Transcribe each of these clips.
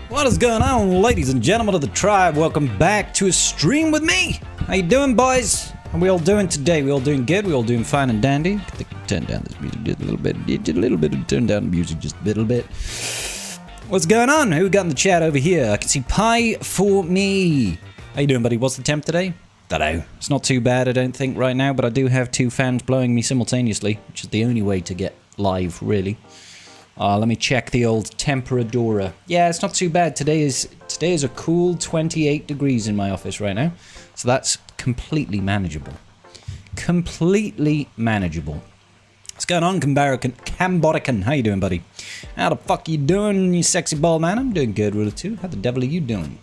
What is going on, ladies and gentlemen of the tribe? Welcome back to a stream with me. How you doing, boys? How we all doing today? We all doing good? We all doing fine and dandy? I think turn down this music just a little bit. Turn down the music just a little bit. What's going on? Who we got in the chat over here? I can see Pie for me. How you doing, buddy? What's the temp today? Dunno. It's not too bad, I don't think, right now, but I do have two fans blowing me simultaneously, which is the only way to get live, really. Let me check the old temperadura. Yeah, it's not too bad. Today is a cool 28 degrees in my office right now, so that's completely manageable. Completely manageable. What's going on, Cambodican? How you doing, buddy? How the fuck you doing, you sexy ball man? I'm doing good with it too. How the devil are you doing?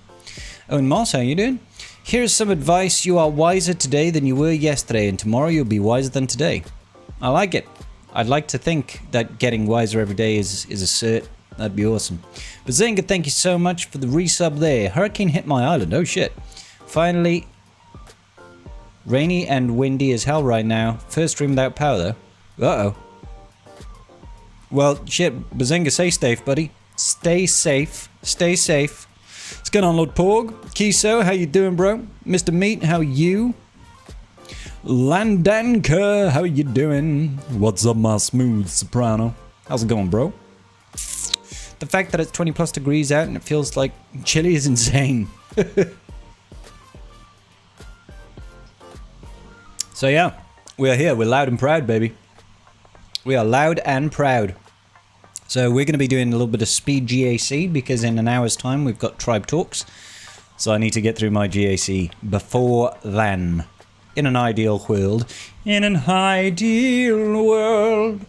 Owen Moss, how you doing? Here's some advice. You are wiser today than you were yesterday, and tomorrow you'll be wiser than today. I like it. I'd like to think that getting wiser every day is a cert. That'd be awesome. Bazinga, thank you so much for the resub there. Hurricane hit my island. Oh shit. Finally, rainy and windy as hell right now. First stream without power though. Uh-oh. Well, shit. Bazinga, stay safe, buddy. Stay safe. Stay safe. What's going on, Lord Porg? Kiso, how you doing, bro? Mr. Meat, how you? Landanka, how you doing? What's up, my smooth soprano? How's it going, bro? The fact that it's 20 plus degrees out and it feels like chilly is insane. So yeah, we are here. We're loud and proud, baby. We are loud and proud. So we're going to be doing a little bit of speed GAC because in an hour's time we've got tribe talks. So I need to get through my GAC before then. In an ideal world. In an ideal world.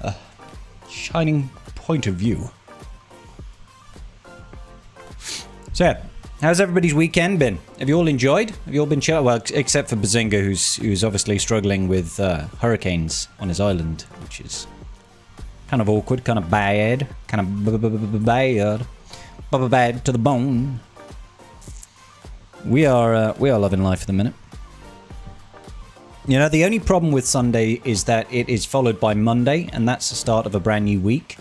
A shining point of view. So yeah, how's everybody's weekend been? Have you all enjoyed? Have you all been chill? Well, except for Bazinga, who's obviously struggling with hurricanes on his island, which is kind of awkward, kind of bad, kind of bad to the bone. We are loving life at the minute. You know, the only problem with Sunday is that it is followed by Monday, and that's the start of a brand new week,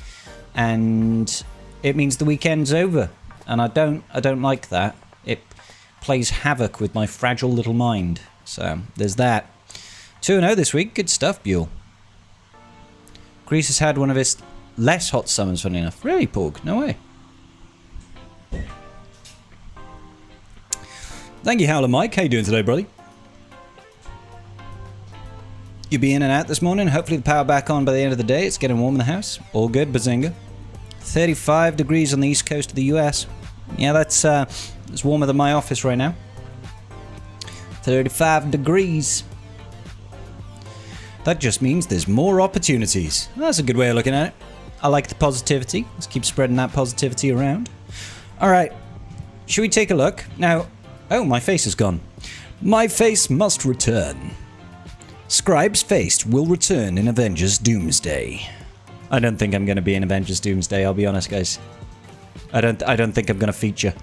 and it means the weekend's over, and I don't like that. It plays havoc with my fragile little mind. So there's that. 2-0 this week. Good stuff, Buell. Greece has had one of its less hot summers, funny enough. Really, Porg? No way. Thank you, Howler Mike. How you doing today, buddy? You be in and out this morning. Hopefully the power back on by the end of the day. It's getting warm in the house. All good, Bazinga. 35 degrees on the east coast of the US. Yeah, that's warmer than my office right now. 35 degrees. That just means there's more opportunities. That's a good way of looking at it. I like the positivity. Let's keep spreading that positivity around. All right. Should we take a look? Now, oh, my face is gone. My face must return. Scribe's face will return in Avengers Doomsday. I don't think I'm going to be in Avengers Doomsday, I'll be honest, guys. I don't think I'm going to feature.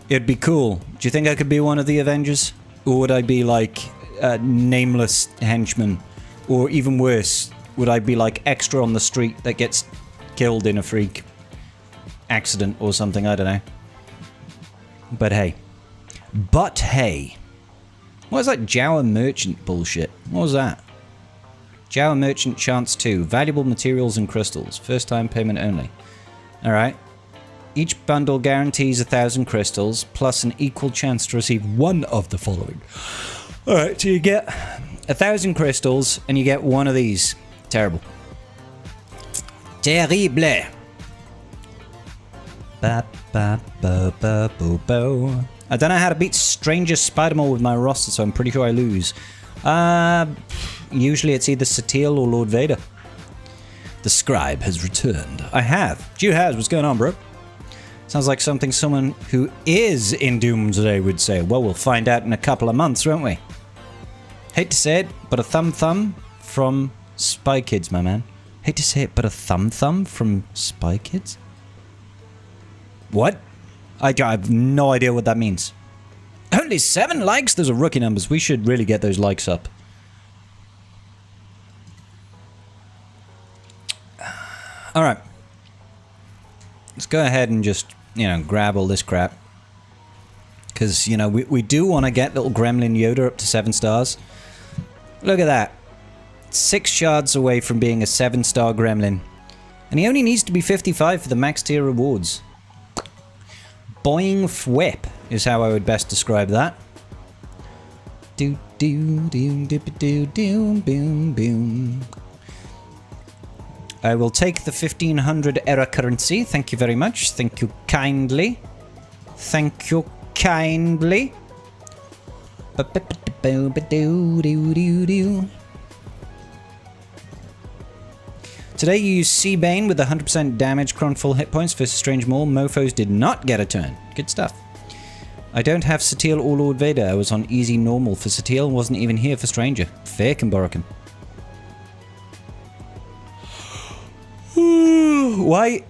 It'd be cool. Do you think I could be one of the Avengers? Or would I be like a nameless henchman? Or even worse, would I be like extra on the street that gets killed in a freak accident or something? I don't know. But hey. What is that Jawa Merchant bullshit? What was that? Jawa Merchant Chance 2. Valuable materials and crystals. First time payment only. Alright. Each bundle guarantees 1,000 crystals, plus an equal chance to receive one of the following. Alright, so you get 1,000 crystals, and you get one of these. Terrible. Terrible. Ba, ba, ba, ba, bo, bo. I don't know how to beat Stranger Spider-Man with my roster, so I'm pretty sure I lose. Usually it's either Sateel or Lord Vader. The scribe has returned. I have. Jew has. What's going on, bro? Sounds like something someone who is in Doomsday would say. Well, we'll find out in a couple of months, won't we? Hate to say it, but a thumb from Spy Kids, my man. Hate to say it, but a thumb from Spy Kids? What? I have no idea what that means. Only 7 likes? Those are rookie numbers. We should really get those likes up. Alright. Let's go ahead and just, grab all this crap. Because, we do want to get little Gremlin Yoda up to 7 stars. Look at that. 6 shards away from being a 7-star Gremlin. And he only needs to be 55 for the max tier rewards. Boing Fwip is how I would best describe that. Do do do do do do boom boom. I will take the 1500 error currency. Thank you very much. Thank you kindly. Thank you kindly. Today you used Seabane with 100% damage, Kron full hit points versus Strange Maul. Mofos did not get a turn. Good stuff. I don't have Satil or Lord Vader. I was on easy normal for Satil and wasn't even here for Stranger. Fair can Borokin. Why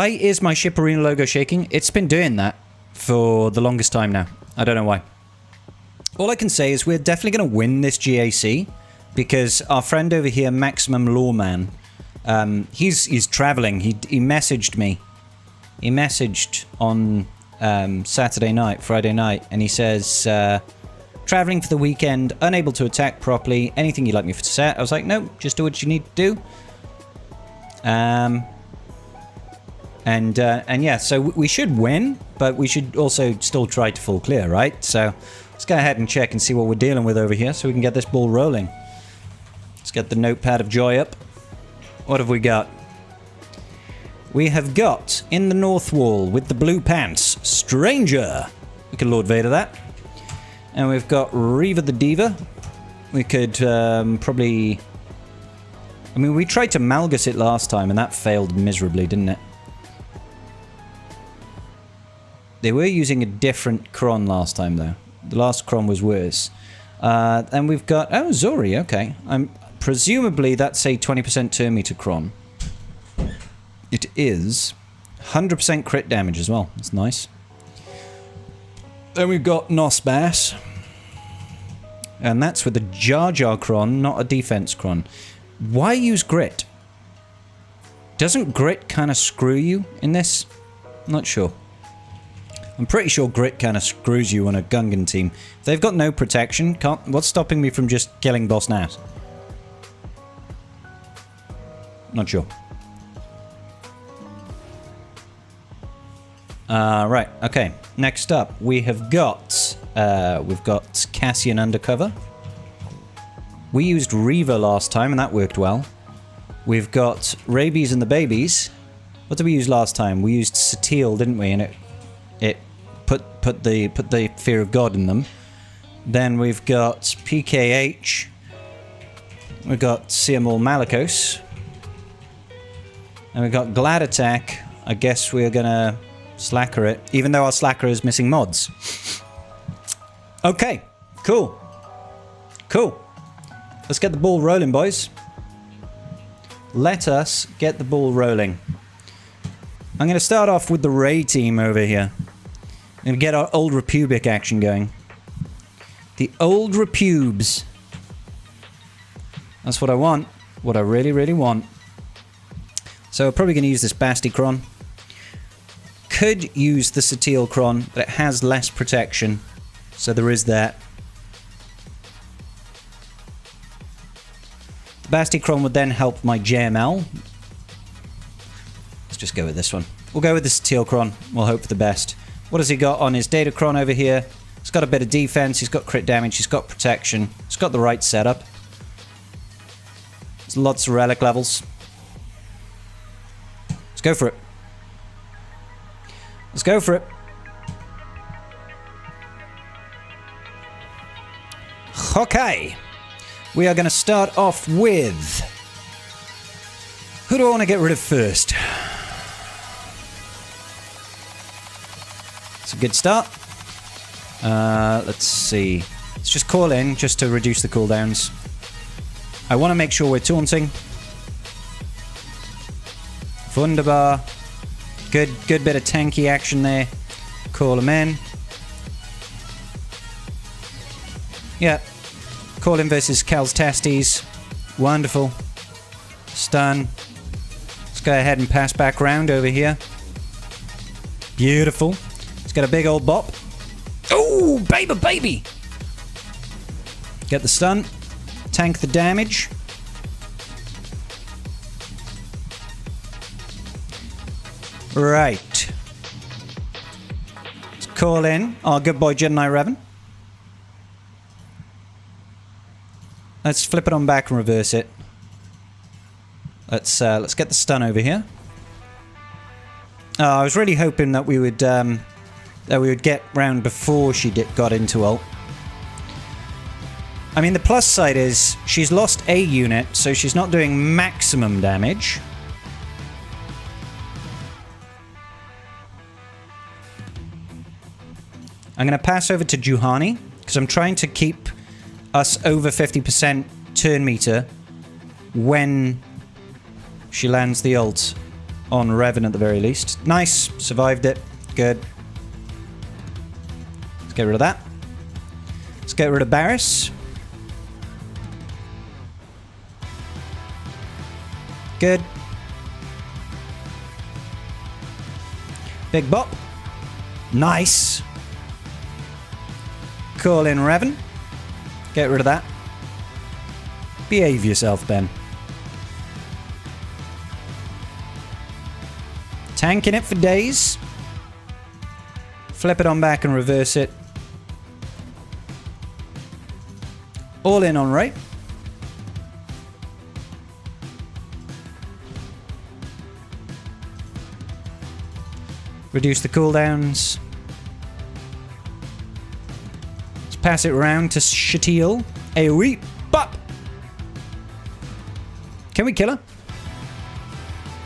is my Ship Arena logo shaking? It's been doing that for the longest time now. I don't know why. All I can say is we're definitely going to win this GAC because our friend over here, Maximum Lawman, he's traveling. He messaged me. He messaged on Friday night, and he says, traveling for the weekend, unable to attack properly. Anything you'd like me to set? I was like, no, just do what you need to do. And yeah, so we should win, but we should also still try to full clear, right? So let's go ahead and check and see what we're dealing with over here so we can get this ball rolling. Let's get the notepad of joy up. What have we got? We have got, in the north wall, with the blue pants, Stranger. We could Lord Vader that. And we've got Reaver the Diva. We could probably... I mean, we tried to Malgus it last time, and that failed miserably, didn't it? They were using a different Kron last time, though. The last Kron was worse. And we've got... Oh, Zori, okay. Presumably, that's a 20% turn meter Kron. It is 100% crit damage as well. That's nice. Then we've got Nosbass. And that's with a Jar Jar Kron, not a defense Kron. Why use Grit? Doesn't Grit kind of screw you in this? I'm not sure. I'm pretty sure Grit kind of screws you on a Gungan team. If they've got no protection, what's stopping me from just killing Boss Nass? Not sure. Right, okay. Next up, we've got Cassian Undercover. We used Reaver last time, and that worked well. We've got Rabies and the Babies. What did we use last time? We used Satil, didn't we? And it put the fear of God in them. Then we've got PKH. We've got Siamol Malicos. And we've got Glad Attack. I guess we're gonna slacker it, even though our slacker is missing mods. Okay, cool. Cool. Let's get the ball rolling, boys. Let us get the ball rolling. I'm going to start off with the Ray team over here. I'm going to get our old Repubic action going. The old Repubes. That's what I want. What I really, really want. So we're probably going to use this Basti Kron. Could use the Satil Kron, but it has less protection. So there is that. The Basti Kron would then help my JML. Let's just go with this one. We'll go with the Satil Kron. We'll hope for the best. What has he got on his Data Kron over here? He's got a bit of defense. He's got crit damage. He's got protection. He's got the right setup. There's lots of relic levels. Let's go for it. Let's go for it. Okay. We are going to start off with... Who do I want to get rid of first? It's a good start. Let's see. Let's just call in just to reduce the cooldowns. I want to make sure we're taunting. Wunderbar. Good bit of tanky action there. Call him in. Yeah. Call him versus Cal's Testes. Wonderful. Stun. go ahead and pass back round over here. Beautiful. Let's get a big old bop. Oh, baby, baby! Get the stun. Tank the damage. Right. Let's call in our good boy Jedi Revan. Let's flip it on back and reverse it. Let's get the stun over here. Oh, I was really hoping that we would get round before she got into ult. I mean, the plus side is she's lost a unit, so she's not doing maximum damage. I'm going to pass over to Juhani, because I'm trying to keep us over 50% turn meter when she lands the ult on Revan at the very least. Nice. Survived it. Good. Let's get rid of that. Let's get rid of Barris. Good. Big bop. Nice. Call in Revan. Get rid of that. Behave yourself, Ben. Tanking it for days. Flip it on back and reverse it. All in on right. Reduce the cooldowns. Let's pass it around to Shatil. AoE. Bop! Can we kill her?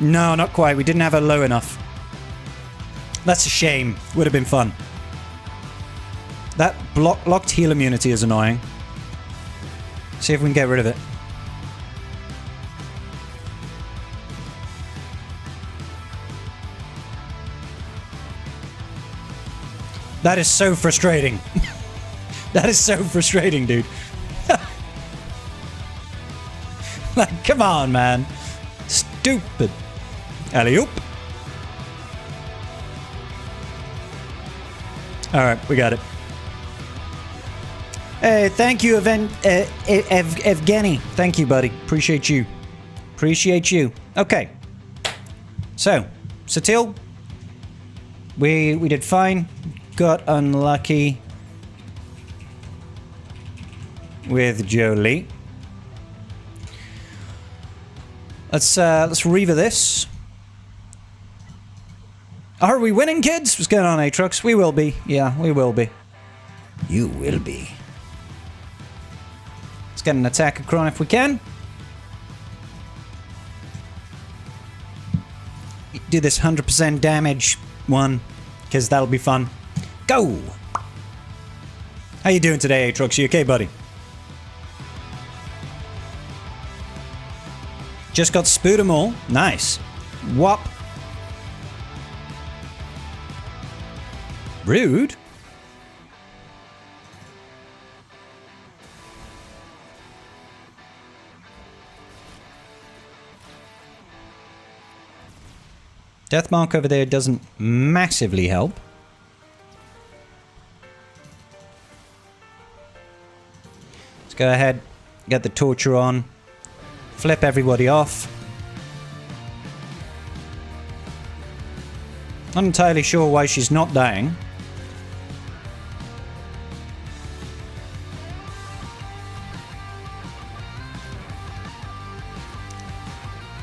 No, not quite. We didn't have her low enough. That's a shame. Would have been fun. That locked heal immunity is annoying. See if we can get rid of it. That is so frustrating. That is so frustrating, dude. Like, come on, man. Stupid. Alley-oop. Alright, we got it. Hey, thank you, Evgeny. Thank you, buddy. Appreciate you. Appreciate you. Okay. So, Satil. We did fine. Got unlucky with Jolie. Let's Reaver this. Are we winning, kids? What's going on, Aatrox? We will be. Yeah, we will be. You will be. Let's get an attack across if we can. Do this 100% damage one, because that'll be fun. Go! How you doing today, Aatrox? You okay, buddy? Just got spoot 'em all. Nice. Whop. Rude. Death mark over there doesn't massively help. Let's go ahead, get the torture on. Flip everybody off. Not entirely sure why she's not dying.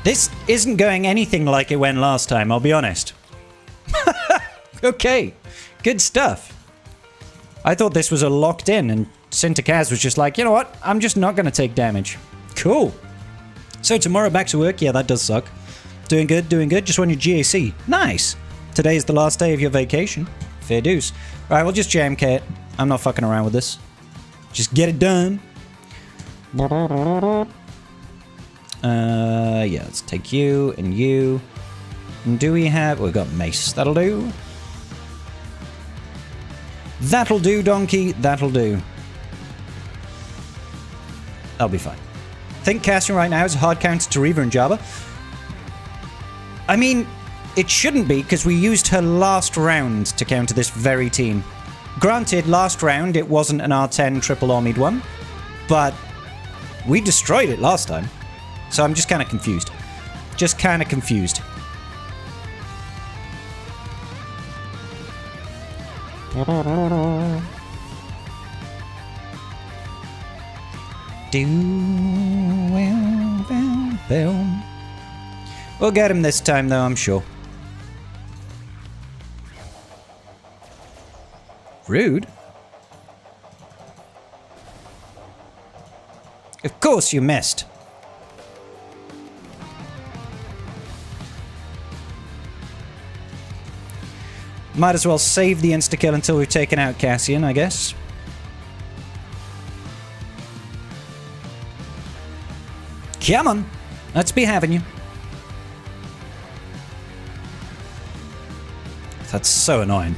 This isn't going anything like it went last time, I'll be honest. Okay, good stuff. I thought this was a locked in and Sinterkaz was just like, you know what, I'm just not going to take damage. Cool. So tomorrow back to work. Yeah, that does suck. Doing good, doing good. Just won your GAC. Nice. Today is the last day of your vacation. Fair dues. Alright, we'll just JMK it. I'm not fucking around with this. Just get it done. Yeah, let's take you and you. And do we have... We've got mace. That'll do. That'll do, donkey. That'll do. That'll be fine. I think casting right now is a hard counter to Reaver and Jabba. I mean, it shouldn't be, because we used her last round to counter this very team. Granted, last round it wasn't an R10 triple armied one, but we destroyed it last time. So I'm just kind of confused. Just kind of confused. We'll get him this time, though, I'm sure. Rude. Of course you missed. Might as well save the insta-kill until we've taken out Cassian, I guess. Come on. Let's be having you. That's so annoying.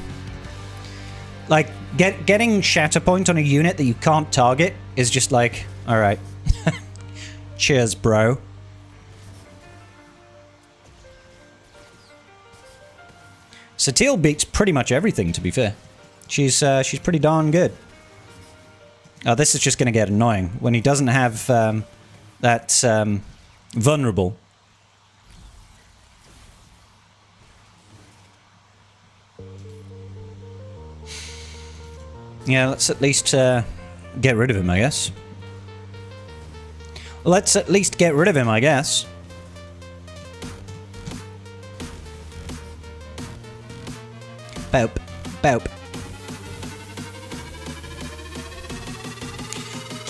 Like, getting shatter point on a unit that you can't target is just like, alright. Cheers, bro. Satil beats pretty much everything, to be fair. She's pretty darn good. Oh, this is just going to get annoying. When he doesn't have that vulnerable. Yeah, let's at least get rid of him, I guess. Let's at least get rid of him, I guess. Boop. Boop.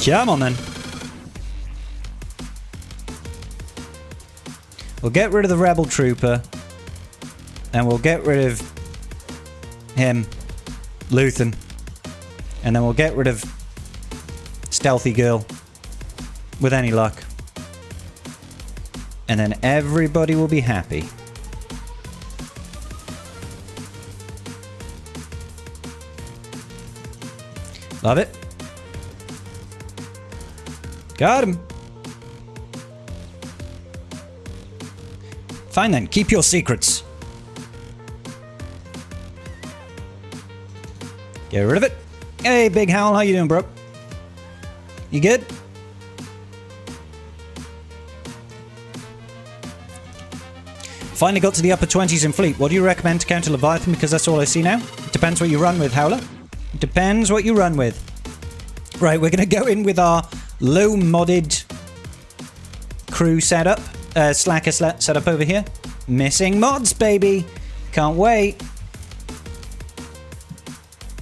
Come on, then. We'll get rid of the rebel trooper. And we'll get rid of him. Luthen. And then we'll get rid of Stealthy Girl. With any luck. And then everybody will be happy. Love it. Got him. Fine then, keep your secrets. Get rid of it. Hey, Big Howl, how you doing, bro? You good? Finally got to the upper 20s in fleet. What do you recommend to counter Leviathan? Because that's all I see now. It depends what you run with, Howler. It depends what you run with. Right, we're going to go in with our low modded crew setup. Slacker setup over here. Missing mods, baby. Can't wait.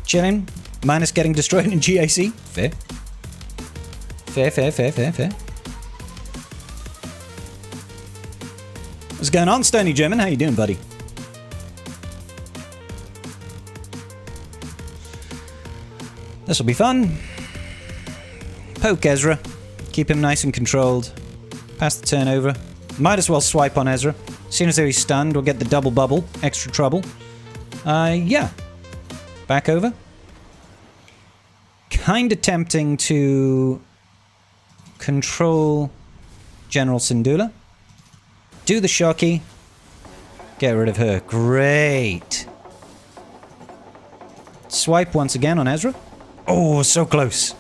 Chilling. Minus getting destroyed in GAC. Fair. Fair. What's going on, Stony German? How you doing, buddy? This'll be fun. Poke Ezra. Keep him nice and controlled. Pass the turnover. Might as well swipe on Ezra. As soon as he's stunned, we'll get the double bubble. Extra trouble. Yeah. Back over. Kinda tempting to control General Syndulla. Do the Shocky. Get rid of her. Great. Swipe once again on Ezra. Oh, so close.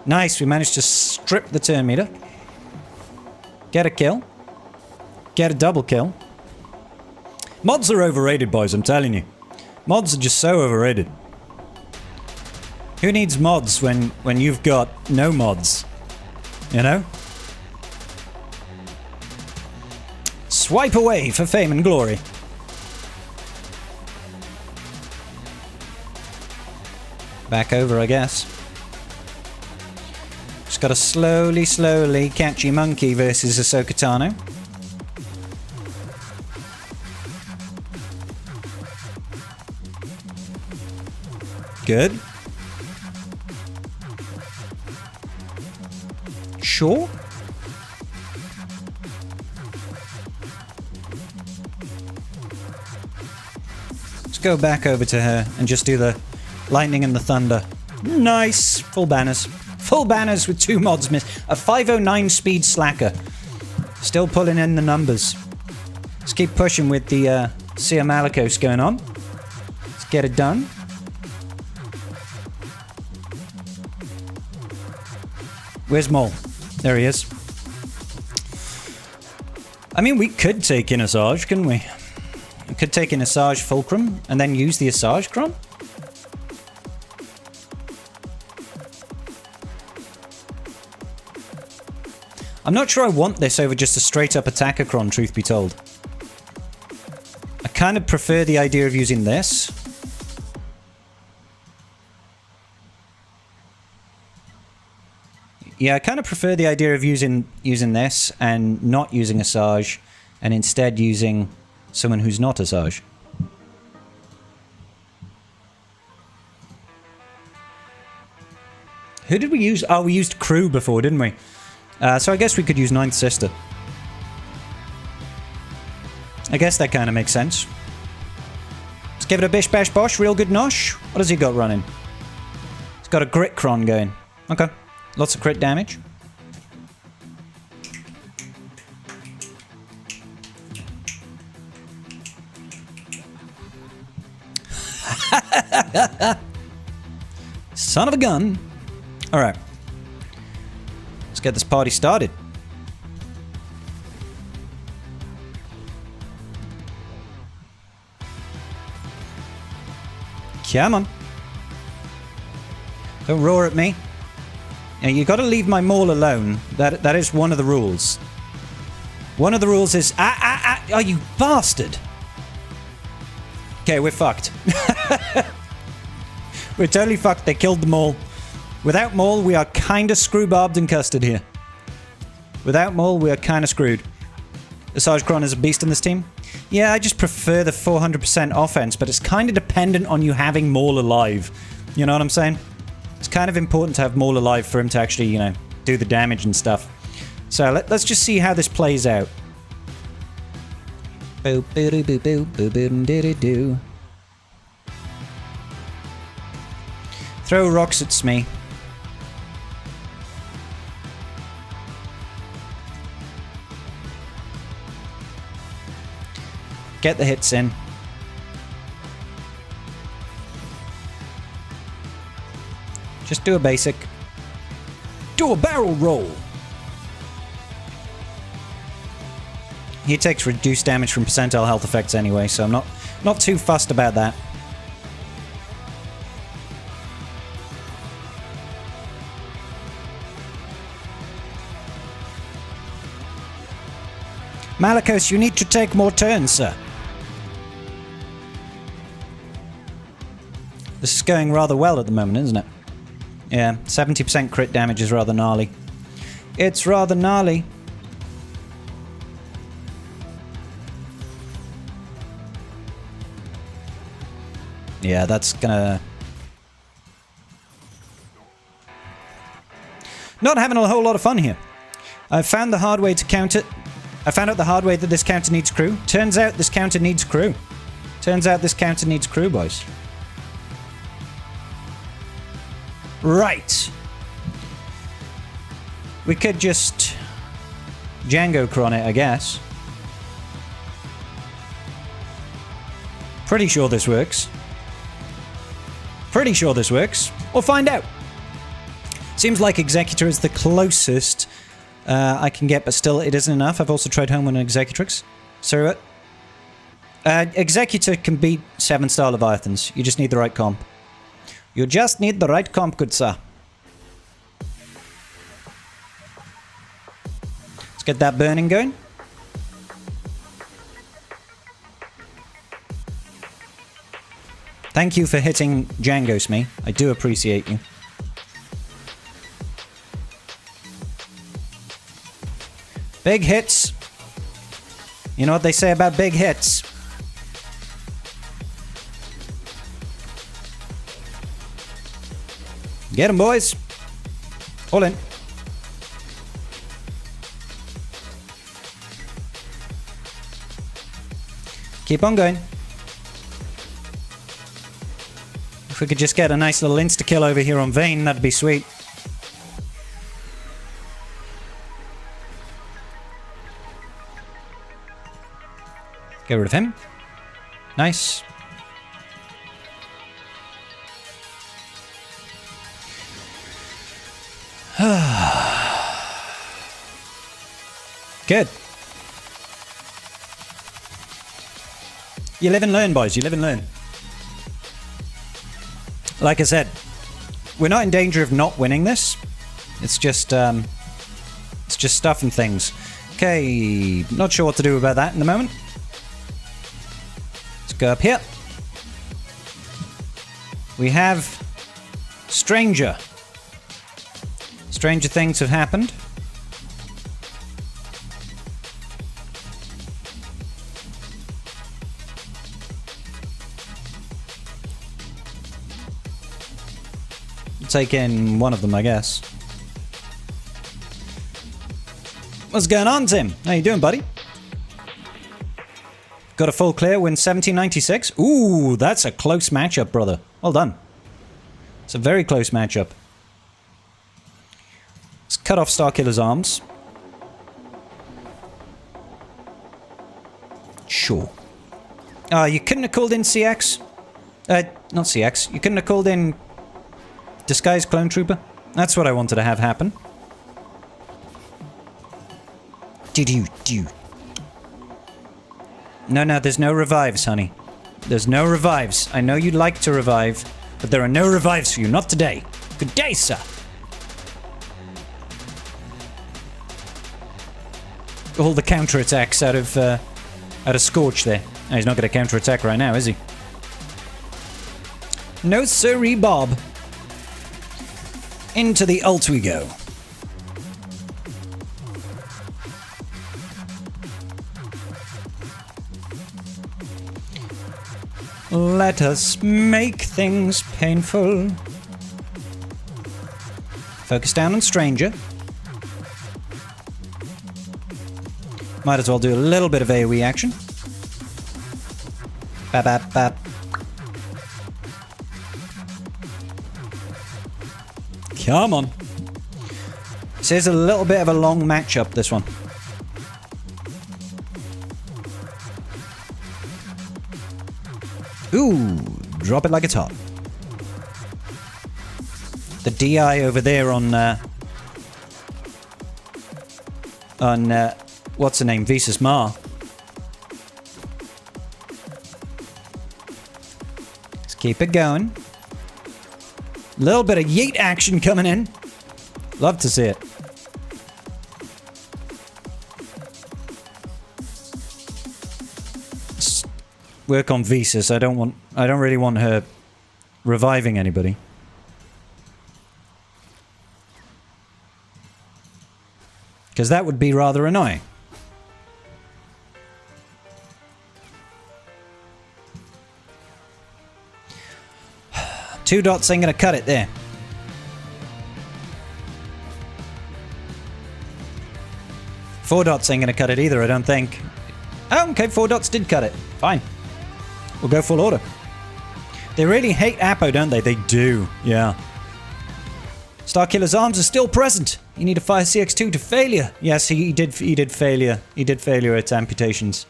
Nice, we managed to strip the turn meter. Get a kill. Get a double kill. Mods are overrated, boys, I'm telling you. Mods are just so overrated. Who needs mods when you've got no mods? You know? Swipe away for fame and glory. Back over, I guess. Just gotta slowly catch your monkey versus Ahsoka Tano. Good. Sure. Let's go back over to her and just do the lightning and the thunder. Nice. Full banners. Full banners with 2 mods miss. A 509 speed slacker. Still pulling in the numbers. Let's keep pushing with the Sia Malicos going on. Let's get it done. Where's Mole? There he is. I mean, we could take in Asajj, couldn't we? We could take in Asajj Fulcrum and then use the Asajj Cron. I'm not sure I want this over just a straight up attacker Cron, truth be told. I kind of prefer the idea of using this. Yeah, I kind of prefer the idea of using this and not using Asajj, and instead using someone who's not Asajj. Who did we use? Oh, we used Crew before, didn't we? So I guess we could use Ninth Sister. I guess that kind of makes sense. Let's give it a bish bash bosh, real good nosh. What has he got running? He's got a grit cron going. Okay. Lots of crit damage. Son of a gun. Alright. Let's get this party started. Come on. Don't roar at me. Now, you gotta leave my Maul alone. That is one of the rules. One of the rules is... Oh, you bastard! Okay, we're fucked. We're totally fucked. They killed the Maul. Without Maul, we are kinda screw-barbed and custard here. Without Maul, we are kinda screwed. Asajj Cron is a beast in this team. Yeah, I just prefer the 400% offense, but it's kinda dependent on you having Maul alive. You know what I'm saying? It's kind of important to have Maul alive for him to actually, you know, do the damage and stuff. So let's just see how this plays out. Throw rocks at Smee. Get the hits in. Just do a basic. Do a barrel roll. He takes reduced damage from percentile health effects anyway, so I'm not too fussed about that. Malicos, you need to take more turns, sir. This is going rather well at the moment, isn't it? Yeah, 70% crit damage is rather gnarly. It's rather gnarly. Yeah, that's gonna... Not having a whole lot of fun here. I found the hard way to counter... I found out the hard way that this counter needs crew. Turns out this counter needs crew. Turns out this counter needs crew, boys. Right. We could just Django Cron it, I guess. Pretty sure this works. Pretty sure this works. We'll find out. Seems like Executor is the closest I can get, but still it isn't enough. I've also tried Home on Executrix. So what? Executor can beat 7-star Leviathans. You just need the right comp. You just need the right comp, good sir. Let's get that burning going. Thank you for hitting Django, Smee. I do appreciate you. Big hits. You know what they say about big hits. Get him, boys. All in. Keep on going. If we could just get a nice little insta-kill over here on Vayne, that'd be sweet. Get rid of him. Nice. Good. You live and learn, boys. You live and learn. Like I said, we're not in danger of not winning this. It's just stuff and things. Okay, not sure what to do about that in the moment. Let's go up here. We have Stranger. Stranger things have happened. Take in one of them, I guess. What's going on, Tim? How you doing, buddy? Got a full clear, win 1796. Ooh, that's a close matchup, brother. Well done. It's a very close matchup. Let's cut off Starkiller's arms. Sure. You couldn't have called in CX? Not CX. You couldn't have called in Disguise Clone Trooper? That's what I wanted to have happen. No, there's no revives, honey. There's no revives. I know you'd like to revive, but there are no revives for you. Not today. Good day, sir. All the counterattacks out of Scorch there. Oh, he's not going to counterattack right now, is he? No sirree, Bob. Into the ult we go. Let us make things painful. Focus down on Stranger. Might as well do a little bit of AoE action. Bap, bap, bap. Come on. This is a little bit of a long matchup, this one. Ooh, drop it like it's hot. The DI over there on what's her name? Visas Ma. Let's keep it going. Little bit of yeet action coming in. Love to see it. Let's work on Visas. I don't really want her reviving anybody. Because that would be rather annoying. Two dots ain't gonna cut it there. Four dots ain't gonna cut it either, I don't think. Oh, okay, 4 dots did cut it. Fine. We'll go full order. They really hate Apo, don't they? They do, yeah. Starkiller's arms are still present. You need to fire CX2 to failure. Yes, he did failure. He did failure at amputations.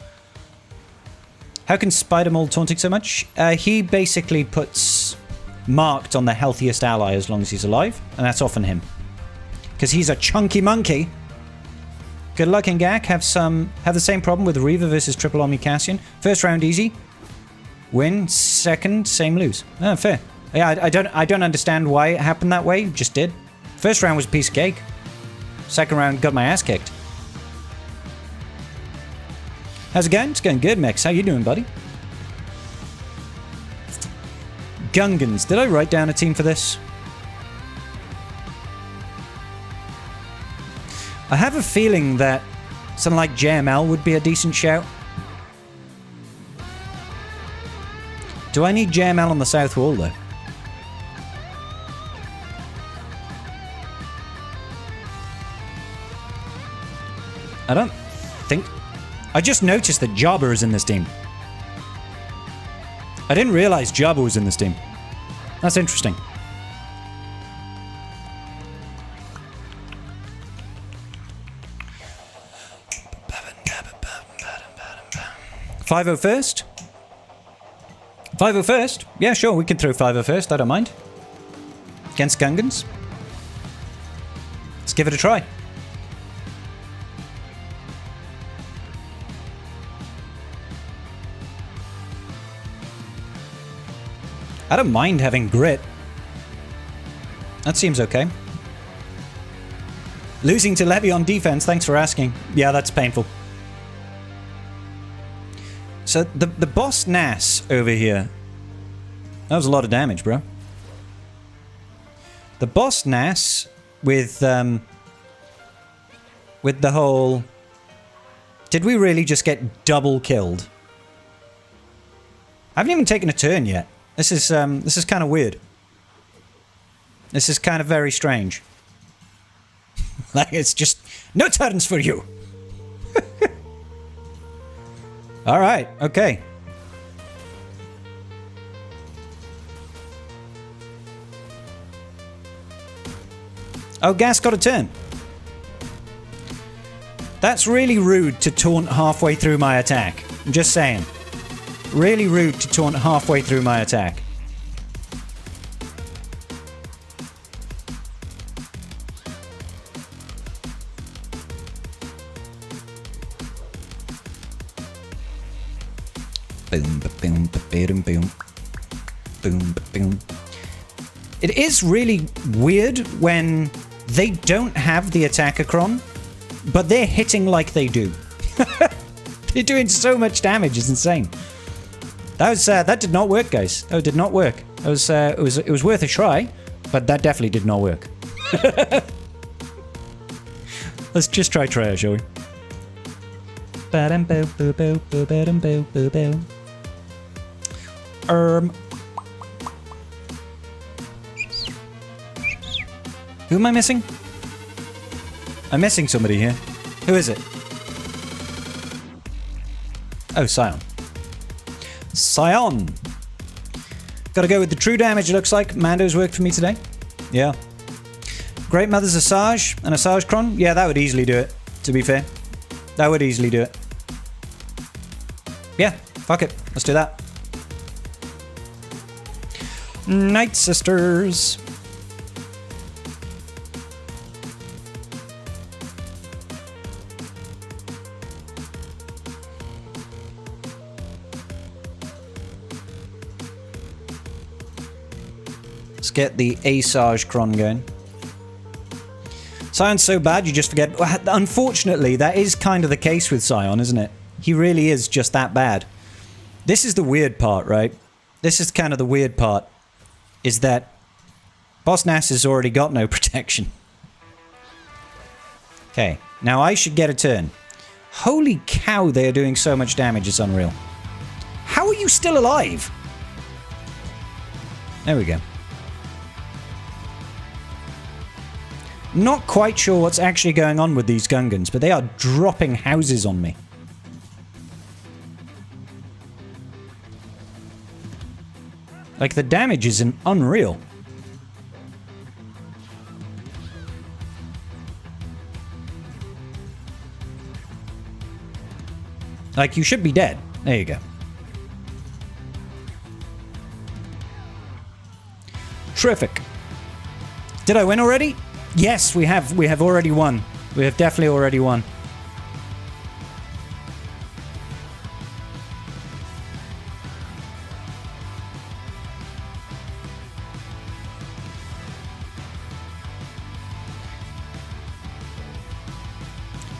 How can Spider Mold taunting so much? He basically puts marked on the healthiest ally as long as he's alive, and that's often him. Because he's a chunky monkey. Good luck in GAC. Have the same problem with Reaver versus Triple Omni Cassian. First round easy. Win. Second, same lose. Oh, fair. Yeah, I don't understand why it happened that way. Just did. First round was a piece of cake. Second round got my ass kicked. How's it going? It's going good, Mex. How you doing, buddy? Gungans. Did I write down a team for this? I have a feeling that something like JML would be a decent shout. Do I need JML on the south wall, though? I don't think... I just noticed that Jabba is in this team. I didn't realize Jabba was in this team. That's interesting. 5-0 first? 5-0 first? Yeah, sure, we can throw 5-0 first, I don't mind. Against Gungans. Let's give it a try. I don't mind having grit. That seems okay. Losing to Levy on defense, thanks for asking. Yeah, that's painful. So, the boss Nass over here. That was a lot of damage, bro. The boss Nass with the whole... Did we really just get double killed? I haven't even taken a turn yet. This is kind of weird. This is kind of very strange. Like, it's just... No turns for you! Alright, okay. Oh, Gas got a turn. That's really rude to taunt halfway through my attack. I'm just saying. Really rude to taunt halfway through my attack. Boom, boom, boom, boom, boom, boom. It is really weird when they don't have the attacker cron, but they're hitting like they do. They're doing so much damage, it's insane. That did not work, guys. That did not work. It was worth a try, but that definitely did not work. Let's just try it, shall we? Who am I missing? I'm missing somebody here. Who is it? Oh, Scion. Scion! Gotta go with the true damage, it looks like. Mando's worked for me today. Yeah. Great Mother's Asajj and Asajj Cron? Yeah, that would easily do it, to be fair. That would easily do it. Yeah, fuck it. Let's do that. Night Sisters. Let's get the Asajj Cron going. Sion's so bad you just forget. Unfortunately, that is kind of the case with Sion, isn't it? He really is just that bad. This is the weird part, right? This is kind of the weird part. Is that Boss Nass has already got no protection. Okay, now I should get a turn. Holy cow, they are doing so much damage, it's unreal. How are you still alive? There we go. Not quite sure what's actually going on with these Gungans, but they are dropping houses on me. Like, the damage is unreal. Like, you should be dead. There you go. Terrific. Did I win already? Yes, we have. We have already won. We have definitely already won.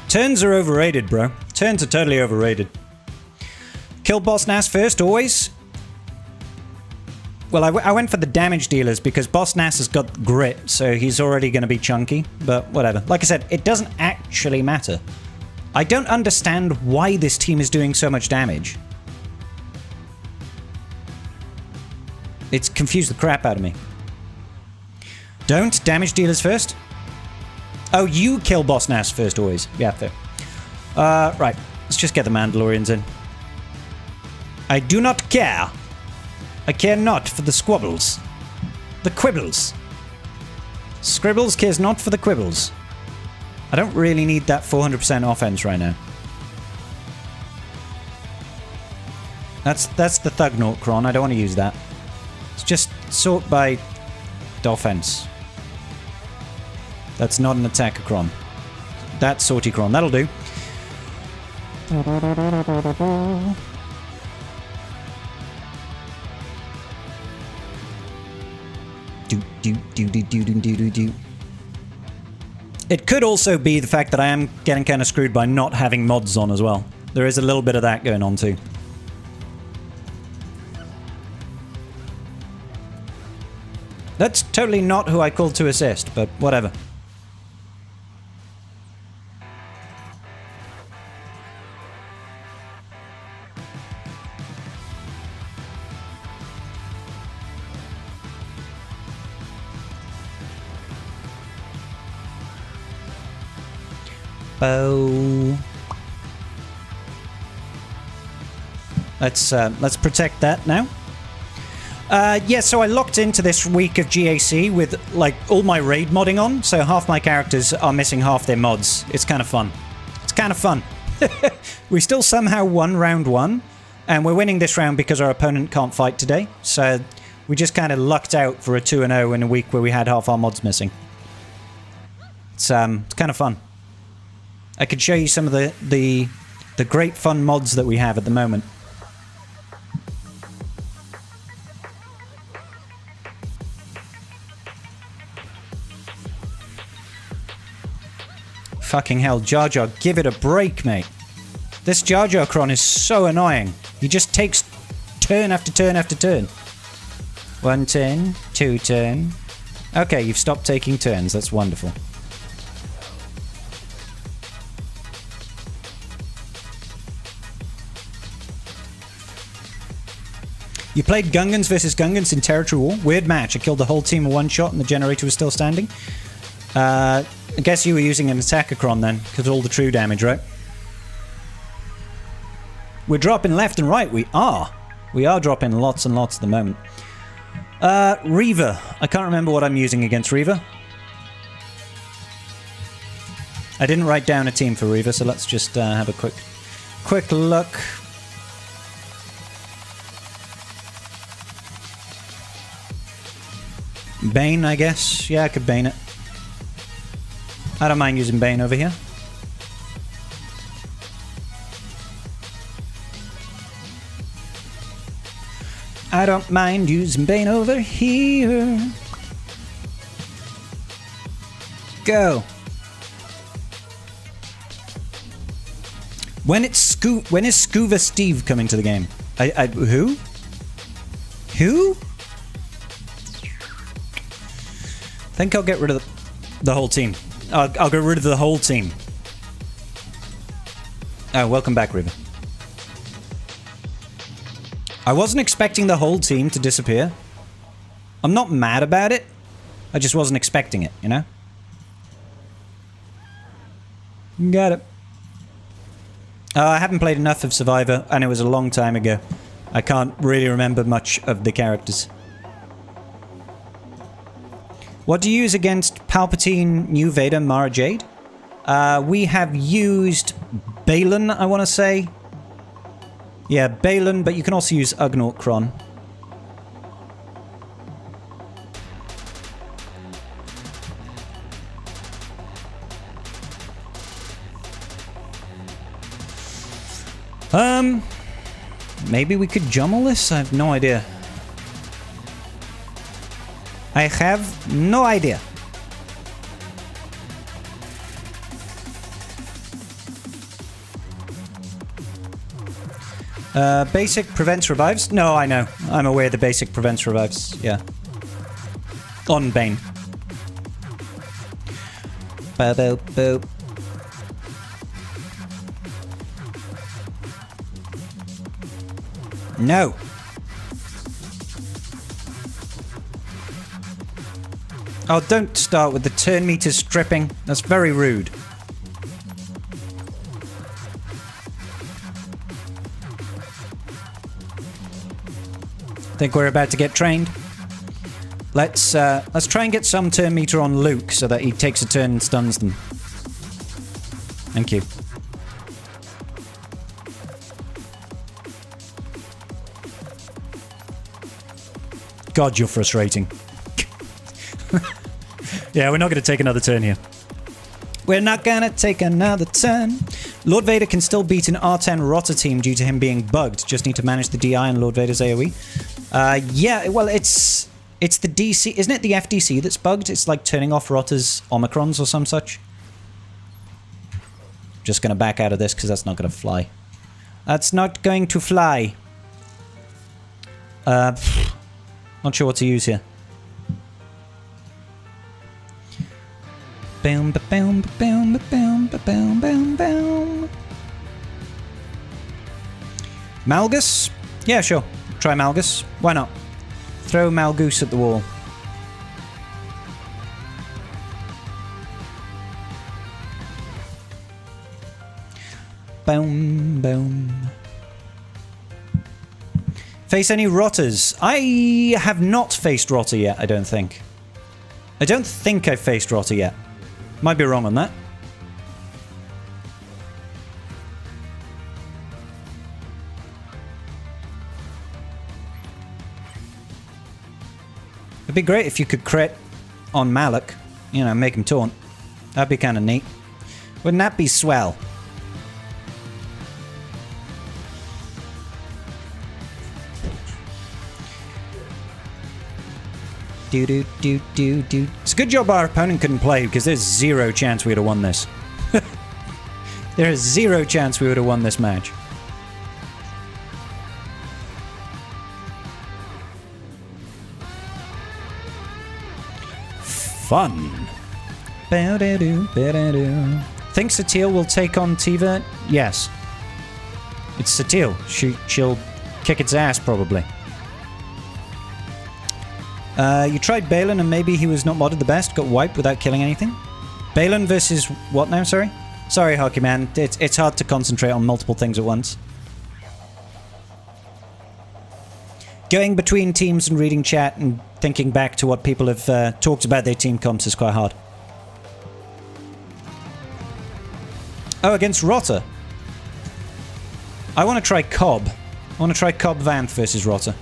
Turns are overrated, bro. Turns are totally overrated. Kill Boss Nass first, always. Well, I went for the damage dealers because Boss Nass has got grit, so he's already going to be chunky. But whatever. Like I said, it doesn't actually matter. I don't understand why this team is doing so much damage. It's confused the crap out of me. Don't damage dealers first. Oh, you kill Boss Nass first, always. Yeah, fair. Right. Let's just get the Mandalorians in. I do not care. I care not for the squabbles. The quibbles. Scribbles cares not for the quibbles. I don't really need that 400% offense right now. That's the Thugnaut Cron. I don't want to use that. It's just sort by offense. That's not an attacker Cron. That's Sorty Cron. That'll do. Do. It could also be the fact that I am getting kind of screwed by not having mods on as well. There is a little bit of that going on too. That's totally not who I called to assist, but whatever. Bow. Let's protect that now. Yeah, so I locked into this week of GAC with like all my raid modding on, so half my characters are missing half their mods. It's kind of fun. It's kind of fun. We still somehow won round 1, and we're winning this round because our opponent can't fight today. So we just kind of lucked out for a 2-0 in a week where we had half our mods missing. It's kind of fun. I could show you some of the great fun mods that we have at the moment. Fucking hell, Jar Jar, give it a break, mate. This Jar Jar Cron is so annoying. He just takes turn after turn after turn. 1 turn, 2 turn. Okay, you've stopped taking turns. That's wonderful. You played Gungans versus Gungans in Territory War. Weird match. I killed the whole team in one shot and the generator was still standing. I guess you were using an attacker Cron then, because all the true damage, right? We're dropping left and right. We are. We are dropping lots and lots at the moment. Reaver. I can't remember what I'm using against Reaver. I didn't write down a team for Reaver, so let's just have a quick look. Bane, I guess. Yeah, I could Bane it. I don't mind using Bane over here. I don't mind using Bane over here. Go. When is Scuba Steve coming to the game? Who? Who? I think I'll get rid of the whole team. I'll get rid of the whole team. Oh, welcome back, River. I wasn't expecting the whole team to disappear. I'm not mad about it. I just wasn't expecting it, you know? Got it. I haven't played enough of Survivor, and it was a long time ago. I can't really remember much of the characters. What do you use against Palpatine, New Vader, Mara Jade? We have used Balin, I want to say. Yeah, Balin, but you can also use Ugnaught Cron. Maybe we could jummel this? I have no idea. I have no idea. Basic prevents revives? No, I know. I'm aware the basic prevents revives. Yeah. On Bane. Boop, boop. No. Oh, don't start with the turn meter stripping. That's very rude. Think we're about to get trained. Let's try and get some turn meter on Luke so that he takes a turn and stuns them. Thank you. God, you're frustrating. Yeah, we're not going to take another turn here. We're not going to take another turn. Lord Vader can still beat an R10 Rotter team due to him being bugged. Just need to manage the DI and Lord Vader's AoE. Yeah, well, it's the DC. Isn't it the FDC that's bugged? It's like turning off Rotter's Omicrons or some such. Just going to back out of this because that's not going to fly. That's not going to fly. Not sure what to use here. Boom, boom, boom, boom, boom, boom, boom. Malgus? Yeah, sure. Try Malgus. Why not? Throw Malgus at the wall. Boom, boom. Face any Rotters? I have not faced Rotter yet, I don't think. I don't think I've faced Rotter yet. Might be wrong on that. It'd be great if you could crit on Malak. You know, make him taunt. That'd be kind of neat. Wouldn't that be swell? Do. It's a good job our opponent couldn't play, because there's zero chance we would have won this. There is zero chance we would have won this match. Fun. Think Satele will take on Tiva? Yes. It's Satele. She'll kick its ass, probably. You tried Balin and maybe he was not modded the best, got wiped without killing anything. Balin versus what now, sorry? Sorry, Hockey Man, it's hard to concentrate on multiple things at once. Going between teams and reading chat and thinking back to what people have talked about their team comps is quite hard. Oh, against Rotter. I want to try Cobb. I want to try Cobb Vanth versus Rotter.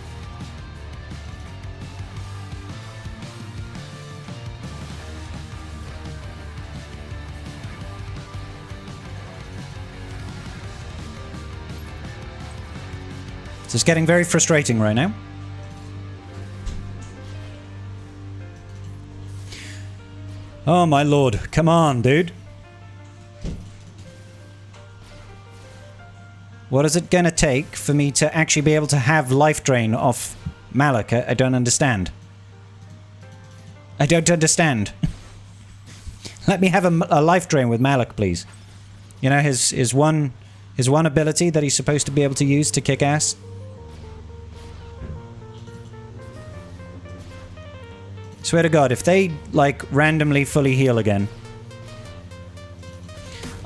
So it's getting very frustrating right now. Oh my lord, come on, dude. What is it gonna take for me to actually be able to have life drain off Malak? I don't understand. I don't understand. Let me have a life drain with Malak, please. You know, his one ability that he's supposed to be able to use to kick ass. Swear to God, if they, like, randomly fully heal again.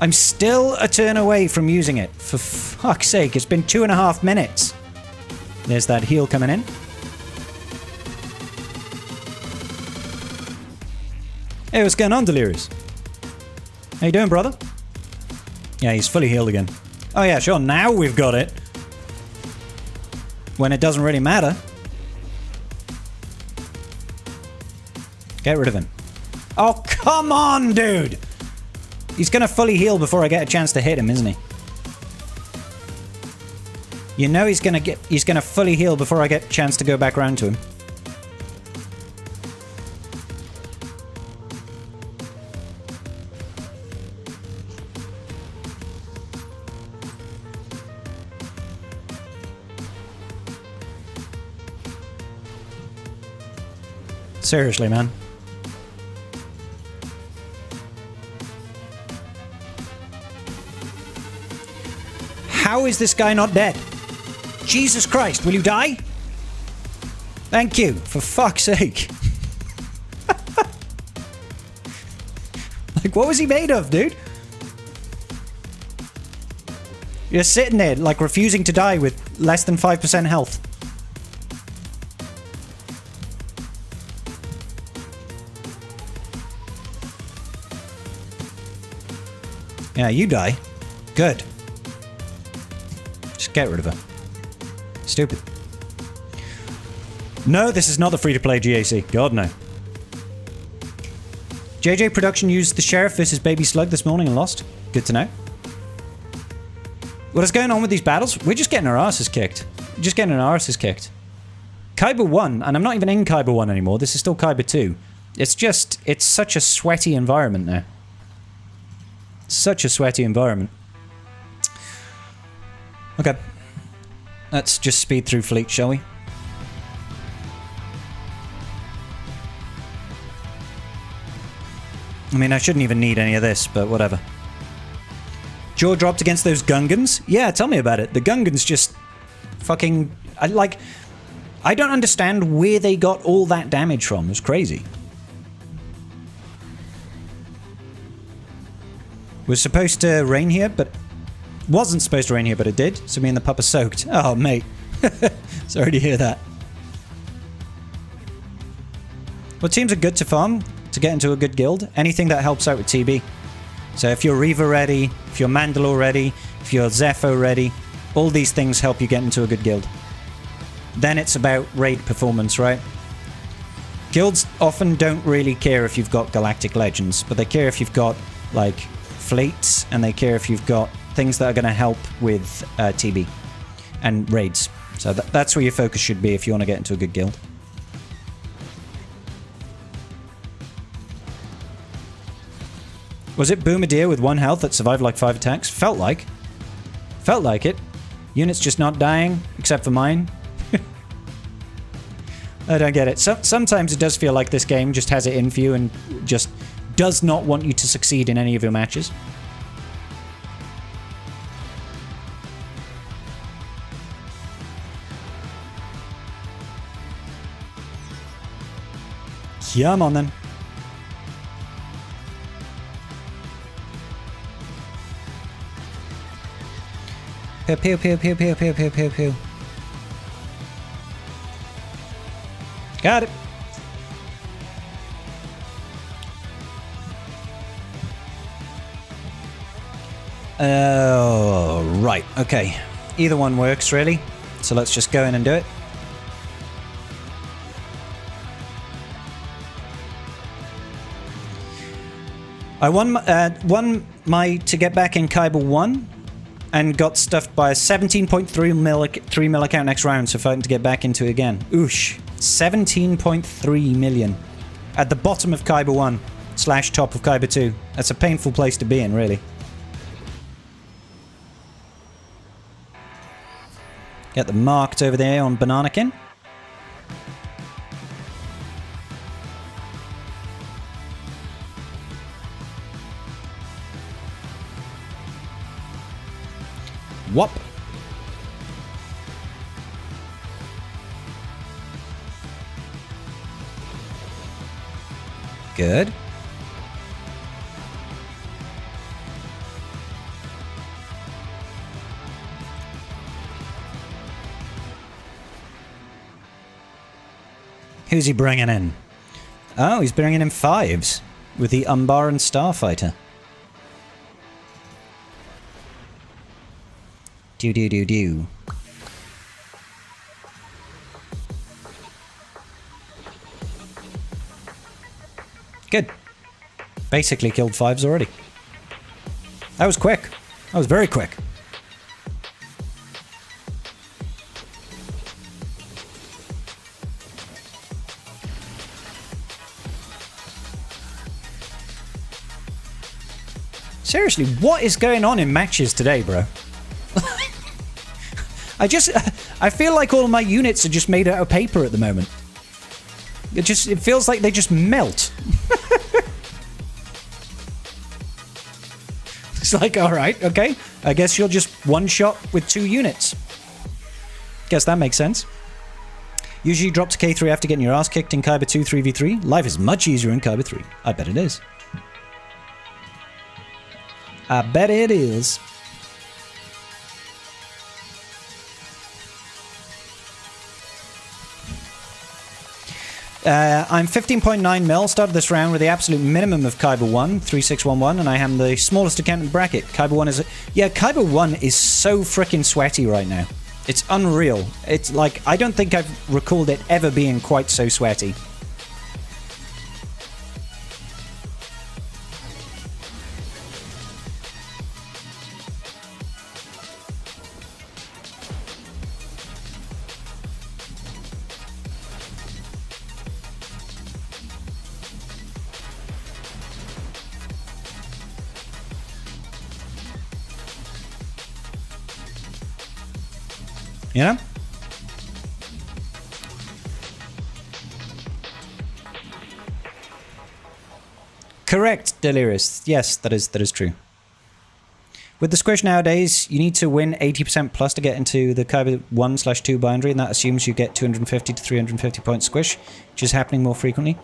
I'm still a turn away from using it. For fuck's sake, it's been 2.5 minutes. There's that heal coming in. Hey, what's going on, Delirious? How you doing, brother? Yeah, he's fully healed again. Oh yeah, sure, now we've got it. When it doesn't really matter. Get rid of him. Oh, come on, dude! He's gonna fully heal before I get a chance to hit him, isn't he? You know he's gonna fully heal before I get a chance to go back round to him. Seriously, man. How is this guy not dead? Jesus Christ, will you die? Thank you, for fuck's sake. Like, what was he made of, dude? You're sitting there, like, refusing to die with less than 5% health. Yeah, you die. Good. Just get rid of her. Stupid. No, this is not the free-to-play GAC. God, no. JJ Production used the Sheriff versus Baby Slug this morning and lost. Good to know. What is going on with these battles? We're just getting our asses kicked. Just getting our asses kicked. Kaiba 1, and I'm not even in Kaiba 1 anymore. This is still Kaiba 2. It's just, it's such a sweaty environment now. Such a sweaty environment. Okay. Let's just speed through Fleet, shall we? I mean, I shouldn't even need any of this, but whatever. Jaw dropped against those Gungans? Yeah, tell me about it. The Gungans just fucking... I don't understand where they got all that damage from. It was crazy. Was supposed to rain here, but... Wasn't supposed to rain here, but it did. So me and the pup are soaked. Oh, mate. Sorry to hear that. What teams are good to farm to get into a good guild? Anything that helps out with TB. So if you're Reaver ready, if you're Mandalore ready, if you're Zepho ready, all these things help you get into a good guild. Then it's about raid performance, right? Guilds often don't really care if you've got Galactic Legends, but they care if you've got, like, fleets, and they care if you've got things that are going to help with TB and raids. So that's where your focus should be if you want to get into a good guild. Was it Boomadeer with 1 health that survived like 5 attacks? Felt like. Felt like it. Units just not dying, except for mine. I don't get it. Sometimes it does feel like this game just has it in for you and just does not want you to succeed in any of your matches. Come on then. Pew pew pew pew pew pew pew pew pew. Got it. Oh, right. Okay. Either one works, really. So let's just go in and do it. I won my to get back in Kaiba 1 and got stuffed by a 17.3 mil account next round, so fighting to get back into it again. Oosh. 17.3 million. At the bottom of Kaiba 1 / top of Kaiba 2. That's a painful place to be in, really. Get the marked over there on Bananakin. Whop. Good. Who's he bringing in? Oh, he's bringing in 5s with the Umbaran Starfighter. Do. Good. Basically killed 5s already. That was quick. That was very quick. Seriously, what is going on in matches today, bro? I feel like all my units are just made out of paper at the moment. It feels like they just melt. It's like, alright, okay. I guess you'll just one-shot with 2 units. Guess that makes sense. Usually drop to K3 after getting your ass kicked in Kaiba 2 3v3. Life is much easier in Kaiba 3. I bet it is. I bet it is. I'm 15.9 mil, started this round with the absolute minimum of Kaiba 1, 3611, and I am the smallest account in the bracket. Kaiba 1 is... Yeah, Kaiba 1 is so freaking sweaty right now. It's unreal. It's like, I don't think I've recalled it ever being quite so sweaty. You know? Correct, Delirious. Yes, that is true. With the squish nowadays, you need to win 80% plus to get into the Kyber 1/2 binary, and that assumes you get 250 to 350 point squish, which is happening more frequently.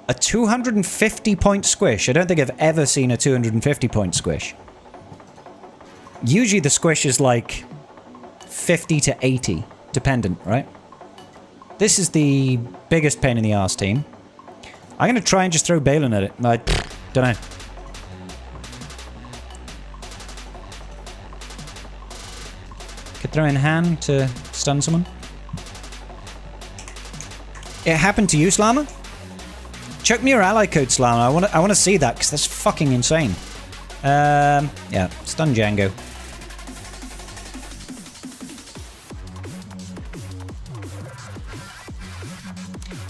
A 250 point squish? I don't think I've ever seen a 250 point squish. Usually the squish is like 50 to 80, dependent, right? This is the biggest pain in the arse, team. I'm going to try and just throw Balin at it. I don't know. Could throw in hand to stun someone. It happened to you, Slammer? Chuck me your ally code, Slammer. I want to see that, because that's fucking insane. Yeah, stun Django.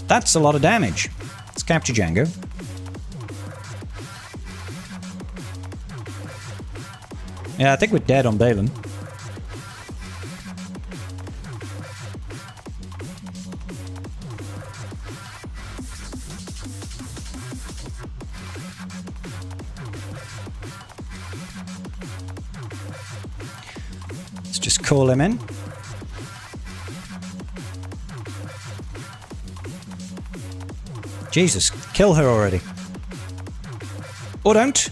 That's a lot of damage. Let's capture Django. Yeah, I think we're dead on Balin. Let's just call him in. Jesus, kill her already. Or don't.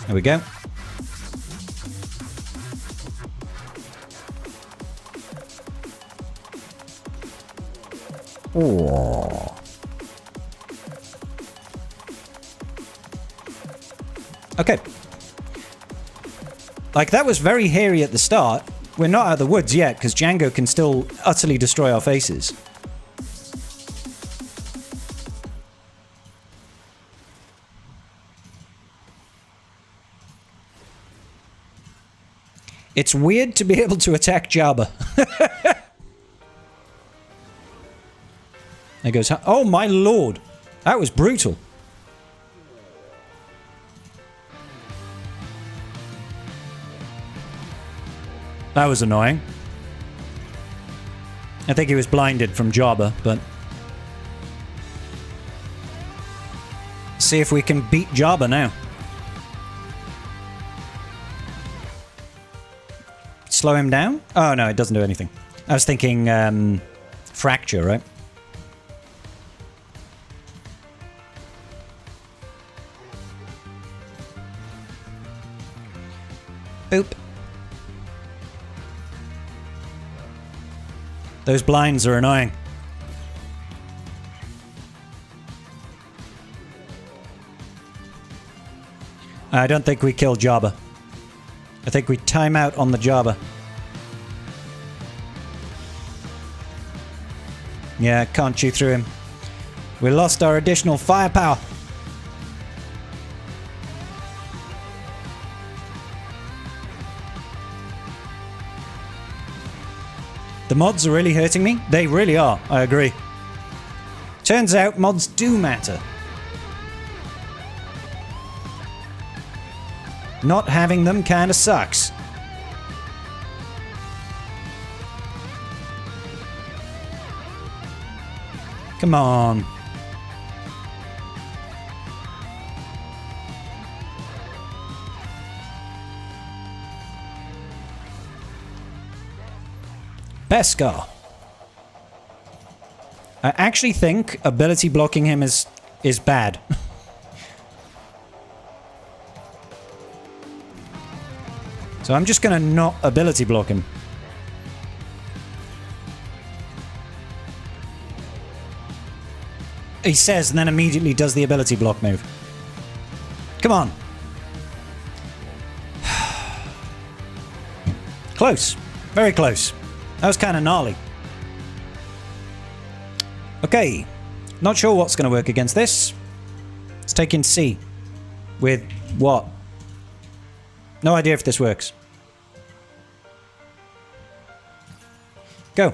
There we go. Oh. Okay. Like, that was very hairy at the start. We're not out of the woods yet, because Django can still utterly destroy our faces. It's weird to be able to attack Jabba. There goes... Oh, my lord. That was brutal. That was annoying. I think he was blinded from Jabba, but... See if we can beat Jabba now. Slow him down? Oh, no, it doesn't do anything. I was thinking, fracture, right? Boop. Those blinds are annoying. I don't think we kill Jabba. I think we time out on the Jabba. Yeah, can't chew through him. We lost our additional firepower. The mods are really hurting me. They really are, I agree. Turns out mods do matter. Not having them kinda sucks. Come on. Beskar. I actually think ability blocking him is bad. So I'm just gonna not ability block him. He says and then immediately does the ability block move. Come on. Close. Very close. That was kind of gnarly. Okay. Not sure what's going to work against this. Let's take in C. With what? No idea if this works. Go.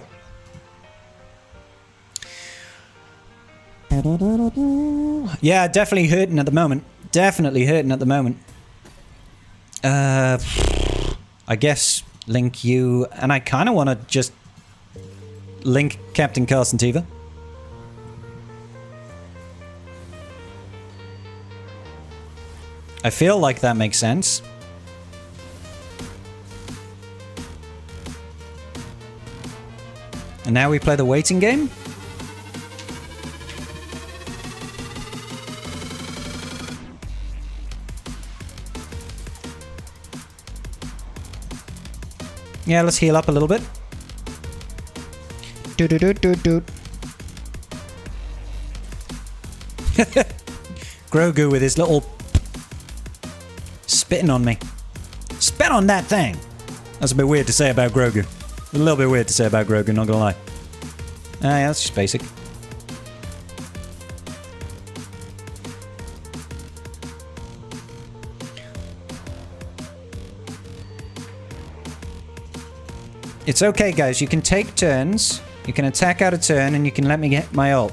Yeah, definitely hurting at the moment. Definitely hurting at the moment. I guess link you, and I kind of want to just link Captain Carson Tiva. I feel like that makes sense. And now we play the waiting game? Yeah, let's heal up a little bit. Doot. Grogu with his little spitting on me. Spit on that thing! That's a bit weird to say about Grogu. A little bit weird to say about Grogu, not gonna lie. Ah, yeah, that's just basic. It's okay, guys. You can take turns. You can attack out a turn, and you can let me get my ult.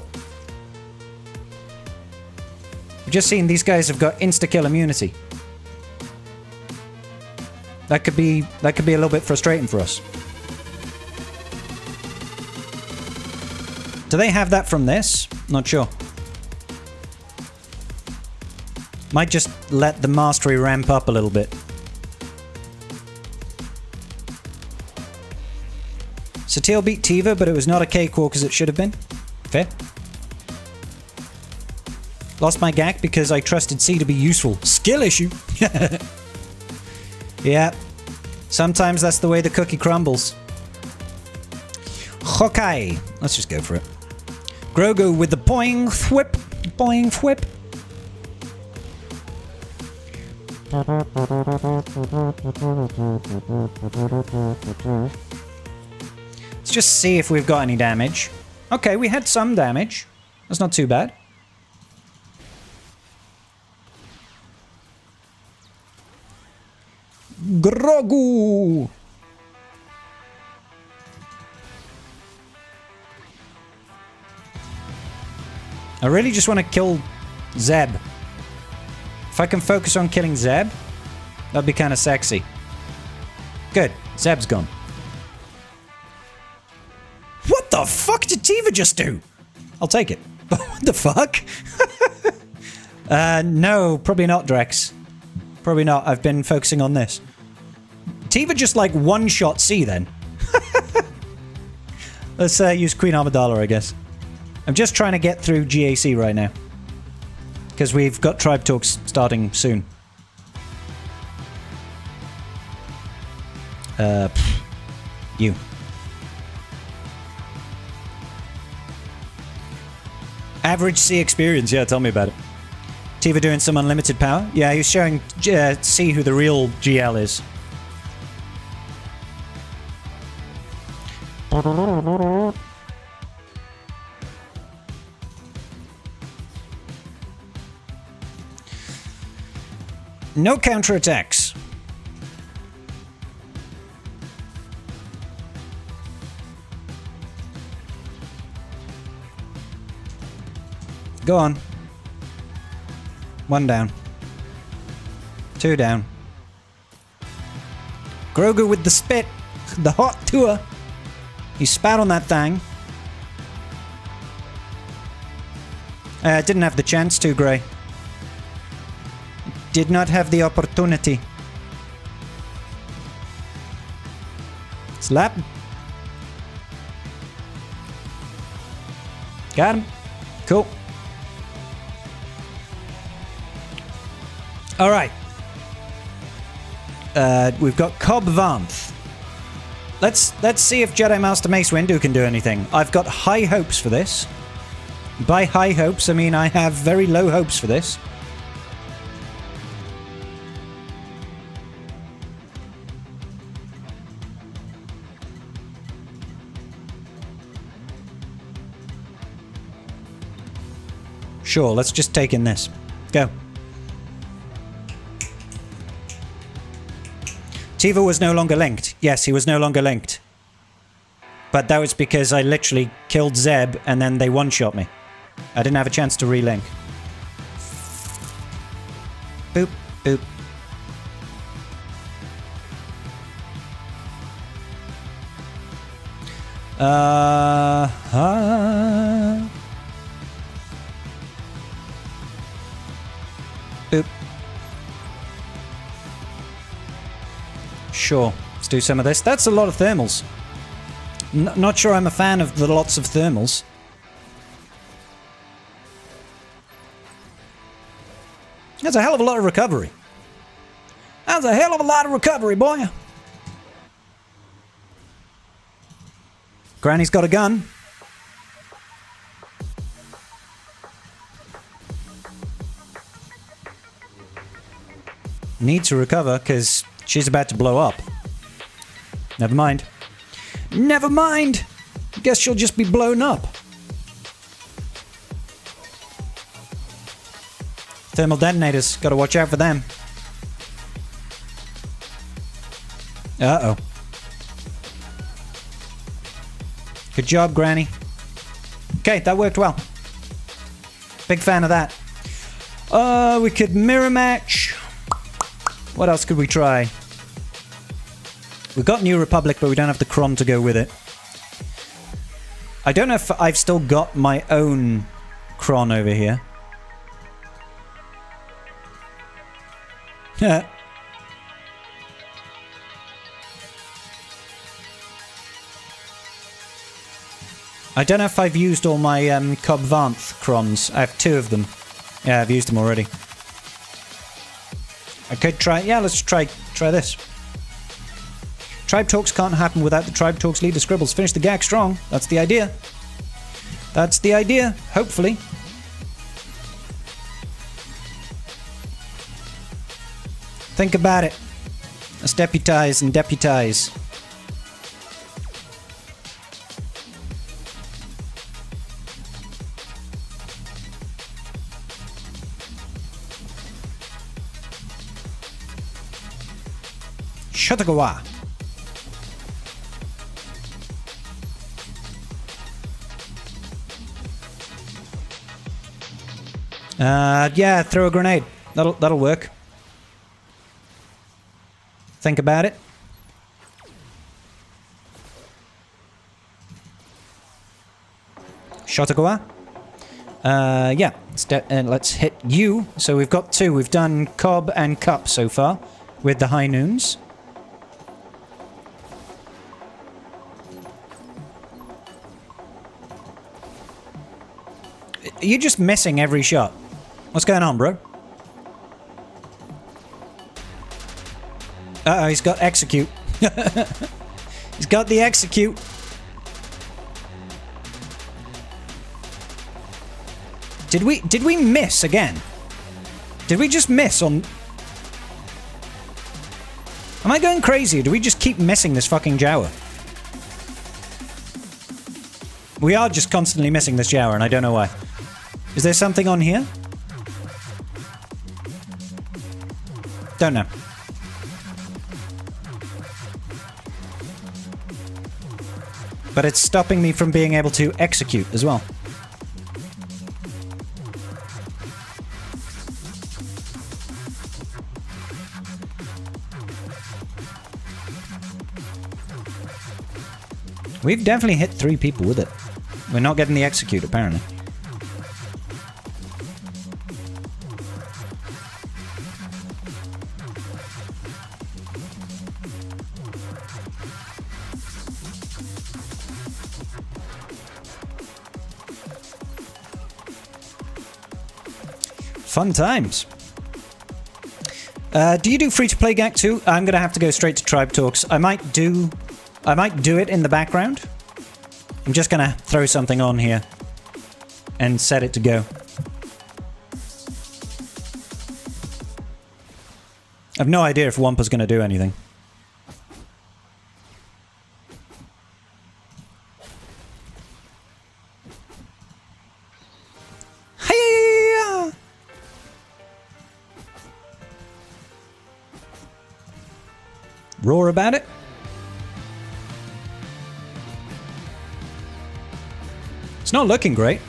We've just seen these guys have got insta-kill immunity. That could be a little bit frustrating for us. Do they have that from this? Not sure. Might just let the mastery ramp up a little bit. Satil beat Tiva, but it was not a cakewalk as it should have been. Fair. Lost my GAC because I trusted C to be useful. Skill issue. Yeah. Sometimes that's the way the cookie crumbles. Okay. Let's just go for it. Grogu with the boing thwip. Boing thwip. Let's just see if we've got any damage. Okay, we had some damage. That's not too bad. Grogu! I really just want to kill Zeb. If I can focus on killing Zeb, that'd be kind of sexy. Good. Zeb's gone. What the fuck did Tiva just do? I'll take it. What the fuck? No, probably not, Drex. Probably not. I've been focusing on this. Tiva just like one-shot C then. Let's use Queen Amidala, I guess. I'm just trying to get through GAC right now. Because we've got tribe talks starting soon. You. Average C experience, yeah, tell me about it. Tiva doing some unlimited power. Yeah, he was showing C who the real GL is. No counterattacks. Go on. 1 down. 2 down. Grogu with the spit. The hot tour. He spat on that thing. Didn't have the chance to, Grey. Did not have the opportunity. Slap. Got him. Cool. All right. We've got Cobb Vanth. Let's see if Jedi Master Mace Windu can do anything. I've got high hopes for this. By high hopes, I mean I have very low hopes for this. Sure, let's just take in this. Go. Tiva was no longer linked. Yes, he was no longer linked. But that was because I literally killed Zeb and then they one-shot me. I didn't have a chance to relink. Boop, boop. Boop. Sure, let's do some of this. That's a lot of thermals. Not sure I'm a fan of the lots of thermals. That's a hell of a lot of recovery. That's a hell of a lot of recovery, boy. Granny's got a gun. Need to recover because she's about to blow up. Never mind. Never mind! Guess she'll just be blown up. Thermal detonators. Gotta watch out for them. Uh-oh. Good job, Granny. Okay, that worked well. Big fan of that. We could mirror match. What else could we try? We've got New Republic, but we don't have the Cron to go with it. I don't know if I've still got my own Cron over here. I don't know if I've used all my Cobb Vanth Crons. I have 2 of them. Yeah, I've used them already. I could try... Yeah, let's try this. Tribe talks can't happen without the Tribe Talks leader Scribbles. Finish the GAC strong. That's the idea. That's the idea, hopefully. Think about it. Let's deputize and deputize. Shutagawa. Yeah, throw a grenade. That'll work. Think about it. Shotagawa. Yeah. Let's hit you. So we've got 2. We've done Cobb and Cup so far with the high noons. You're just missing every shot. What's going on, bro? Uh-oh, he's got execute. He's got the execute. Did we miss again? Did we just miss on... Am I going crazy? Or do we just keep missing this fucking Jawa? We are just constantly missing this Jawa, and I don't know why. Is there something on here? Don't know. But it's stopping me from being able to execute as well. We've definitely hit 3 people with it. We're not getting the execute, apparently. Fun times. Do you do free-to-play GAC too? I'm gonna have to go straight to Tribe Talks. I might do it in the background. I'm just gonna throw something on here and set it to go. I've no idea if Wampa's gonna do anything. Hey! roar about it. It's not looking great.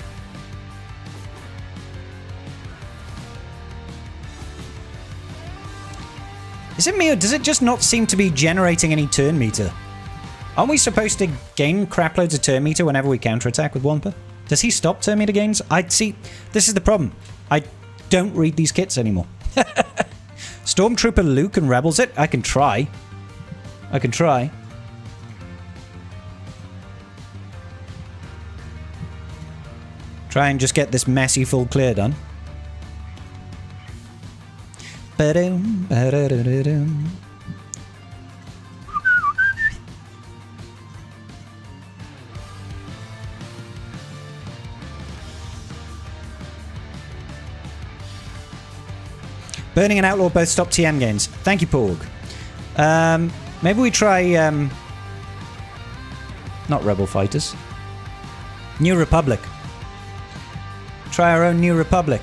Is it me or does it just not seem to be generating any turn meter? Aren't we supposed to gain crap loads of turn meter whenever we counterattack with Wampa? Does he stop turn meter gains? See, this is the problem. I don't read these kits anymore. Stormtrooper Luke and Rebels it? I can try. I can try. Try and just get this messy full clear done. Ba-dum, ba-da-da-da-dum. Burning and Outlaw both stop TM gains. Thank you, Porg. Maybe we try... not Rebel Fighters. New Republic. Try our own New Republic.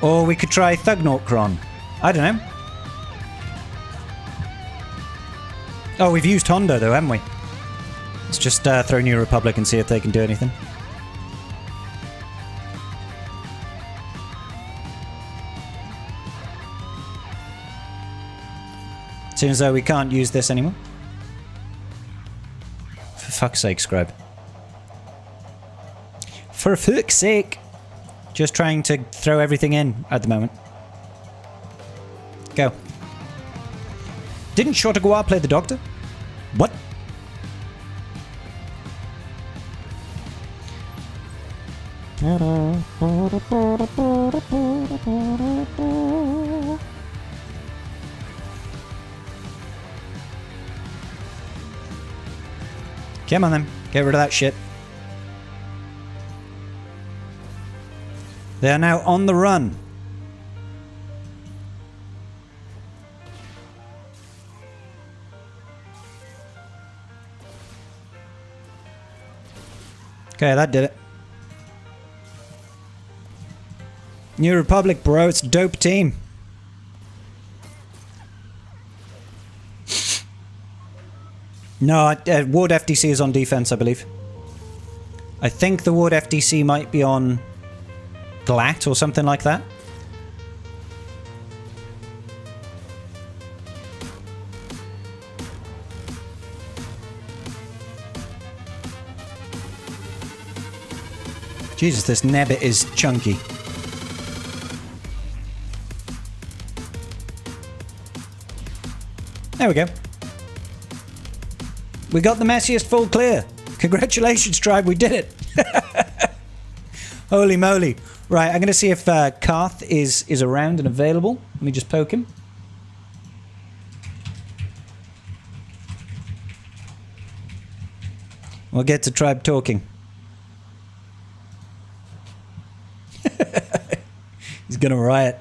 Or we could try Thugnaught Kron. I don't know. Oh, we've used Honda though, haven't we? Let's just throw New Republic and see if they can do anything. Seems as though we can't use this anymore. For fuck's sake, Scribe. For fuck's sake. Just trying to throw everything in at the moment. Go. Didn't Shortagua play the Doctor? What? Come on then, get rid of that shit. They are now on the run. Okay, that did it. New Republic, bro, it's a dope team. No, Ward FDC is on defense, I believe. I think the Ward FDC might be on Glat or something like that. Jesus, this Nebbit is chunky. There we go. We got the messiest full clear. Congratulations, tribe, we did it. Holy moly. Right, I'm going to see if Karth is around and available. Let me just poke him. We'll get to tribe talking. He's going to riot.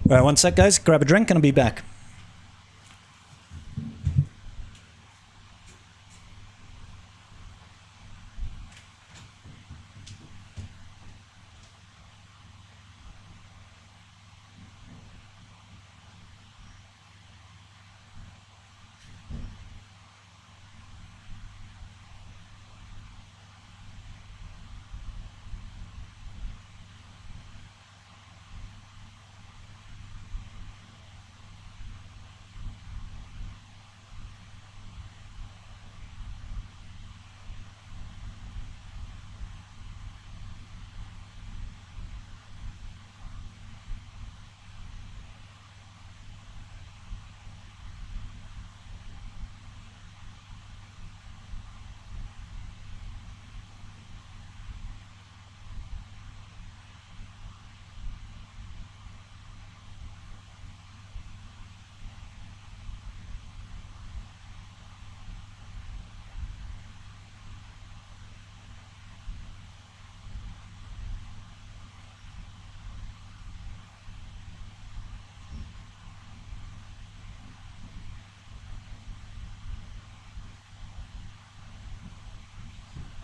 Right, one sec, guys. Grab a drink and I'll be back.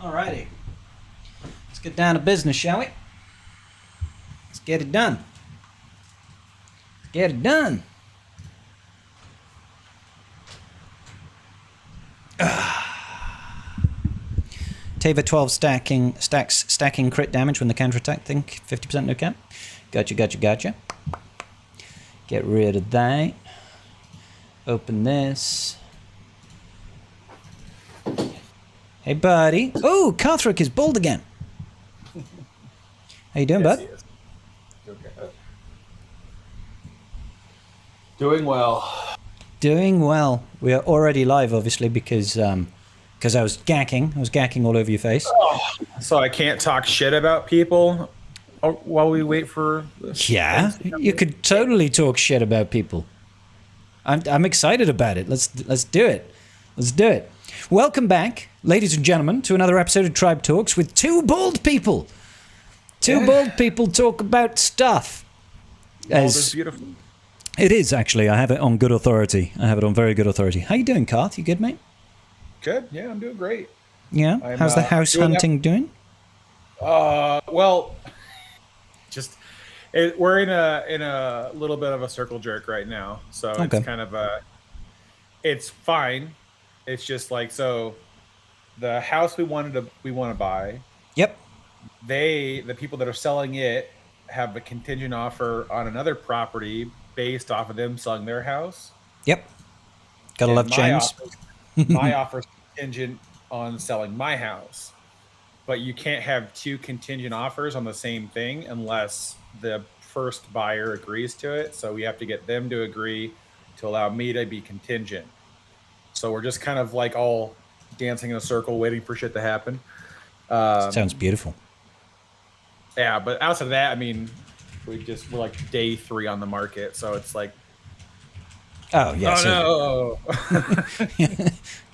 Alrighty. Let's get down to business, shall we? Let's get it done. Get it done. Tava 12 stacking crit damage when the counterattack thing. 50% no cap. Gotcha. Get rid of that. Open this. Hey, buddy. Oh, Carthrick is bald again. How you doing, bud? He is. Okay. Doing well. Doing well. We are already live, obviously, because I was gacking. I was gacking all over your face. Oh, so I can't talk shit about people while we wait for this. Yeah, you could totally talk shit about people. I'm excited about it. Let's do it. Let's do it. Welcome back, ladies and gentlemen, to another episode of Tribe Talks with two bald people. Two bald people talk about stuff. Bald is beautiful. It is, actually. I have it on good authority. I have it on very good authority. How you doing, Karth? You good, mate? Good. Yeah, I'm doing great. Yeah? How's the house hunting doing? Well, just we're in a little bit of a circle jerk right now, so Okay. it's kind of it's fine. It's just like, so the house we want to buy. Yep. The people that are selling it have a contingent offer on another property based off of them selling their house. Yep. Gotta love James. My offer is contingent on selling my house, but you can't have two contingent offers on the same thing unless the first buyer agrees to it. So we have to get them to agree to allow me to be contingent. So we're just kind of like all dancing in a circle, waiting for shit to happen. Sounds beautiful. Yeah, but outside of that, I mean, we're like day 3 on the market, so it's like, Oh, yeah. oh no.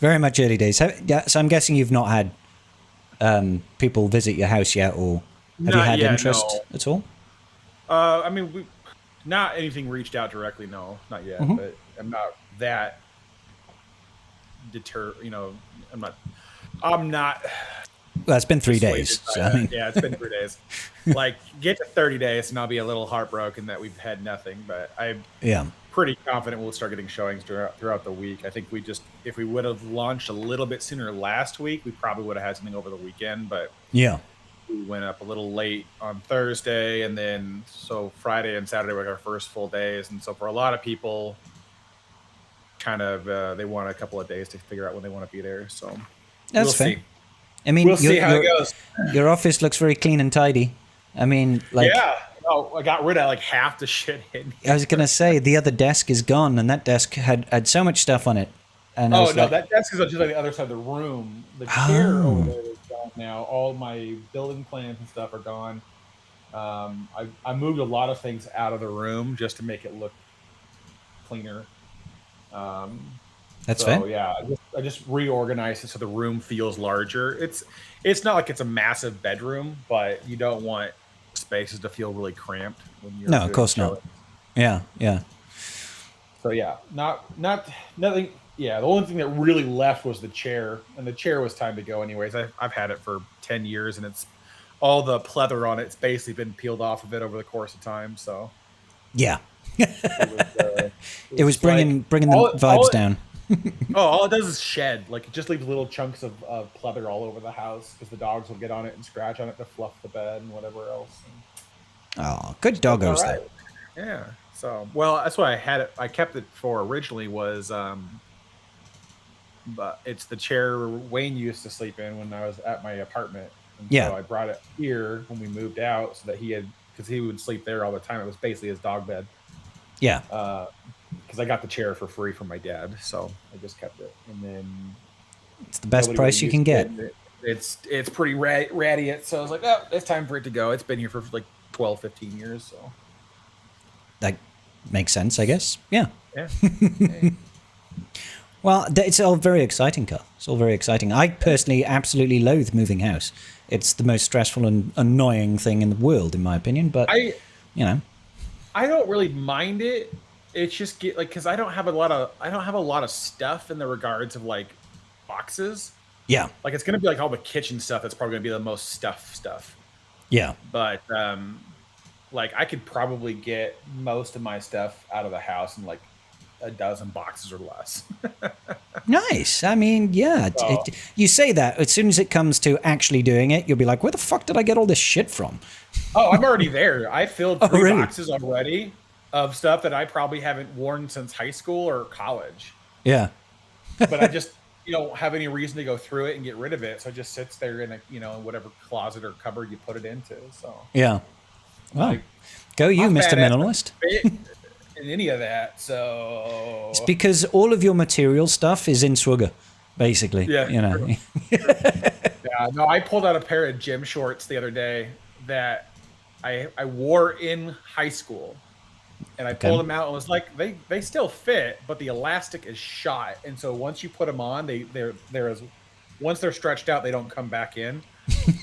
Very much early days. So I'm guessing you've not had people visit your house yet, or have you had interest at all? I mean, not anything reached out directly. No, not yet. Mm-hmm. But I'm not that deterred. I'm not. Well, it's been 3 days. So, I mean. Yeah, it's been 3 days. Like, get to 30 days, and I'll be a little heartbroken that we've had nothing. But I'm pretty confident we'll start getting showings throughout the week. I think if we would have launched a little bit sooner last week, we probably would have had something over the weekend. But yeah, we went up a little late on Thursday, and then so Friday and Saturday were our first full days. And so for a lot of people, kind of they want a couple of days to figure out when they want to be there. So that's fair. See. I mean, we'll see how it goes. Your office looks very clean and tidy. I mean, like, yeah. Oh, I got rid of like half the shit in here. I was gonna say the other desk is gone, and that desk had so much stuff on it. And that desk is just like the other side of the room. The chair over there is gone now. All my building plans and stuff are gone. I moved a lot of things out of the room just to make it look cleaner. That's fair. Yeah, I just reorganized it so the room feels larger. It's not like it's a massive bedroom, but you don't want spaces to feel really cramped when you're of course not. Yeah. So yeah, nothing. Yeah, the only thing that really left was the chair, and the chair was time to go anyways. I've had it for 10 years, and it's all the pleather on it's basically been peeled off of it over the course of time. So yeah, it was bringing the vibes down. All it does is shed. Like, it just leaves little chunks of pleather all over the house because the dogs will get on it and scratch on it to fluff the bed and whatever else. Oh, good doggos there. Yeah. So, well, that's why I kept it for originally was, but it's the chair Wayne used to sleep in when I was at my apartment. And so I brought it here when we moved out so that because he would sleep there all the time. It was basically his dog bed. Yeah. Because I got the chair for free from my dad, so I just kept it. And then it's the best price you can get. It's pretty ratty. So I was like, oh, it's time for it to go. It's been here for like 12, 15 years. So that makes sense, I guess. Yeah. Yeah. Well, it's all very exciting, Carl. It's all very exciting. I personally absolutely loathe moving house. It's the most stressful and annoying thing in the world, in my opinion. But I don't really mind it. It's just because I don't have a lot of stuff in the regards of like boxes. Yeah. Like it's gonna be like all the kitchen stuff that's probably gonna be the most stuff. Yeah. But like I could probably get most of my stuff out of the house in like a dozen boxes or less. Nice. I mean, yeah. So, You say that as soon as it comes to actually doing it, you'll be like, "Where the fuck did I get all this shit from?" oh, I'm already there. I filled Oh, 3 really? boxes already of stuff that I probably haven't worn since high school or college. Yeah. But I just don't have any reason to go through it and get rid of it. So it just sits there in a whatever closet or cupboard you put it into. So Yeah. Well, like go you, my Mr. fat ass Minimalist. doesn't fit in any of that. So It's because all of your material stuff is in Swigger, basically. yeah, You know. yeah. No, I pulled out a pair of gym shorts the other day that I wore in high school. And I pulled them out and was like, they still fit, but the elastic is shot. And so once you put them on, they're as once they're stretched out, they don't come back in.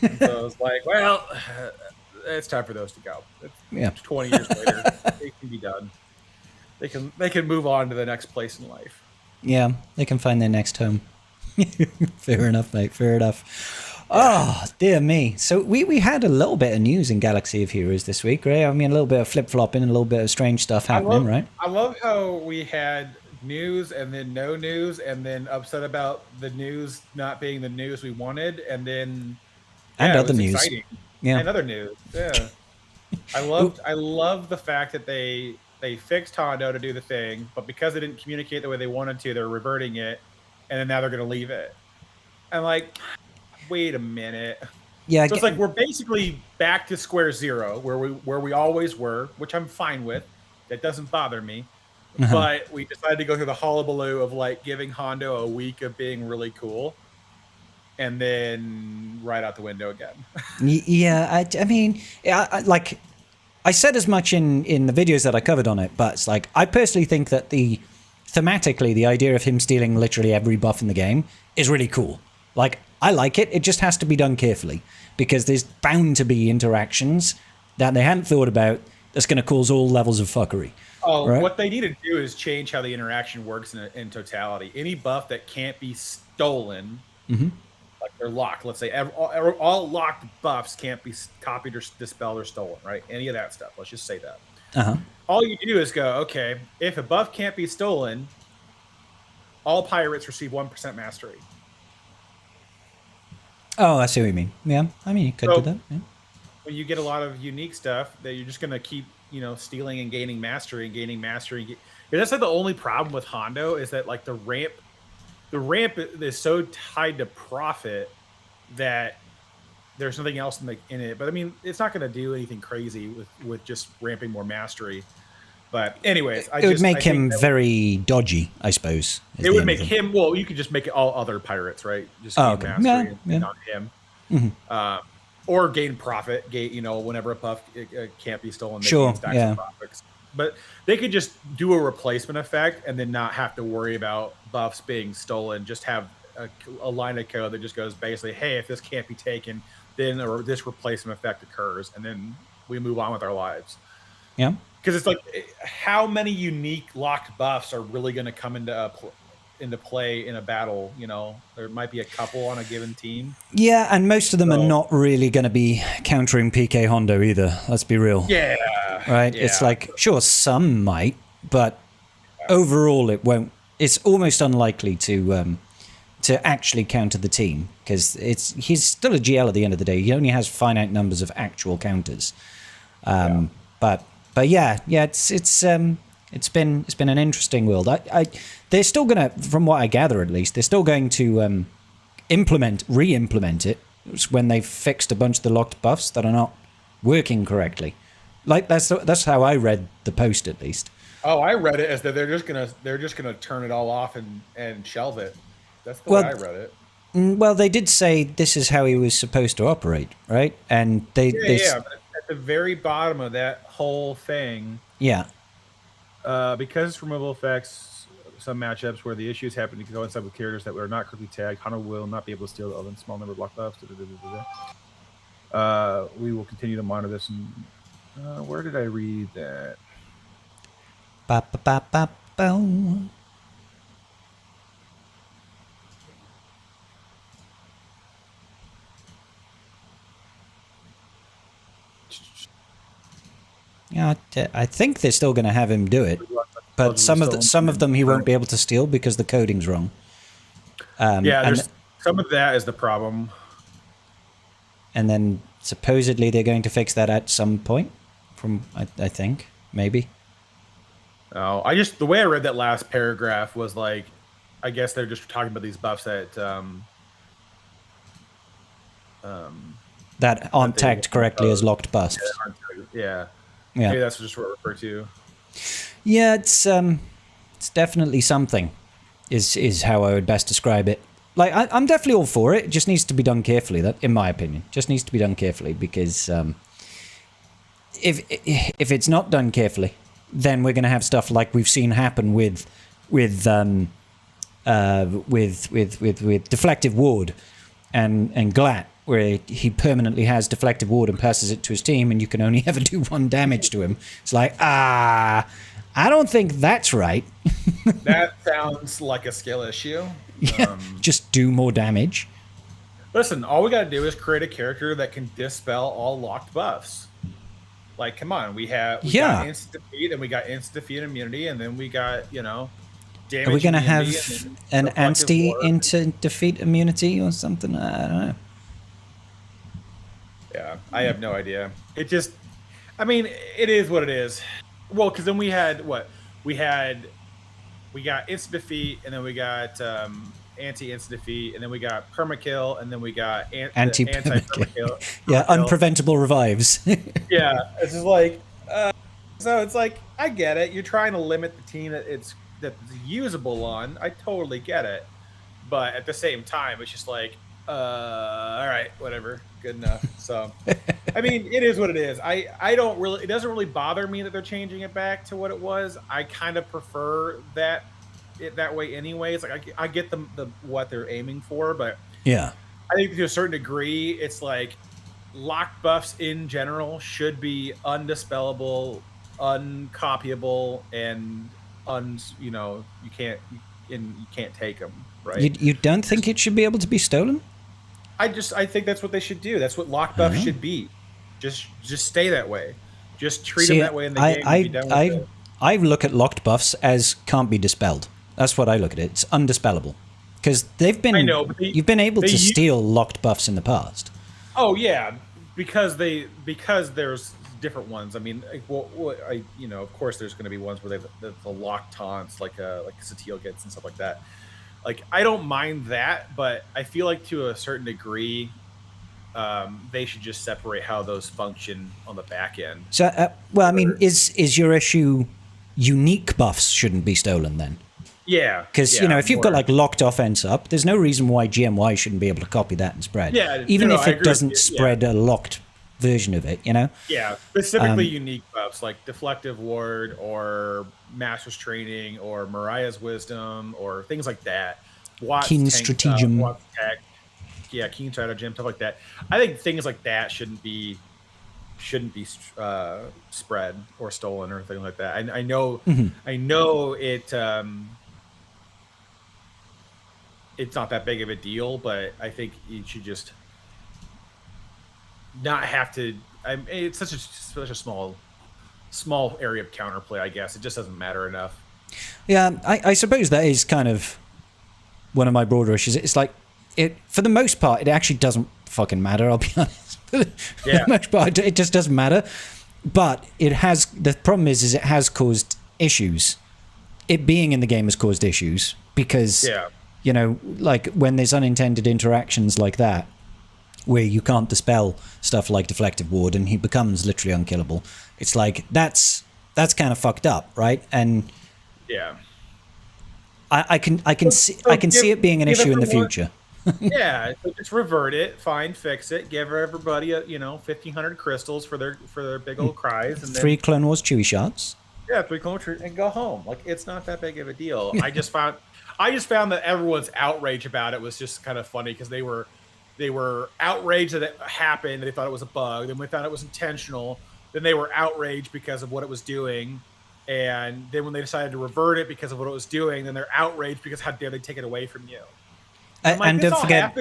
And so I was like, well, it's time for those to go. Yeah. 20 years later, they can be done. They can move on to the next place in life. Yeah, they can find their next home. Fair enough, mate. Fair enough. Oh, dear me. So we had a little bit of news in Galaxy of Heroes this week, right? I mean, a little bit of flip-flopping and a little bit of strange stuff happening, right? I love how we had news and then no news and then upset about the news not being the news we wanted and then And other news. exciting. Yeah. And other news. Yeah. I love the fact that they fixed Hondo to do the thing, but because they didn't communicate the way they wanted to, they're reverting it, and then now they're going to leave it. And like, wait a minute. Yeah. So it's like we're basically back to square zero where we always were, which I'm fine with. That doesn't bother me. But we decided to go through the hullabaloo of like giving Hondo a week of being really cool, and then right out the window again. Yeah. I mean, like I said as much in the videos that I covered on it, but it's like I personally think that thematically the idea of him stealing literally every buff in the game is really cool. Like I like it. It just has to be done carefully because there's bound to be interactions that they hadn't thought about that's going to cause all levels of fuckery. Oh, right? What they need to do is change how the interaction works in totality. Any buff that can't be stolen, like they're locked. Let's say all locked buffs can't be copied or dispelled or stolen, right? Any of that stuff. Let's just say that. All you do is go, okay, if a buff can't be stolen, all pirates receive 1% mastery. Oh, I see what you mean. Yeah, I mean, you could do that. Yeah. When you get a lot of unique stuff that you're just going to keep, stealing and gaining mastery and gaining mastery. That's like the only problem with Hondo is that like the ramp is so tied to profit that there's nothing else in it. But I mean, it's not going to do anything crazy with just ramping more mastery. But anyways, it would make him very dodgy, I suppose. It would make him. Well, you could just make it all other pirates, right? Just gain mastery and on him, or gain profit. Whenever a buff can't be stolen, they gain stacks of profits. But they could just do a replacement effect and then not have to worry about buffs being stolen. Just have a line of code that just goes basically, hey, if this can't be taken, then or this replacement effect occurs, and then we move on with our lives. Yeah. Because it's like, how many unique locked buffs are really going to come into play in a battle? There might be a couple on a given team. Yeah, and most of them are not really going to be countering PK Hondo either. Let's be real. Yeah. Right? Yeah. It's like, sure, some might, but overall it won't. It's almost unlikely to actually counter the team because he's still a GL at the end of the day. He only has finite numbers of actual counters. But yeah, it's been an interesting world. They're still gonna, from what I gather at least, they're still going to re-implement it when they've fixed a bunch of the locked buffs that are not working correctly. Like that's how I read the post at least. Oh, I read it as that they're just gonna turn it all off and shelve it. That's the way I read it. Well, they did say this is how he was supposed to operate, right? And they but at the very bottom of that whole thing, because removal affects some matchups where the issues happen to coincide with characters that were not correctly tagged, Hunter will not be able to steal the other small number of block buffs. We will continue to monitor this. And where did I read that? Yeah, I think they're still going to have him do it, but some of them he won't be able to steal because the coding's wrong. Yeah, there's some of that is the problem. And then supposedly they're going to fix that at some point. I think maybe. Oh, the way I read that last paragraph was like, I guess they're just talking about these buffs that that aren't tagged correctly as locked buffs. Yeah. Maybe that's just what we're referred to. Yeah, it's definitely something. Is how I would best describe it. Like I'm definitely all for it. It just needs to be done carefully. That, in my opinion, just needs to be done carefully because if it's not done carefully, then we're going to have stuff like we've seen happen with Deflective Ward and Glat, where he permanently has Deflective Ward and passes it to his team, and you can only ever do 1 damage to him. It's like, I don't think that's right. That sounds like a skill issue. Yeah, just do more damage. Listen, all we got to do is create a character that can dispel all locked buffs. Like, come on, we got instant defeat, and we got instant defeat immunity, and then we got, damage. Are we going to have an instant defeat immunity or something? I don't know. Yeah, I have no idea. It just, I mean, it is what it is. Well, because then we had what? We got instant defeat, and then we got anti-instant defeat, and then we got permakill, and then we got anti-permakill. Yeah, unpreventable revives. Yeah, it's just like, so it's like, I get it. You're trying to limit the team that's usable on. I totally get it, but at the same time, it's just like, all right, whatever, good enough. So, I mean, it is what it is. I don't really. It doesn't really bother me that they're changing it back to what it was. I kind of prefer that way, anyways. Like I get the what they're aiming for, but yeah, I think to a certain degree, it's like locked buffs in general should be undispellable, uncopyable, and you can't take them. Right? You don't think it should be able to be stolen? I think that's what they should do. That's what locked buffs should be. Just stay that way. Just treat them that way in the game. And be done with it. I look at locked buffs as can't be dispelled. That's what I look at it. It's undispellable because they've been. I know, but you've been able to steal locked buffs in the past. Oh yeah, because there's different ones. I mean, of course, there's going to be ones where the locked taunts like Sateel gets and stuff like that. Like, I don't mind that, but I feel like to a certain degree, they should just separate how those function on the back end. So, I mean, is your issue unique buffs shouldn't be stolen then? Yeah. Because, if you've got like locked offense up, there's no reason why GMY shouldn't be able to copy that and spread. Yeah. Even if it doesn't spread a locked version of it, Yeah. Specifically unique buffs like Deflective Ward or Master's Training or Mariah's Wisdom or things like that. Keen Stratagem. Keen Stratagem, stuff like that. I think things like that shouldn't be spread or stolen or anything like that. I know it. It's not that big of a deal, but I think you should just not have to. It's such a small area of counterplay. I guess it just doesn't matter enough. Yeah, I suppose that is kind of one of my broader issues. It's like for the most part, it actually doesn't fucking matter. I'll be honest. For the most part, it just doesn't matter. But the problem is it has caused issues. It being in the game has caused issues because like when there's unintended interactions like that, where you can't dispel stuff like Deflective Ward and he becomes literally unkillable. It's like that's kind of fucked up, right? And yeah, I can see it being an issue in the future. Yeah, so just revert it, fix it, give everybody 1,500 crystals for their big old cries, and 3 Clone Wars Chewy shots. Yeah, 3 Clone Wars and go home. Like, it's not that big of a deal. I just found that everyone's outrage about it was just kind of funny because they were outraged that it happened. They thought it was a bug. Then we found it was intentional. Then they were outraged because of what it was doing. And then when they decided to revert it because of what it was doing, then they're outraged because how dare they take it away from you? And don't forget,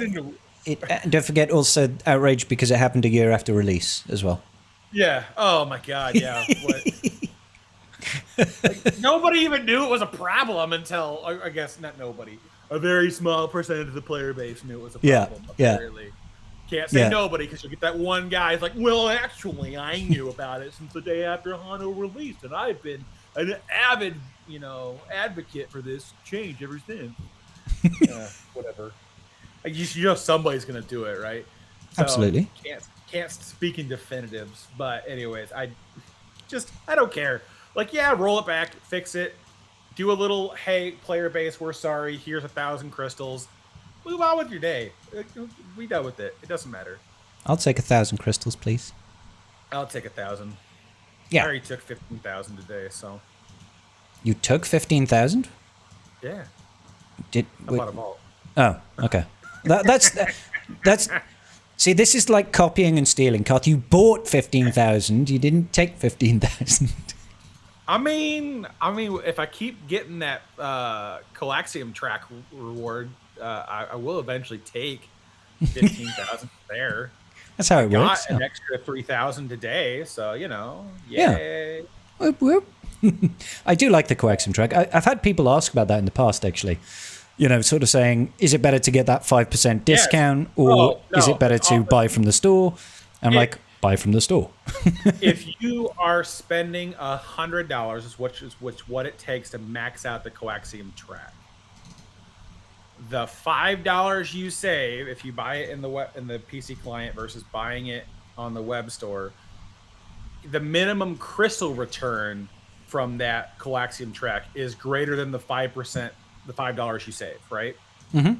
don't forget also outraged because it happened a year after release as well. Yeah. Oh my God. Yeah. What? Like, nobody even knew it was a problem until I guess not nobody. A very small percentage of the player base knew it was a Yeah, problem. yeah, Apparently, can't say yeah. nobody because you'll get that one guy who's like, "Well, actually, I knew about it since the day after Hano released, and I've been an avid, advocate for this change ever since." Whatever. Like, you know, somebody's gonna do it, right? So Absolutely. can't speak in definitives, but anyways, I don't care. Like, yeah, roll it back, fix it, do a little, hey, player base, we're sorry. Here's 1,000 crystals. Move on with your day. We done with it. It doesn't matter. I'll take 1,000 crystals, please. I'll take 1,000. I Yeah. already took 15,000 today, so You took 15,000? yeah, Did I bought a vault. Oh, okay. That's. See, this is like copying and stealing, Carth. You bought 15,000. You didn't take 15,000. I mean, if I keep getting that Coaxium track reward, I will eventually take 15,000 there. That's how it Got works. an Yeah. extra 3,000 today, so Yeah. yay. Whoop, whoop. I do like the coaxium track. I've had people ask about that in the past, actually. Sort of saying, is it better to get that 5% discount, or Oh, no, is it better to buy from the store? I'm like, buy from the store. If you are spending $100, which is what it takes to max out the coaxium track, the $5 you save if you buy it in the PC client versus buying it on the web store, the minimum crystal return from that coaxium track is greater than the 5%, the $5 you save, right? Mm-hmm.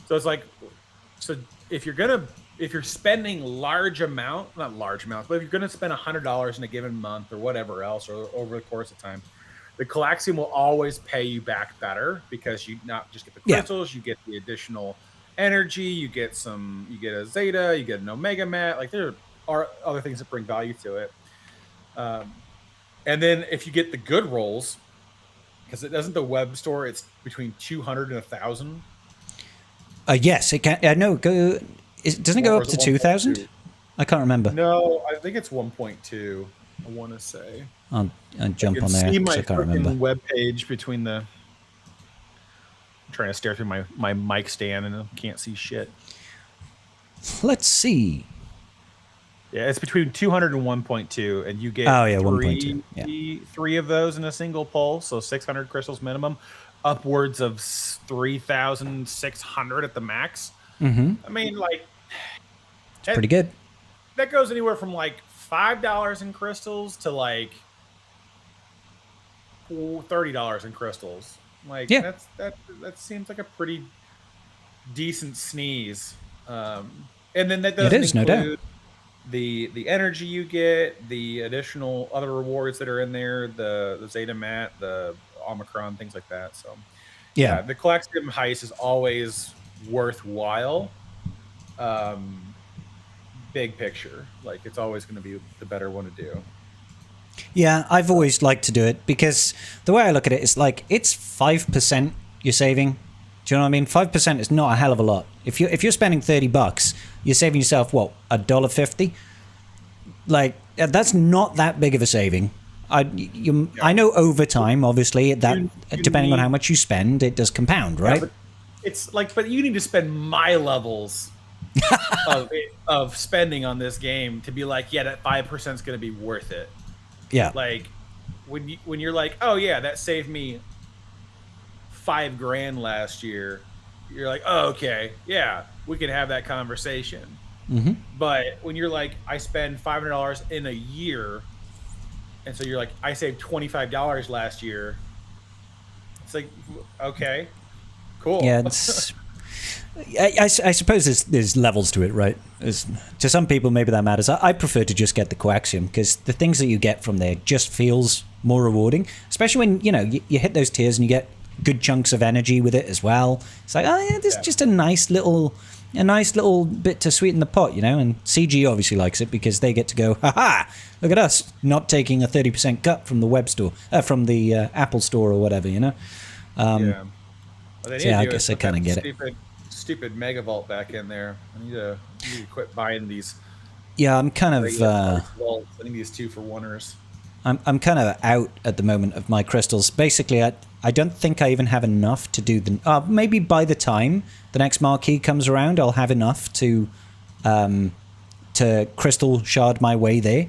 So it's like, if you're spending not large amounts, but if you're gonna spend $100 in a given month or whatever else, or over the course of time, the coaxium will always pay you back better because you not just get the crystals, you get the additional energy, you get a Zeta, you get an Omega Mat. Like, there are other things that bring value to it. And then if you get the good rolls, because it doesn't the web store, it's between 200 and 1,000. Yes, it can. No, doesn't it go up to 2,000? I can't remember. No, I think it's 1.2. I want to say. I'll jump on there because I can't remember. Web page between the. I'm trying to stare through my mic stand and I can't see shit. Let's see. Yeah, it's between 200 and 1.2, and you get 1.2. Yeah. Three of those in a single pull, so 600 crystals minimum, upwards of 3,600 at the max. Mm-hmm. I mean, like, it's pretty good. That goes anywhere from like $5 in crystals to like $30 in crystals. Like, yeah. that seems like a pretty decent sneeze. And then that doesn't include no doubt. The energy you get, the additional other rewards that are in there, the Zeta Mat, the Omicron, things like that. So yeah, the Coaxium heist is always worthwhile. Big picture, like, it's always going to be the better one to do. Yeah, I've always liked to do it because the way I look at it is like, it's 5% you're saving. Do you know what I mean? 5% is not a hell of a lot. If you're spending $30, you're saving yourself what, $1.50? Like, that's not that big of a saving. I know over time, obviously, depending on how much you spend, it does compound, right? Yeah, but you need to spend my levels of spending on this game to be like, yeah, that 5% is going to be worth it. Yeah. Like, when you're like, oh yeah, that saved me $5,000 last year, you're like, oh, okay, yeah, we can have that conversation. Mm-hmm. But when you're like, I spend $500 in a year, and so you're like, I saved $25 last year, it's like, okay, cool. Yeah, I suppose there's levels to it, right? To some people, maybe that matters. I prefer to just get the coaxium because the things that you get from there just feels more rewarding, especially when you hit those tiers and you get good chunks of energy with it as well. It's like, oh yeah, this is just a nice little bit to sweeten the pot, and CG obviously likes it because they get to go, haha, look at us not taking a 30% cut from the web store, from the Apple store or whatever, Yeah. Well, I guess I kind of get it. Stupid Megavolt back in there. I need to quit buying these Yeah, I'm kind of well, sending these 2 for oneers. I'm kind of out at the moment of my crystals. Basically, I don't think I even have enough to do the. Maybe by the time the next marquee comes around, I'll have enough to crystal shard my way there.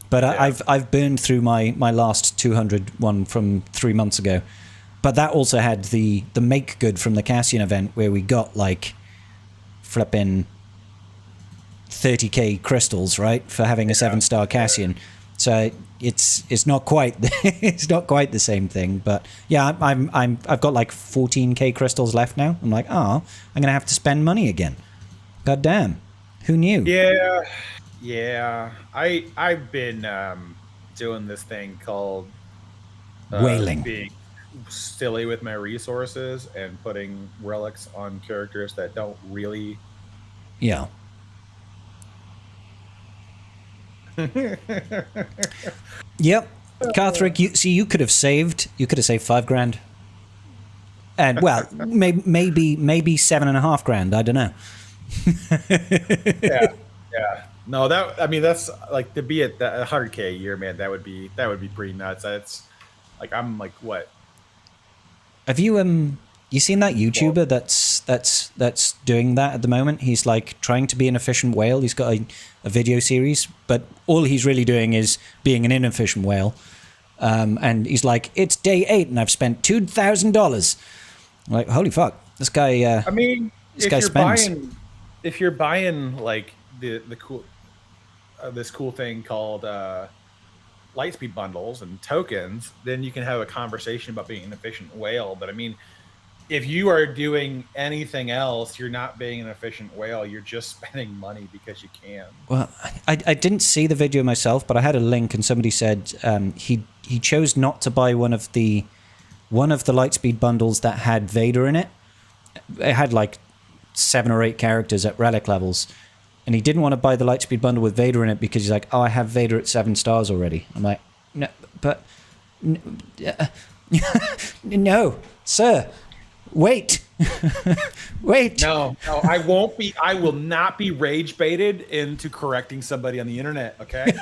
But yeah. I've burned through my last 200 one from 3 months ago. But that also had the make good from the Cassian event where we got like flipping 30k crystals, right, for having a 7-star Cassian. So it's not quite it's not quite the same thing, but yeah, I've got like 14k crystals left now. I'm like, I'm gonna have to spend money again. God damn, who knew? Yeah. I've been doing this thing called whaling, being silly with my resources and putting relics on characters that don't really. Yeah. Yep, Carthrick. You could have saved. You could have saved $5,000, and well, maybe $7,500. I don't know. Yeah. No, that's like to be at that 100k a year, man. That would be pretty nuts. That's like I'm like what? Have you seen that YouTuber that's doing that at the moment? He's like trying to be an efficient whale. He's got a video series, but all he's really doing is being an inefficient whale. And he's like, it's day 8 and I've spent $2,000. Like, holy fuck, this guy. I mean, if you're buying like the cool this cool thing called Lightspeed bundles and tokens, then you can have a conversation about being an efficient whale. But I mean, if you are doing anything else, you're not being an efficient whale. You're just spending money because you can. Well, I didn't see the video myself, but I had a link and somebody said he chose not to buy one of the Lightspeed bundles that had Vader in it. It had like 7 or 8 characters at relic levels. And he didn't want to buy the Lightspeed bundle with Vader in it because he's like, I have Vader at 7 stars already. I'm like, no, but no, sir. Wait. Wait. No, I won't be. I will not be rage baited into correcting somebody on the internet. Okay.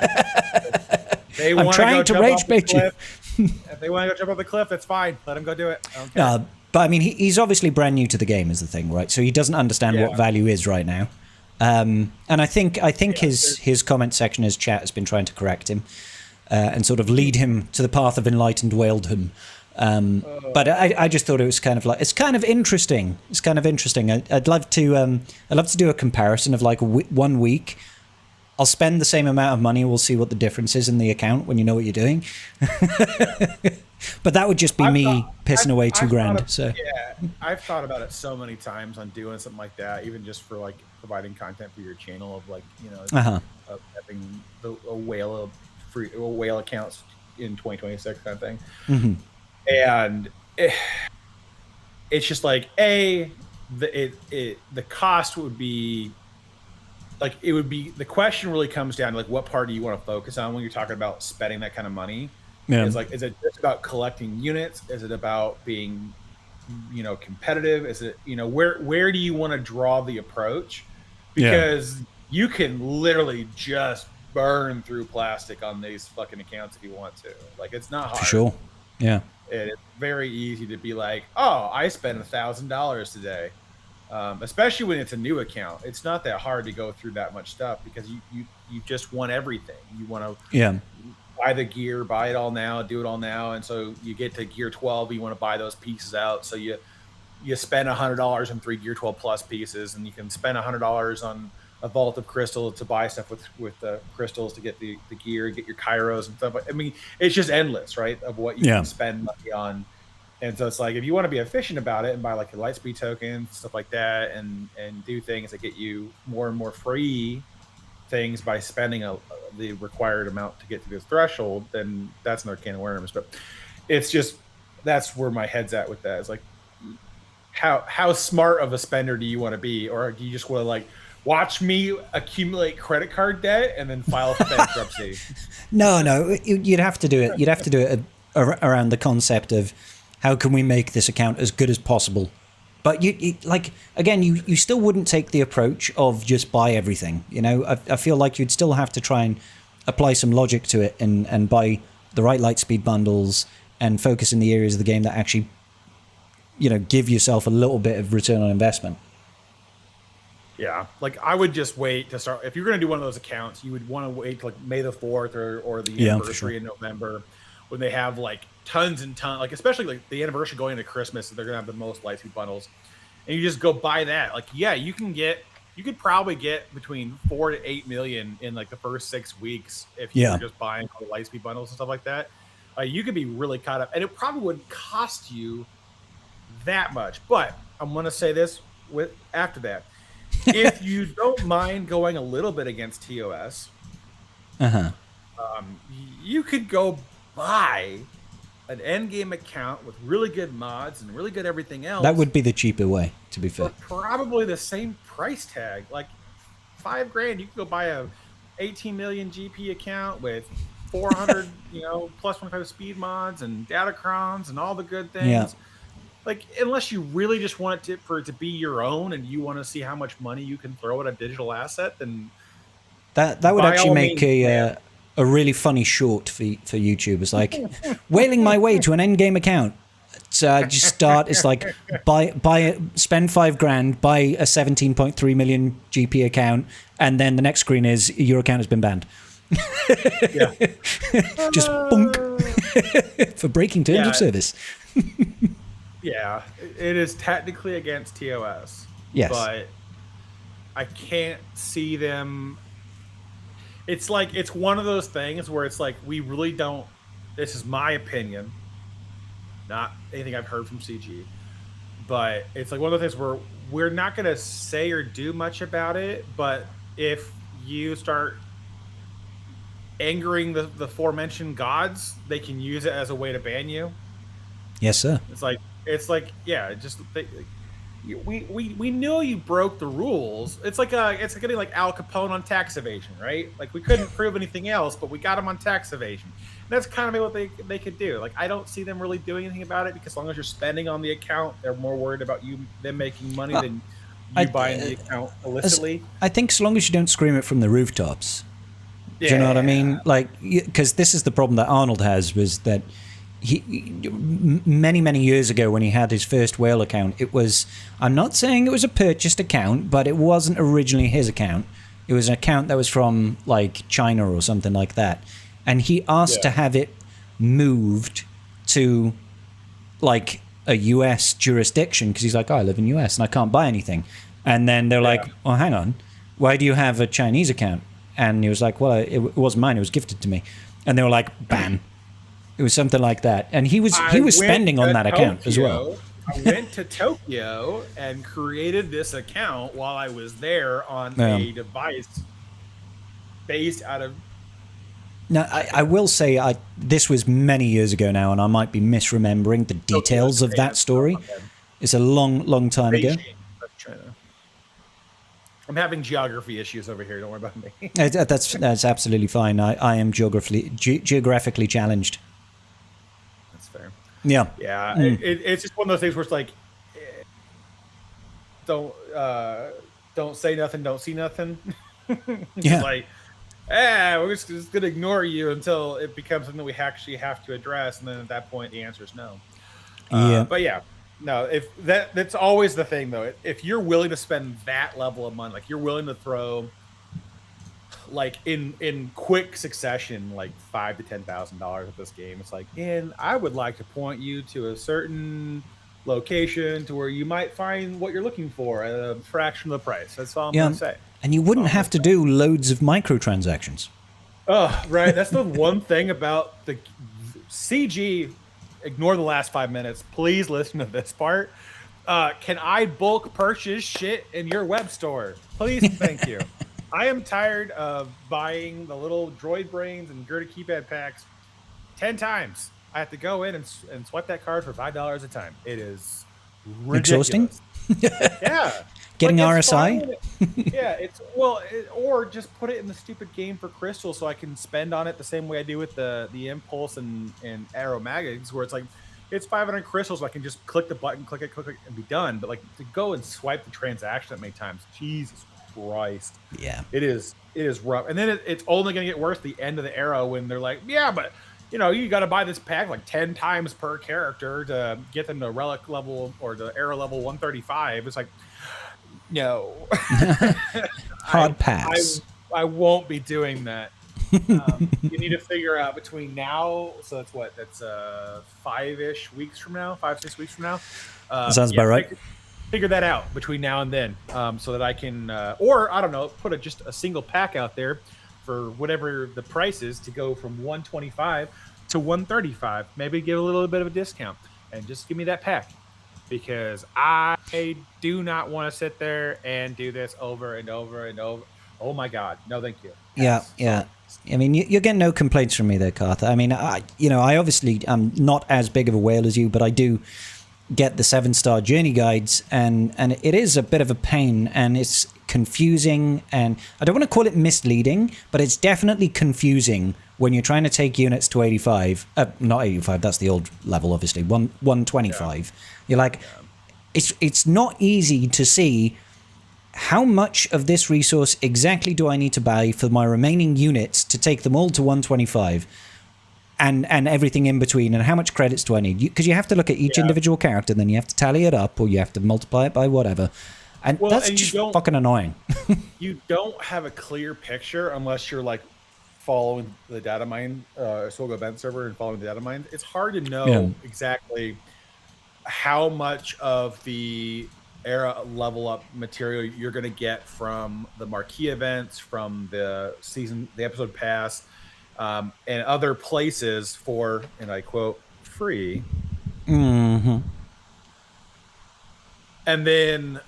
I'm trying to rage bait you. If they want to go jump off the cliff, that's fine. Let them go do it. I don't care. But I mean, he's obviously brand new to the game, is the thing, right? So he doesn't understand what value is right now. And I think his comment section, his chat has been trying to correct him and sort of lead him to the path of enlightened whaledom. But I just thought it was kind of like, it's kind of interesting. It's kind of interesting. I'd love to do a comparison of like 1 week. I'll spend the same amount of money. We'll see what the difference is in the account when you know what you're doing. But that would just be pissing away $2,000. So yeah, I've thought about it so many times on doing something like that, even just for like providing content for your channel of like, you know, of having a whale accounts in 2026 kind of thing. Mm-hmm. And it's just like the cost would be like, it would be, the question really comes down to like what part do you want to focus on when you're talking about spending that kind of money. It's like, is it just about collecting units? Is it about being, you know, competitive? Is it, you know, where do you want to draw the approach? Because you can literally just burn through plastic on these fucking accounts if you want to. Like, it's not hard. For sure. Yeah. It's very easy to be like, oh, I spent $1,000 today. Especially when it's a new account. It's not that hard to go through that much stuff because you just want everything. You want to buy the gear, buy it all now, do it all now. And so you get to gear 12, you want to buy those pieces out. So you spend $100 on 3 gear 12 plus pieces, and you can spend $100 on a vault of crystal to buy stuff with the crystals to get the gear, get your kairos and stuff. I mean, it's just endless, right? Of what you can spend money on. And so it's like, if you want to be efficient about it and buy like a Lightspeed token, stuff like that, and do things that get you more and more free things by spending the required amount to get to this threshold, then that's another can of worms. But it's just, that's where my head's at with that. It's like, how smart of a spender do you want to be? Or do you just want to like, watch me accumulate credit card debt and then file for bankruptcy? No, you'd have to do it. You'd have to do it around the concept of how can we make this account as good as possible But you like again, you still wouldn't take the approach of just buy everything. You know, I feel like you'd still have to try and apply some logic to it and buy the right light speed bundles and focus in the areas of the game that actually, you know, give yourself a little bit of return on investment. Yeah, like I would just wait to start. If you're going to do one of those accounts, you would want to wait till like May the 4th or the anniversary in November, when they have like tons and tons, like especially like the anniversary going into Christmas, they're going to have the most lightspeed bundles, and you just go buy that. Like, yeah, you could probably get between 4 to 8 million in like the first 6 weeks if you were just buying all the lightspeed bundles and stuff like that. You could be really caught up, and it probably wouldn't cost you that much. But I'm going to say this after that. If you don't mind going a little bit against TOS, you could go buy an endgame account with really good mods and really good everything else. That would be the cheaper way, to be fair. Probably the same price tag, like $5,000. You could go buy a 18 million GP account with 400, plus 25 speed mods and datacrons and all the good things. Yeah. Like, unless you really just want for it to be your own and you want to see how much money you can throw at a digital asset, then that would actually make a really funny short for YouTube. It's like wailing my way to an endgame account. Just start. It's like spend $5,000, buy a 17.3 million GP account, and then the next screen is your account has been banned. Just bonk for breaking terms of service. Yeah, it is technically against TOS. Yes. But I can't see them. It's like, it's one of those things where it's like, we really don't, this is my opinion, not anything I've heard from CG, but it's like one of those things where we're not going to say or do much about it, but if you start angering the aforementioned gods, they can use it as a way to ban you. Yes, sir. It's like, yeah, just we know you broke the rules. It's like getting like Al Capone on tax evasion, right? Like, we couldn't prove anything else, but we got him on tax evasion. And that's kind of what they could do. Like, I don't see them really doing anything about it, because as long as you're spending on the account, they're more worried about them making money than you buying the account illicitly. I think so long as you don't scream it from the rooftops. Do you know what I mean? Like, because this is the problem that Arnold has, was that many years ago, when he had his first whale account, I'm not saying it was a purchased account, but it wasn't originally his account. It was an account that was from like China or something like that, and he asked to have it moved to like a US jurisdiction, because he's like, I live in US and I can't buy anything. And then they're like, well, hang on, why do you have a Chinese account? And he was like, well, it wasn't mine, it was gifted to me. And they were like, ban. It was something like that, and he was spending on that account as well. I went to Tokyo and created this account while I was there on a device based out of. Now, I will say this was many years ago now, and I might be misremembering the details of that story. It's a long time ago. I'm having geography issues over here. Don't worry about me. That's absolutely fine. I am geographically challenged. Yeah. It's just one of those things where it's like, don't say nothing, don't see nothing. It's like, we're just gonna ignore you until it becomes something we actually have to address, and then at that point the answer is no. But no, if that's always the thing though. If you're willing to spend that level of money, like you're willing to throw, like in quick succession, like $5,000 to $10,000 at this game, it's like, and I would like to point you to a certain location to where you might find what you're looking for at a fraction of the price. That's all I'm gonna say. And you wouldn't have to do loads of microtransactions. Oh, right. That's the one thing about the CG. Ignore the last 5 minutes. Please listen to this part. Can I bulk purchase shit in your web store? Please, thank you. I am tired of buying the little droid brains and Gerda keypad packs 10 times. I have to go in and swipe that card for $5 a time. It is ridiculous. Exhausting. Yeah. Getting RSI? Or just put it in the stupid game for crystals so I can spend on it the same way I do with the Impulse and Aero Mags, where it's like, it's 500 crystals. I can just click the button, click it, and be done. But like to go and swipe the transaction that many times, Jesus Christ, Yeah. it is rough. And then it's only going to get worse the end of the era when they're like, yeah, but you got to buy this pack like 10 times per character to get them to relic level or the era level 135. It's like, no, Hard pass. I won't be doing that. You need to figure out between now, so that's 5-ish weeks from now, 5-6 weeks from now. Sounds about right. Figure that out between now and then, so that I can, or I don't know, put just a single pack out there for whatever the price is to go from 125 to 135. Maybe give a little bit of a discount and just give me that pack, because I do not want to sit there and do this over and over and over. Oh my God, no, thank you. Yeah. I mean, you're getting no complaints from me there, Cartha. I mean, I obviously am not as big of a whale as you, but I do get the 7-star journey guides, and it is a bit of a pain, and it's confusing, and I don't want to call it misleading, but it's definitely confusing when you're trying to take units to 85. Not 85, that's the old level, obviously. 125. Yeah. You're like, it's not easy to see how much of this resource exactly do I need to buy for my remaining units to take them all to 125, and everything in between, and how much credits do I need? Because you have to look at each individual character, then you have to tally it up, or you have to multiply it by whatever. And that's just fucking annoying. You don't have a clear picture unless you're like following the data mine, Solgo event server, and following the data mine. It's hard to know exactly how much of the era level up material you're going to get from the marquee events, from the episode pass, and other places for, and I quote, free. Mm-hmm. And then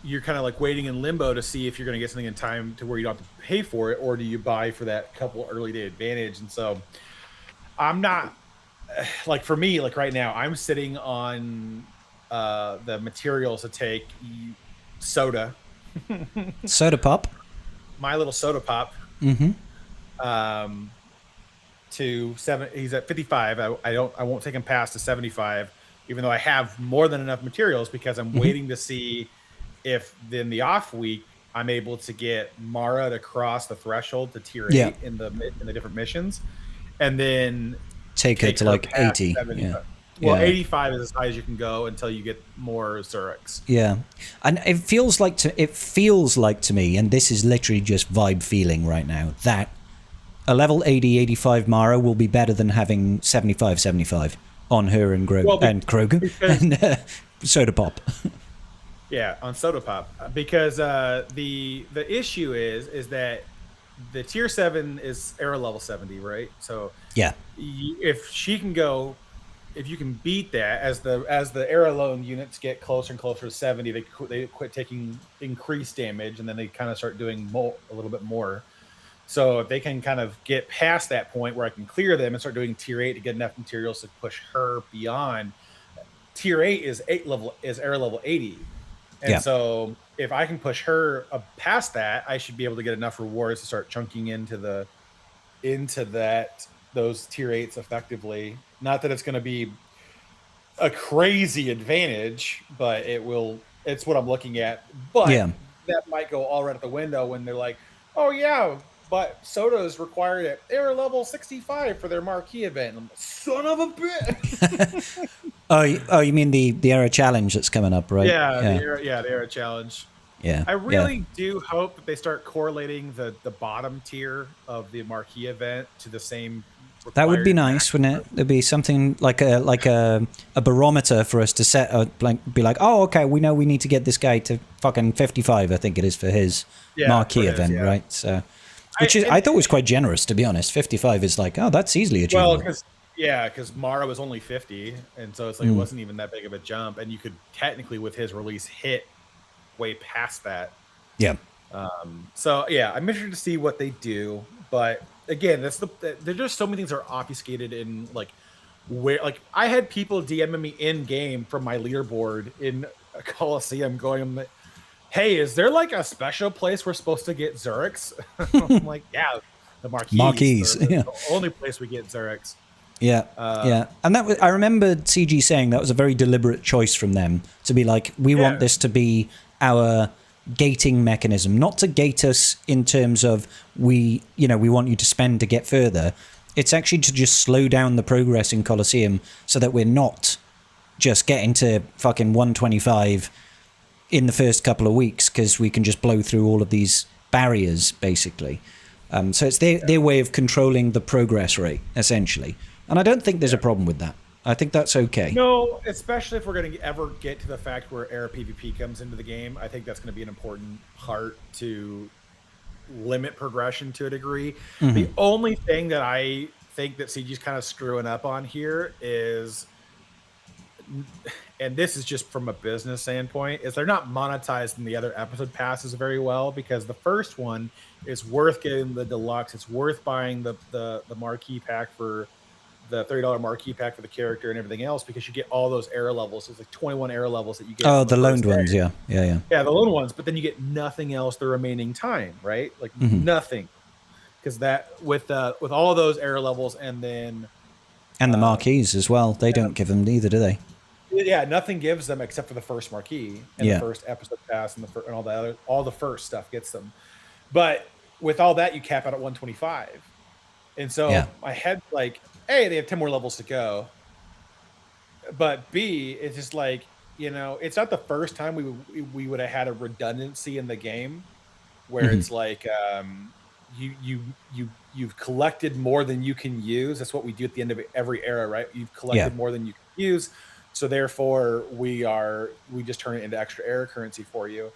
you're kind of like waiting in limbo to see if you're going to get something in time to where you don't have to pay for it, or do you buy for that couple early day advantage? And so I'm not, like, for me, like right now, I'm sitting on the materials to take soda. Soda pop. My little soda pop. Mm-hmm. To 7, he's at 55. I won't take him past to 75, even though I have more than enough materials, because I'm waiting to see if then the off week I'm able to get Mara to cross the threshold to tier 8 in the different missions, and then take her to like 80. Well, 85 is as high as you can go until you get more Zurichs. Yeah, and it feels like to me, and this is literally just vibe feeling right now, that a level 80, 85 Mara will be better than having 75, 75 on her and Krogan and Soda Pop. Yeah, on Soda Pop, because the issue is that the tier 7 is era level 70, right? So yeah, if she can go, if you can beat that, as the era loan units get closer and closer to 70, they quit taking increased damage, and then they kind of start doing a little bit more. So if they can kind of get past that point where I can clear them and start doing tier 8 to get enough materials to push her beyond, tier 8 is era level 80. And so if I can push her past that, I should be able to get enough rewards to start chunking into those tier 8s effectively. Not that it's going to be a crazy advantage, but it's what I'm looking at. But that might go all right out the window when they're like, oh yeah, but Soda is required at era level 65 for their marquee event. I'm like, son of a bitch. Oh, you mean the era challenge that's coming up, right? Yeah. The era challenge. Yeah. I really do hope that they start correlating the bottom tier of the marquee event to the same. That would be nice, wouldn't it? There'd be something like a barometer for us to set, be like, oh, okay, we know we need to get this guy to fucking 55. I think it is for his marquee event, right? So, I thought was quite generous, to be honest. 55 is like, oh, that's easily achievable. Well, because Mara was only 50, and so it's like it wasn't even that big of a jump, and you could technically, with his release, hit way past that. Yeah. So yeah, I'm interested to see what they do, but again, there's just so many things that are obfuscated in like where, like, I had people DMing me in game from my leaderboard in a Coliseum going, hey, is there like a special place we're supposed to get Zurichs? I'm like, yeah, the Marquees. The only place we get Zurichs. Yeah, yeah. And that was, I remember CG saying that was a very deliberate choice from them to be like, we want this to be our gating mechanism, not to gate us in terms of we want you to spend to get further. It's actually to just slow down the progress in Colosseum so that we're not just getting to fucking 125 in the first couple of weeks because we can just blow through all of these barriers, basically. So it's their way of controlling the progress rate, essentially. And I don't think there's a problem with that. I think that's okay. No, especially if we're going to ever get to the fact where era PvP comes into the game. I think that's going to be an important part to limit progression to a degree. Mm-hmm. The only thing that I think that CG's kind of screwing up on here is, and this is just from a business standpoint, is they're not monetizing the other episode passes very well, because the first one is worth getting the deluxe. It's worth buying the marquee pack for the $30 marquee pack for the character and everything else, because you get all those era levels. It's like 21 era levels that you get. Oh, the loaned ones, yeah, the loaned ones. But then you get nothing else the remaining time, right? Like nothing, because that with all of those era levels, and then the marquees as well. They don't give them either, do they? Yeah, nothing gives them except for the first marquee and the first episode pass and all the first stuff gets them. But with all that, you cap out at 125, and so my head's like, A, they have 10 more levels to go. But B, it's just like, it's not the first time we would have had a redundancy in the game where it's like you've collected more than you can use. That's what we do at the end of every era, right? You've collected more than you can use, so therefore we just turn it into extra era currency for you.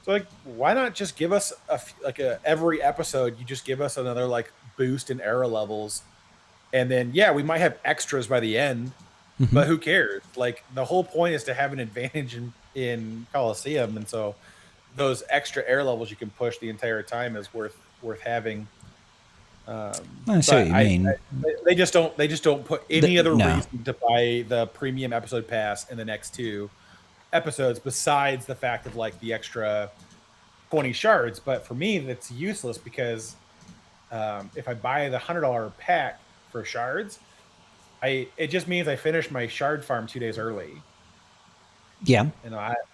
So like, why not just give us every episode you just give us another like boost in era levels? And then, we might have extras by the end, but who cares? Like, the whole point is to have an advantage in Colosseum. And so those extra air levels you can push the entire time is worth having. I see what you mean. They just don't put any other reason to buy the premium episode pass in the next two episodes besides the fact of like the extra 20 shards. But for me, that's useless, because if I buy the $100 pack for shards, it just means I finished my shard farm 2 days early. Yeah,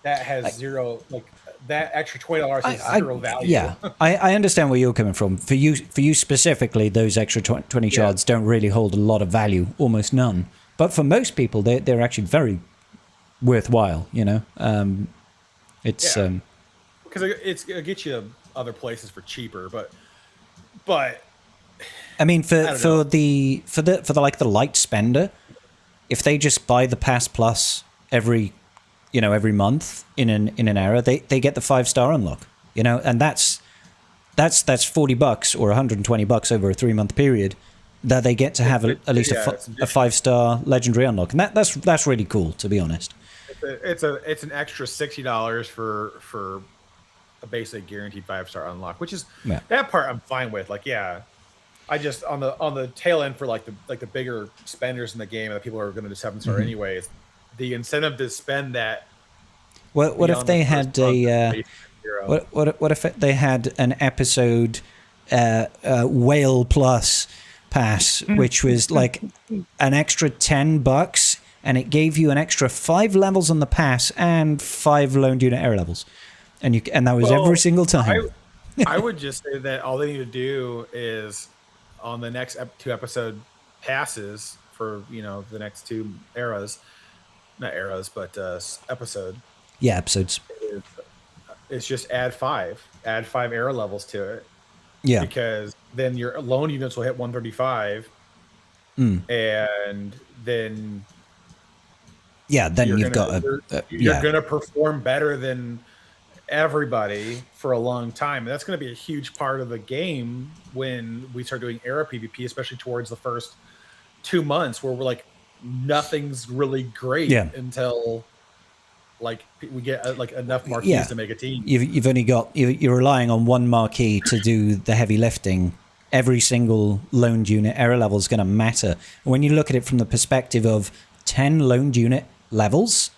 that has zero, like that extra $20 has zero value. Yeah, I understand where you're coming from. For you specifically, those extra 20 shards don't really hold a lot of value, almost none. But for most people, they're actually very worthwhile. It's because it'll get you other places for cheaper, but. I mean, for the light spender, if they just buy the Pass Plus every month in an era, they get the 5-star unlock, and that's $40 or $120 over a 3-month period that they get to have at least a 5-star legendary unlock, and that's really cool, to be honest. It's an extra $60 for a basic guaranteed 5-star unlock, which is that part I'm fine with. Like, I just on the tail end for like the bigger spenders in the game, and the people who are going to do 7-star anyways, the incentive to spend that. What if they had what if they had an episode Whale Plus pass, which was like an extra $10, and it gave you an extra 5 levels on the pass and 5 loaned unit era levels, and that was every single time. I would just say that all they need to do is, on the next 2 episode passes for the next 2 eras, not eras, but episode. Yeah, episodes. It's just add 5 era levels to it. Yeah, because then your loan units will hit 135, and then you're gonna perform better than everybody for a long time, and that's going to be a huge part of the game when we start doing era PvP, especially towards the first 2 months, where we're like, nothing's really great until like we get like enough marquees to make a team. You've only got you're relying on one marquee to do the heavy lifting. Every single loaned unit era level is going to matter. And when you look at it from the perspective of 10 loaned unit levels,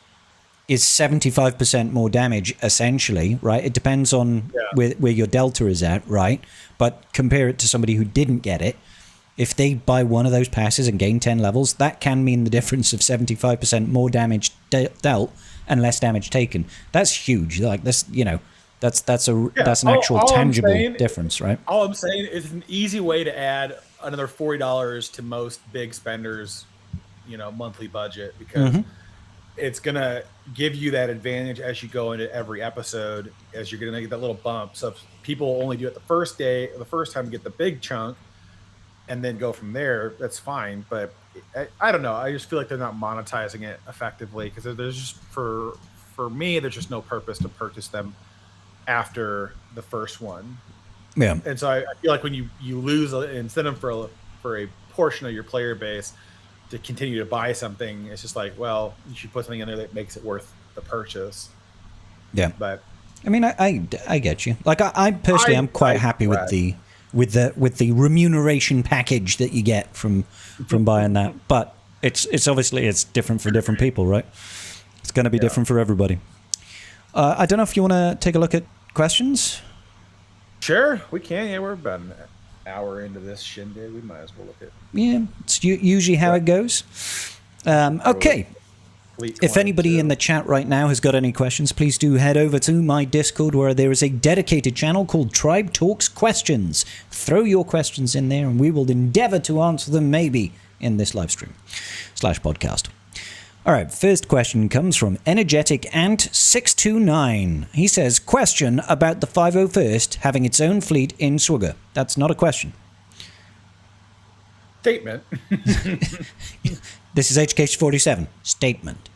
is 75% more damage, essentially, right? It depends on where your delta is at, right? But compare it to somebody who didn't get it. if they buy one of those passes and gain 10 levels, that can mean the difference of 75% more damage dealt and less damage taken. That's huge. Like this, that's an actual tangible difference, right? All I'm saying is an easy way to add another $40 to most big spenders, monthly budget, because it's gonna give you that advantage as you go into every episode, as you're gonna get that little bump. So if people only do it the first time to get the big chunk, and then go from there, that's fine. But I don't know. I just feel like they're not monetizing it effectively, because there's just for me, there's just no purpose to purchase them after the first one. Yeah. And so I feel like when you lose an incentive for a portion of your player base to continue to buy something, it's just like, well, you should put something in there that makes it worth the purchase. Yeah. But I mean, I get you. Like I personally, I'm quite happy with the remuneration package that you get from buying that. But it's obviously it's different for different people, right? It's going to be different for everybody. I don't know if you want to take a look at questions. Sure, we can. Yeah, we're about an hour into this shindig. We might as well look at. Yeah, it's usually how it goes. Okay. If anybody in the chat right now has got any questions, please do head over to my Discord, where there is a dedicated channel called Tribe Talks Questions. Throw your questions in there and we will endeavor to answer them maybe in this live stream / podcast. All right, first question comes from Energetic Ant 629. He says, question about the 501st having its own fleet in Swigger. That's not a question. Statement. This is HK47. Statement.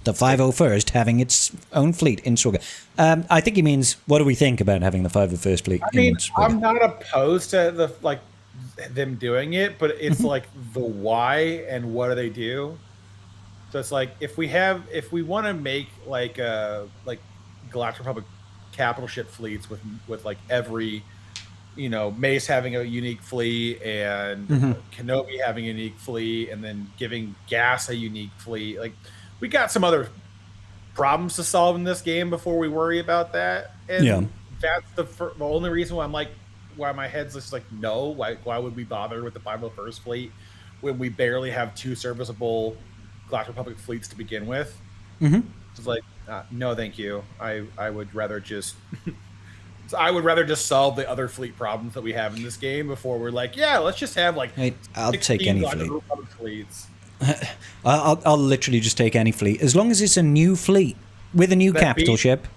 The 501st having its own fleet in Swigger. I think he means, what do we think about having the 501st fleet in Swigger? I'm not opposed to them doing it, but it's like the why and what do they do? So it's like, if we want to make like Galactic Republic capital ship fleets with like every, Mace having a unique fleet and Kenobi having a unique fleet, and then giving Gas a unique fleet. Like, we got some other problems to solve in this game before we worry about that. And that's the only reason why I'm like, why my head's just like, no, why would we bother with the 501st fleet when we barely have 2 serviceable Galactic Republic fleets to begin with? It's like, no, thank you. I would rather just solve the other fleet problems that we have in this game before we're like, yeah, let's just have like. Hey, I'll take any Galactic Republic fleets. I'll literally just take any fleet, as long as it's a new fleet with a new capital ship.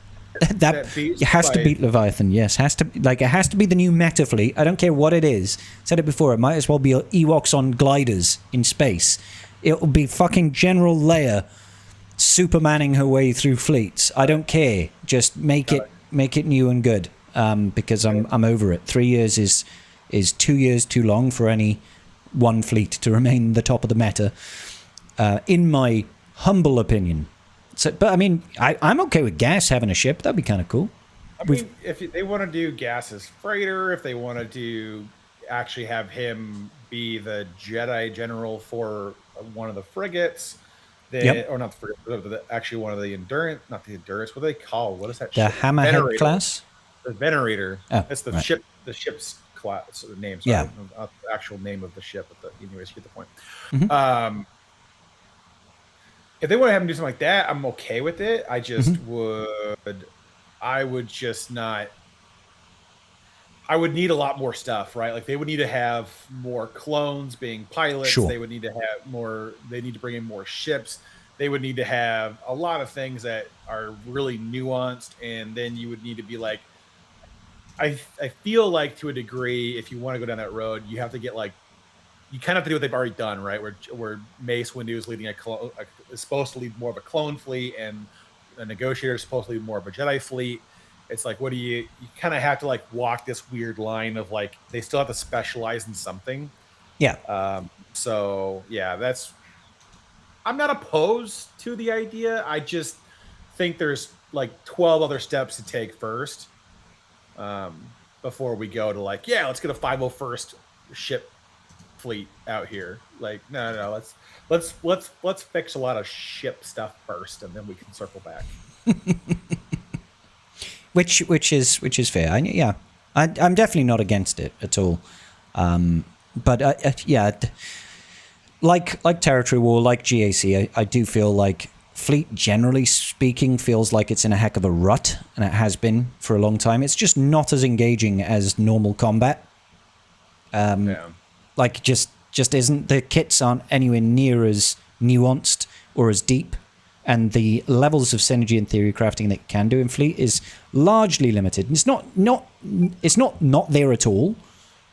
That has to beat Leviathan. Yes, it has to be the new meta fleet. I don't care what it is. Said it before. It might as well be Ewoks on gliders in space. It'll be fucking General Leia supermanning her way through fleets. I don't care. Just make it new and good. Because I'm over it. 3 years is 2 years too long for any one fleet to remain the top of the meta, in my humble opinion. So, but I mean, I'm okay with Gas having a ship. That'd be kind of cool. I mean, if they want to do Gas's freighter, if they want to do actually have him be the Jedi general for one of the frigates, or not the frigate, actually one of the Endurance, not the Endurance. What do they call? What is that? The ship? Hammerhead Venerator. class. The Venerator. Oh, that's the right. ship. The ship's class name. Sorry, not the actual name of the ship. But anyways, you get the point. If they want to have him do something like that, I'm okay with it. I just I would just not. I would need a lot more stuff, right? Like, they would need to have more clones being pilots. Sure. They would need to have more. They need to bring in more ships. They would need to have a lot of things that are really nuanced, and then you would need to be like. I feel like, to a degree, if you want to go down that road, you have to get like. You kind of have to do what they've already done, right? Where Mace Windu is leading is supposed to lead more of a clone fleet, and a negotiator is supposed to lead more of a Jedi fleet. It's like, what do you kind of have to like walk this weird line of like, they still have to specialize in something. Yeah. So yeah, I'm not opposed to the idea. I just think there's like 12 other steps to take first, before we go to like, yeah, let's get a 501st ship fleet out here. Like, no, let's fix a lot of ship stuff first, and then we can circle back. Which is fair. I'm definitely not against it at all. But yeah, like Territory War, like GAC, I do feel like Fleet, generally speaking, feels like it's in a heck of a rut, and it has been for a long time. It's just not as engaging as normal combat. Like, just isn't. The kits aren't anywhere near as nuanced or as deep, and the levels of synergy and theory crafting that you can do in Fleet is largely limited. It's not there at all.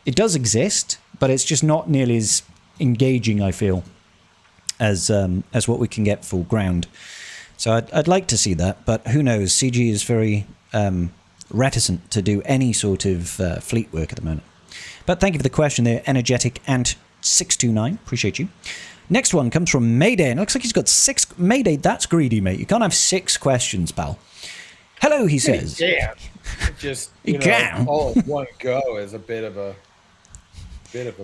It does exist, but it's just not nearly as engaging, I feel, as what we can get full ground. So I'd like to see that, but who knows? CG is very reticent to do any sort of Fleet work at the moment. But thank you for the question there, Energetic Ant 629. Appreciate you. Next one comes from Mayday, and it looks like he's got 6. Mayday, that's greedy, mate. You can't have 6 questions, pal. Hello, he says. Yeah, just all at one go is a bit of a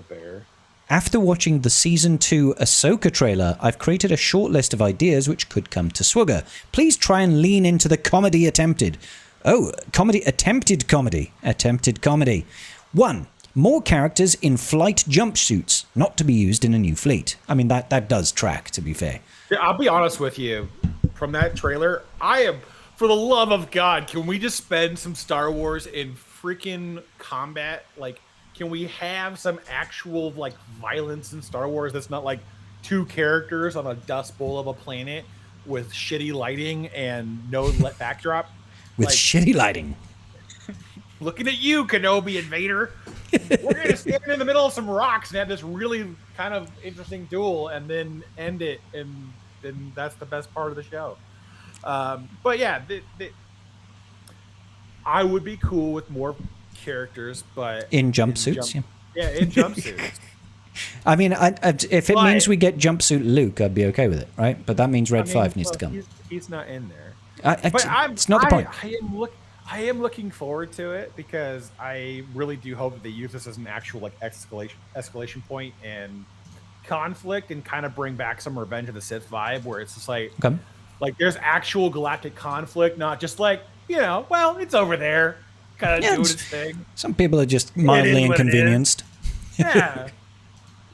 bear. After watching the Season 2 Ahsoka trailer, I've created a short list of ideas which could come to Swugger. Please try and lean into the comedy attempted. Oh, attempted comedy. 1. More characters in flight jumpsuits, not to be used in a new fleet. I mean, that does track, to be fair. Yeah, I'll be honest with you. From that trailer, I am, for the love of God, can we just spend some Star Wars in freaking combat? Like, can we have some actual, like, violence in Star Wars that's not like 2 characters on a dust bowl of a planet with shitty lighting and no backdrop? With like, shitty lighting. Looking at you, Kenobi and Vader. We're going to stand in the middle of some rocks and have this really kind of interesting duel and then end it. And then that's the best part of the show. But yeah, I would be cool with more characters, but in jumpsuits. Yeah, in jumpsuits. I mean, if it means we get jumpsuit Luke, I'd be okay with it, right? But that means Red 5 needs to come. He's not in there. It's not the point. I am looking forward to it because I really do hope that they use this as an actual like escalation point and conflict and kind of bring back some Revenge of the Sith vibe where it's just like there's actual galactic conflict, not just like, well, it's over there, kind of doing its thing. Some people are just mildly inconvenienced. Yeah,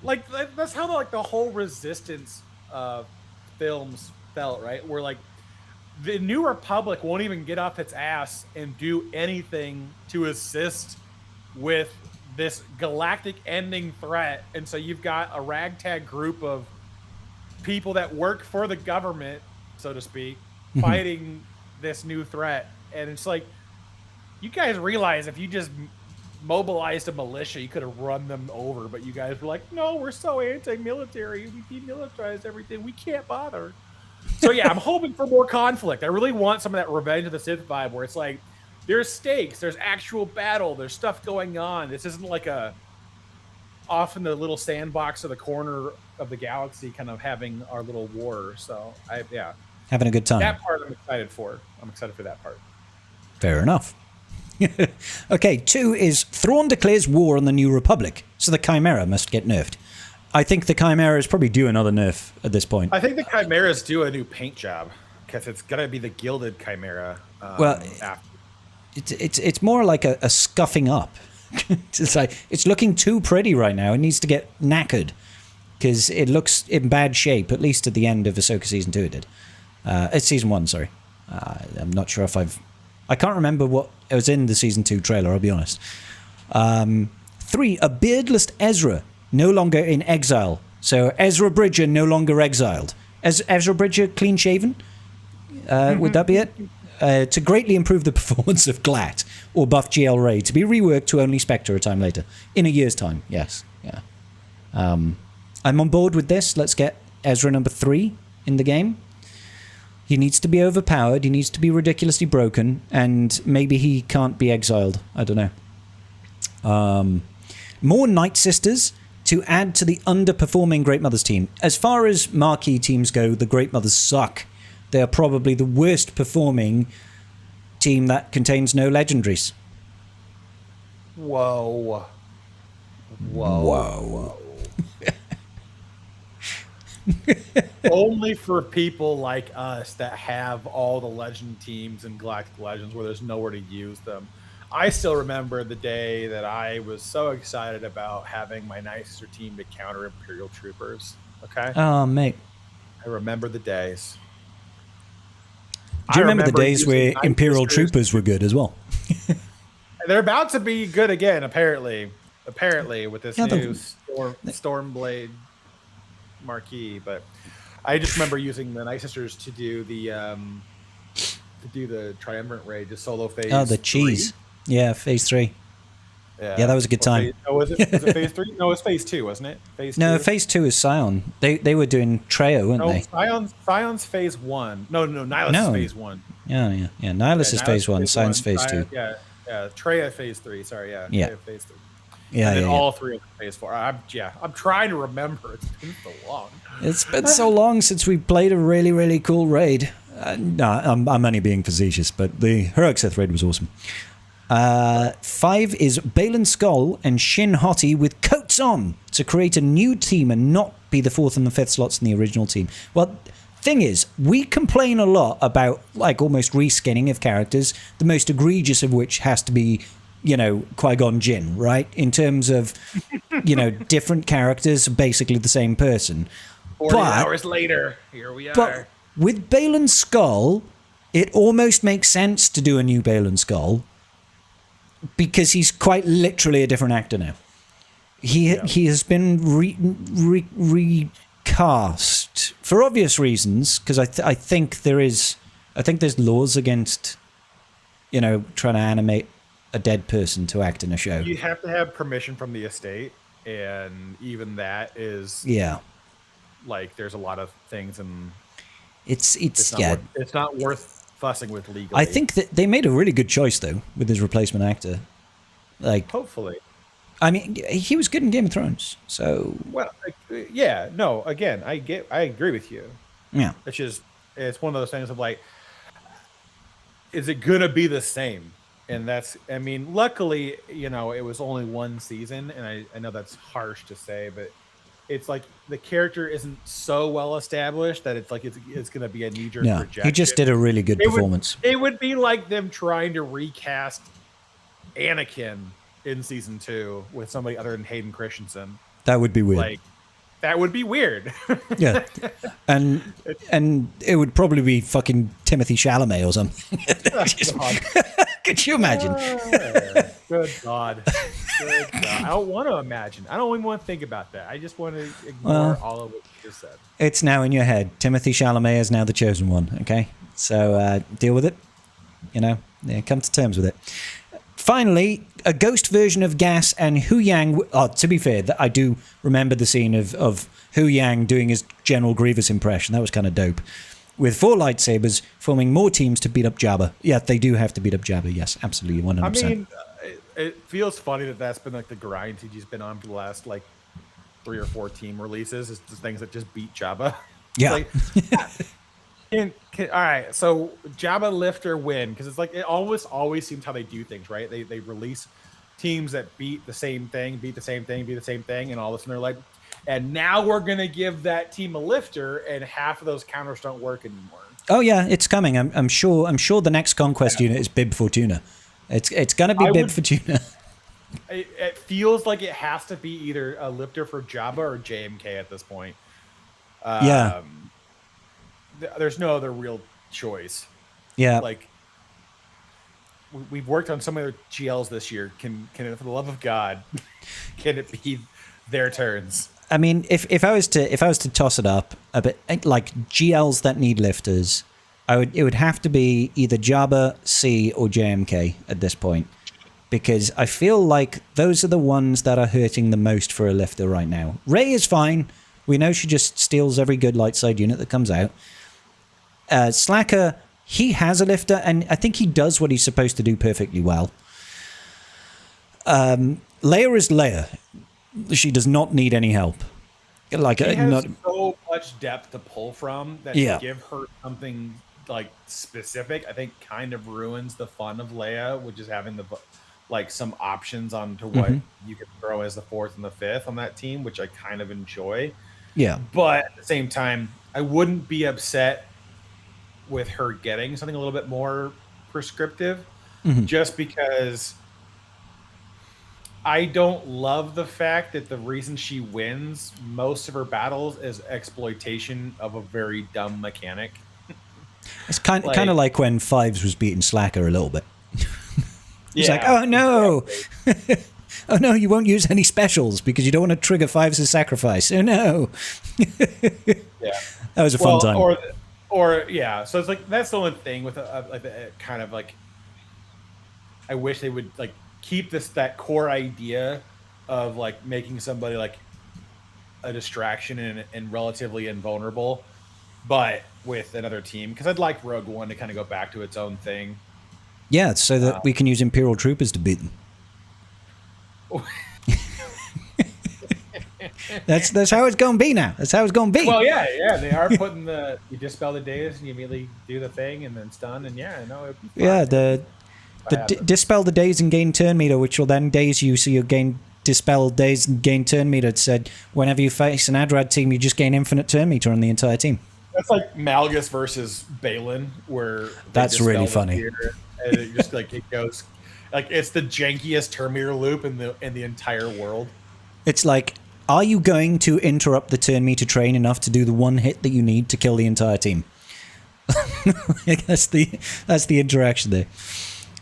like that's how the whole Resistance films felt, right? Where like the New Republic won't even get off its ass and do anything to assist with this galactic ending threat. And so you've got a ragtag group of people that work for the government, so to speak, fighting this new threat. And it's like, you guys realize if you just mobilized a militia, you could have run them over. But you guys were like, no, we're so anti-military. We demilitarized everything. We can't bother. So yeah, I'm hoping for more conflict. I really want some of that Revenge of the Sith vibe where it's like there's stakes, there's actual battle, there's stuff going on. This isn't like off in the little sandbox of the corner of the galaxy kind of having our little war. So having a good time. That part I'm excited for. I'm excited for that part. Fair enough. Okay, 2 is Thrawn declares war on the New Republic, so the Chimera must get nerfed. I think the Chimera is probably due another nerf at this point. I think the Chimera is due a new paint job because it's gonna be the gilded Chimera. It's more like a scuffing up. It's like it's looking too pretty right now. It needs to get knackered because it looks in bad shape. At least at the end of Ahsoka season 2, it did. It's season 1. Sorry, I'm not sure if I can't remember what it was in the season 2 trailer. I'll be honest. 3, a beardless Ezra. No longer in exile. So Ezra Bridger no longer exiled. Ezra Bridger clean shaven? Would that be it? To greatly improve the performance of Glatt or buff GL Ray to be reworked to only Spectre a time later. In a year's time, yes. Yeah. I'm on board with this. Let's get Ezra number 3 in the game. He needs to be overpowered. He needs to be ridiculously broken. And maybe he can't be exiled. I don't know. More Night Sisters to add to the underperforming Great Mothers team. As far as marquee teams go, the Great Mothers suck. They are probably the worst performing team that contains no legendaries. Whoa. Only for people like us that have all the legend teams and Galactic Legends where there's nowhere to use them. I still remember the day that I was so excited about having my Night Sister team to counter Imperial troopers. Okay, Oh, mate. I remember the days. Do I you remember the days using where Night Imperial Sisters. troopers were good as well? They're about to be good again, apparently. Apparently, with this Yeah, new Stormblade marquee. But I just remember using the Night Sisters to do the Triumvirate Raid, just solo phase. Oh, the cheese. 3. Yeah, phase 3. Yeah, that was a good time. Was it phase 3? No, it was phase 2, wasn't it? Phase 2? No, phase 2 is Scion. They were doing Treo, weren't they? Scion's phase 1. No, Nihilus is phase 1. Yeah. Nihilus is phase 1, Scion's phase 2. Yeah. Trea phase 3. Sorry, yeah. Trea phase 3. Yeah, and then all 3 of phase 4. I'm trying to remember. It's been so long. It's been so long since we played a really, really cool raid. No, I'm only being facetious, but the Heroic Sith raid was awesome. 5 is Balin Skull and Shin Hottie with coats on to create a new team and not be the 4th and the 5th slots in the original team. Well, thing is, we complain a lot about like almost reskinning of characters, the most egregious of which has to be, Qui-Gon Jinn, right? In terms of, different characters, basically the same person. 40 hours later, here we are. But with Balin Skull, it almost makes sense to do a new Balin Skull because he's quite literally a different actor now. He has been recast for obvious reasons, because I think there's laws against trying to animate a dead person to act in a show. You have to have permission from the estate, and even that is like there's a lot of things, and it's not worth fussing with legally. I think that they made a really good choice though with his replacement actor. Like, hopefully. I mean, he was good in Game of Thrones, so. Well, yeah, no. Again, I agree with you. Yeah. It's one of those things of like, is it gonna be the same? And luckily, it was only one season, and I know that's harsh to say, but it's like the character isn't so well established that it's like it's gonna be a knee-jerk rejection. He just did a really good performance. It would be like them trying to recast Anakin in season 2 with somebody other than Hayden Christensen. That would be weird. Like, that would be weird. Yeah, and it would probably be fucking Timothy Chalamet or something. Could you imagine? Good God. I don't want to imagine. I don't even want to think about that. I just want to ignore all of what you just said. It's now in your head. Timothy Chalamet is now the chosen one. Okay, so deal with it. Come to terms with it. Finally, a ghost version of Gas and Hu Yang. To be fair, I do remember the scene of Hu Yang doing his General Grievous impression. That was kind of dope. With 4 lightsabers, forming more teams to beat up Jabba. Yeah, they do have to beat up Jabba. Yes, absolutely, 100%. I mean, it feels funny that's been like the grind TG's been on for the last like 3 or 4 team releases. Is the things that just beat Jabba. Yeah. All right, so Jabba lift or win, because it's like it always seems how they do things, right? They release teams that beat the same thing, and all of a sudden they're like, and now we're gonna give that team a lifter, and half of those counters don't work anymore. Oh yeah, it's coming. I'm sure the next conquest unit is Bib Fortuna. It's gonna be Bib Fortuna. It feels like it has to be either a lifter for Jabba or JMK at this point. Yeah. There's no other real choice. Yeah. Like, we've worked on some other GLs this year. Can it, for the love of God, can it be their turns? I mean, if I was to toss it up a bit, like GLs that need lifters, it would have to be either Jabba, C, or JMK at this point, because I feel like those are the ones that are hurting the most for a lifter right now. Rey is fine. We know she just steals every good light side unit that comes out. Slacker, he has a lifter, and I think he does what he's supposed to do perfectly well. Leia is Leia. She does not need any help. Like, she has so much depth to pull from that to give her something like specific, I think kind of ruins the fun of Leia, which is having some options on to what you can throw as the 4th and the 5th on that team, which I kind of enjoy. Yeah. But at the same time, I wouldn't be upset with her getting something a little bit more prescriptive, just because I don't love the fact that the reason she wins most of her battles is exploitation of a very dumb mechanic. It's kind of like when Fives was beating Slacker a little bit. He's like, oh no, exactly. Oh no, you won't use any specials because you don't want to trigger Fives' sacrifice. Oh no. Yeah, that was a fun time. Or yeah, so it's like that's the only thing with a kind of like. I wish they would like keep that core idea of like making somebody like a distraction and relatively invulnerable, but with another team, because I'd like Rogue One to kind of go back to its own thing. Yeah, so that we can use Imperial troopers to beat them. That's how it's going to be now. That's how it's going to be. Well, yeah, they are putting you dispel the days and you immediately do the thing and then stun and it'd be fun. Yeah, dispel the days and gain turn meter, which will then daze you, so you'll gain dispel days and gain turn meter. It said whenever you face an Adrad team, you just gain infinite turn meter on the entire team. That's like Malgus versus Balin, where that's really funny. And it just like it goes, like it's the jankiest turn meter loop in the entire world. It's like, are you going to interrupt the turn meter train enough to do the one hit that you need to kill the entire team? that's the interaction there.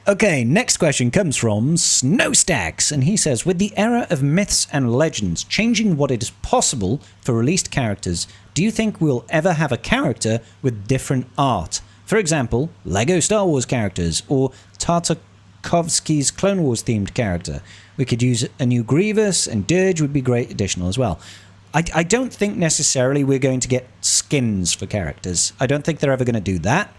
Okay, next question comes from Snowstacks, and he says, with the era of myths and legends changing what it is possible for released characters, do you think we'll ever have a character with different art? For example, Lego Star Wars characters, or Tartakovsky's Clone Wars themed character. We could use a new Grievous, and Dirge would be great additional as well. I don't think necessarily we're going to get skins for characters. I don't think they're ever going to do that.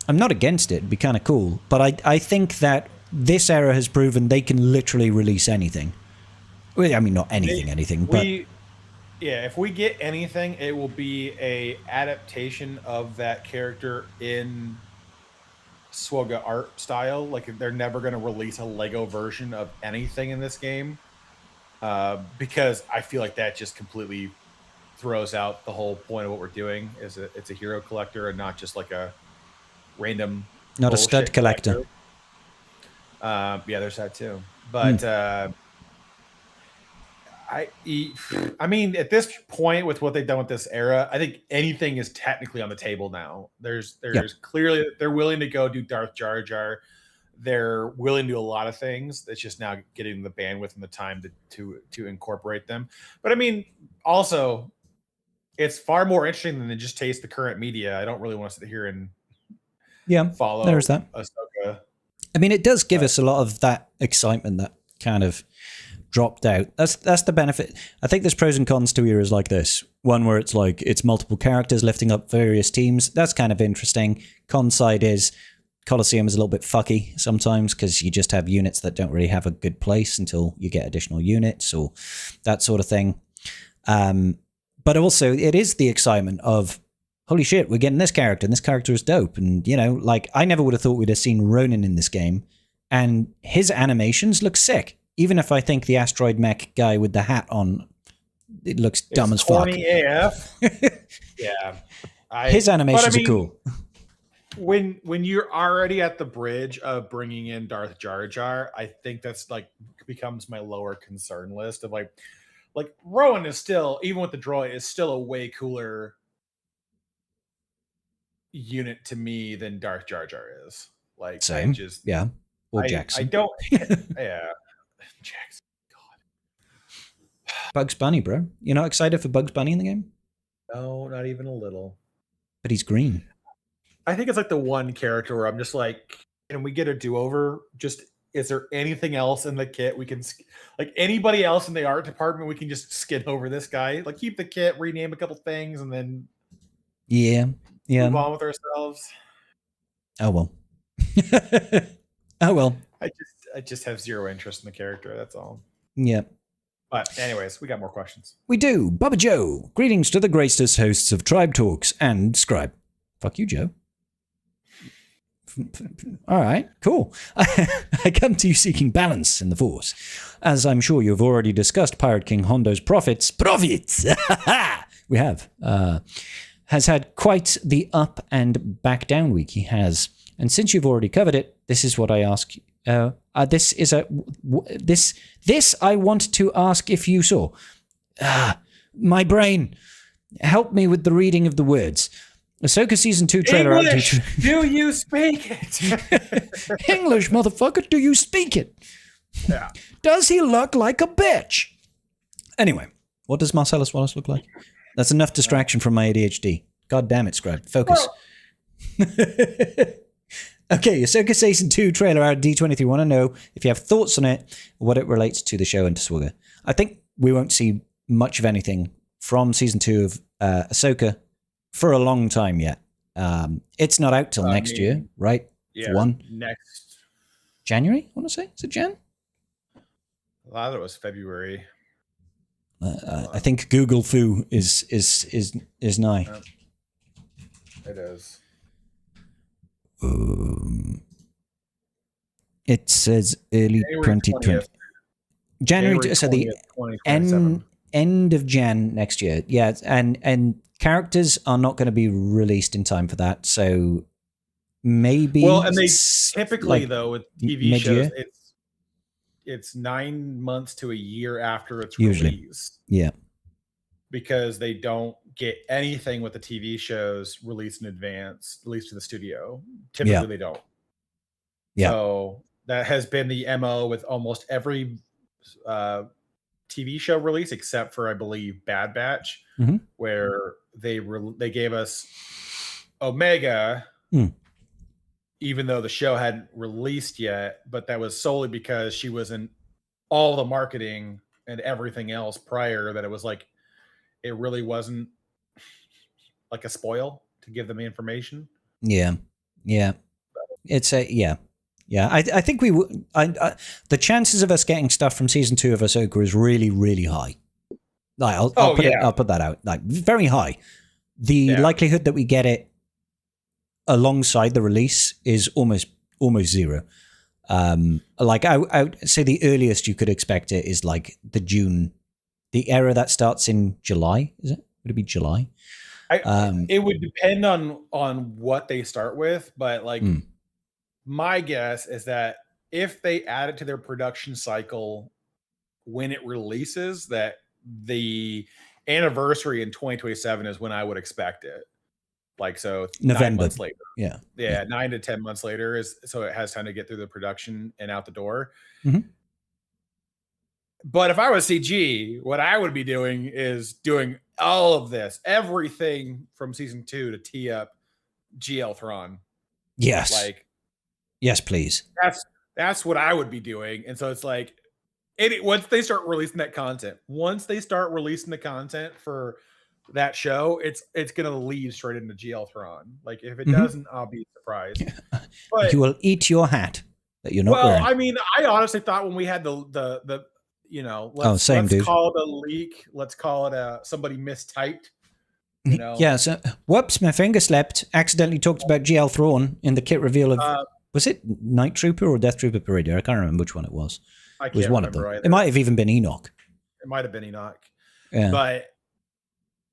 I'm not against it. It'd be kind of cool. But I think that this era has proven they can literally release anything. Well, I mean, not anything, but... Yeah, if we get anything, it will be a adaptation of that character in Swoga art style. Like, they're never going to release a Lego version of anything in this game. Because I feel like that just completely throws out the whole point of what we're doing. It's a hero collector and not just like a random, not a stud collector. Yeah, there's that too. But I mean, at this point, with what they've done with this era, I think anything is technically on the table now. There's clearly, they're willing to go do Darth Jar Jar. They're willing to do a lot of things. It's just now getting the bandwidth and the time to incorporate them. But I mean, also, it's far more interesting than to just taste the current media. I don't really want to sit here and follow. There's that. Ahsoka. I mean, it does give us a lot of that excitement that kind of dropped out. That's the benefit. I think there's pros and cons to eras like this. One where it's like it's multiple characters lifting up various teams. That's kind of interesting. Con side is Colosseum is a little bit fucky sometimes because you just have units that don't really have a good place until you get additional units or that sort of thing. But also it is the excitement of, holy shit, we're getting this character and this character is dope. And, you know, like I never would have thought we'd have seen Ronin in this game and his animations look sick. Even if I think the asteroid mech guy with the hat on, it looks dumb as fuck. AF. Yeah. His animations are cool. When you're already at the bridge of bringing in Darth Jar Jar, I think that's like becomes my lower concern list of like Rowan is still, even with the droid, is still a way cooler unit to me than Darth Jar Jar is. Like, same. Or Jackson. I don't. Yeah. Jackson. God. Bugs Bunny, bro. You're not excited for Bugs Bunny in the game? No, not even a little. But he's green. I think it's like the one character where I'm just like, can we get a do-over? Just, is there anything else in the kit we can, like anybody else in the art department, we can just skin over this guy? Like keep the kit, rename a couple things, and then move on with ourselves. Oh well. Oh well. I just have zero interest in the character. That's all. Yeah. But anyways, we got more questions. We do. Bubba Joe. Greetings to the greatest hosts of Tribe Talks and Scribe. Fuck you, Joe. All right, cool. I come to you seeking balance in the Force. As I'm sure you've already discussed, Pirate King Hondo's Profits, we have, has had quite the up and back down week he has. And since you've already covered it, this is what I ask This is this I want to ask if you saw. My brain, help me with the reading of the words. Ahsoka season 2 trailer English, out. do you speak it? English, motherfucker, do you speak it? Yeah. Does he look like a bitch? Anyway, what does Marcellus Wallace look like? That's enough distraction from my ADHD. God damn it, Scribe. Focus. Okay, Ahsoka season 2 trailer out D23. Want to know if you have thoughts on it, what it relates to the show and to Swigger. I think we won't see much of anything from season 2 of Ahsoka for a long time yet. It's not out till next year, right? Yeah, next January, I want to say. Is it Jan? A lot of it was February. I think Google Foo is nigh. It is. It says early 2020. January, so the end of Jan next year. Yeah, and characters are not going to be released in time for that. So maybe. Well, and they typically like though with TV mid-year? shows, it's 9 months to a year after it's Usually. released. Yeah. Because they don't get anything with the TV shows released in advance, released to the studio. Typically, they don't. Yeah. So that has been the MO with almost every TV show release, except for I believe Bad Batch, where they gave us Omega, even though the show hadn't released yet, but that was solely because she was in all the marketing and everything else prior. That it was like it really wasn't like a spoil to give them the information. Yeah. It's a I think we would. The chances of us getting stuff from season 2 of Ahsoka is really, really high. Like, I'll put that out. Like, very high. The likelihood that we get it alongside the release is almost zero. Like, I would say the earliest you could expect it is like the era that starts in July. Is it? Would it be July? It would depend on what they start with, but like. My guess is that if they add it to their production cycle when it releases, that the anniversary in 2027 is when I would expect it. Like, so November. 9 months later. Yeah. 9 to 10 months later so it has time to get through the production and out the door. But if I was CG, what I would be doing is doing all of this, everything from season 2 to tee up GL Thrawn. Yes. Like, yes, please. That's what I would be doing. And so it's like, once they start releasing that content, for that show, it's going to lead straight into GL Thrawn. Like, if it doesn't, I'll be surprised. But you will eat your hat that you're not wearing. I mean, I honestly thought when we had the let's call it a leak. Let's call it somebody mistyped. Yeah, so whoops, my finger slipped. Accidentally talked about GL Thrawn in the kit reveal of was it Night Trooper or Death Trooper Parade? I can't remember which one it was. It was one of them. Either. It might have even been Enoch. It might have been Enoch. Yeah. But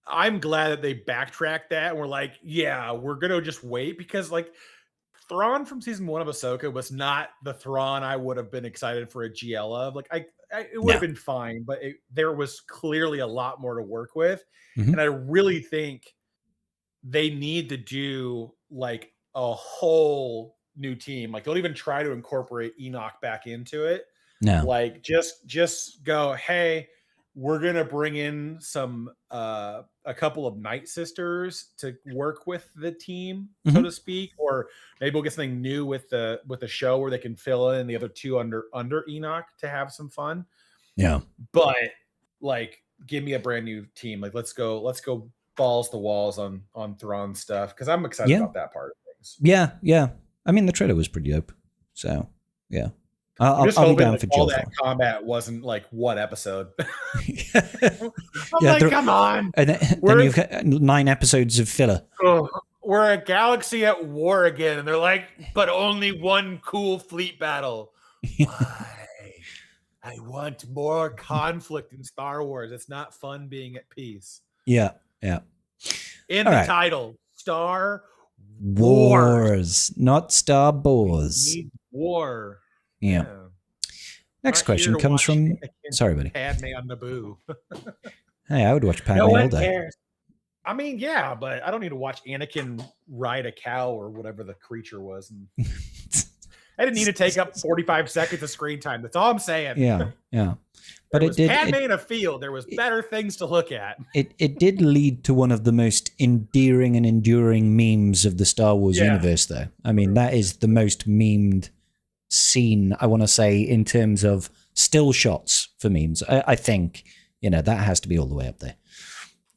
I'm glad that they backtracked that and we're like, yeah, we're gonna just wait, because like Thrawn from season 1 of Ahsoka was not the Thrawn I would have been excited for a GL of. Like it would have been fine, but there was clearly a lot more to work with. And I really think they need to do like a whole new team. Like, don't even try to incorporate Enoch back into it. No. Like, just go, hey, we're gonna bring in some a couple of Night Sisters to work with the team, so to speak, or maybe we'll get something new with the show where they can fill in the other two under Enoch to have some fun. Yeah. But like, give me a brand new team. Like, let's go balls to walls on Thrawn stuff, because I'm excited about that part of things. Yeah. I mean, the trailer was pretty dope. So yeah. I'll be down for all Jill. That combat wasn't like one episode. I'm come on. And then you've got 9 episodes of filler. We're a galaxy at war again, and they're like, but only one cool fleet battle. Why? I want more conflict in Star Wars. It's not fun being at peace. Yeah. In the title, Star Wars, not Star Wars. War. Yeah. Next Not question here to comes watch from. Anakin Sorry, buddy. Padme on Naboo. Hey, I would watch Padme No all one day. cares. I mean, yeah, but I don't need to watch Anakin ride a cow or whatever the creature was. And I didn't need to take up 45 seconds of screen time. That's all I'm saying. Yeah. But There was Padme in a field. There was better things to look at. It did lead to one of the most endearing and enduring memes of the Star Wars universe, though. I mean, that is the most memed scene, I want to say, in terms of still shots for memes. I think, that has to be all the way up there.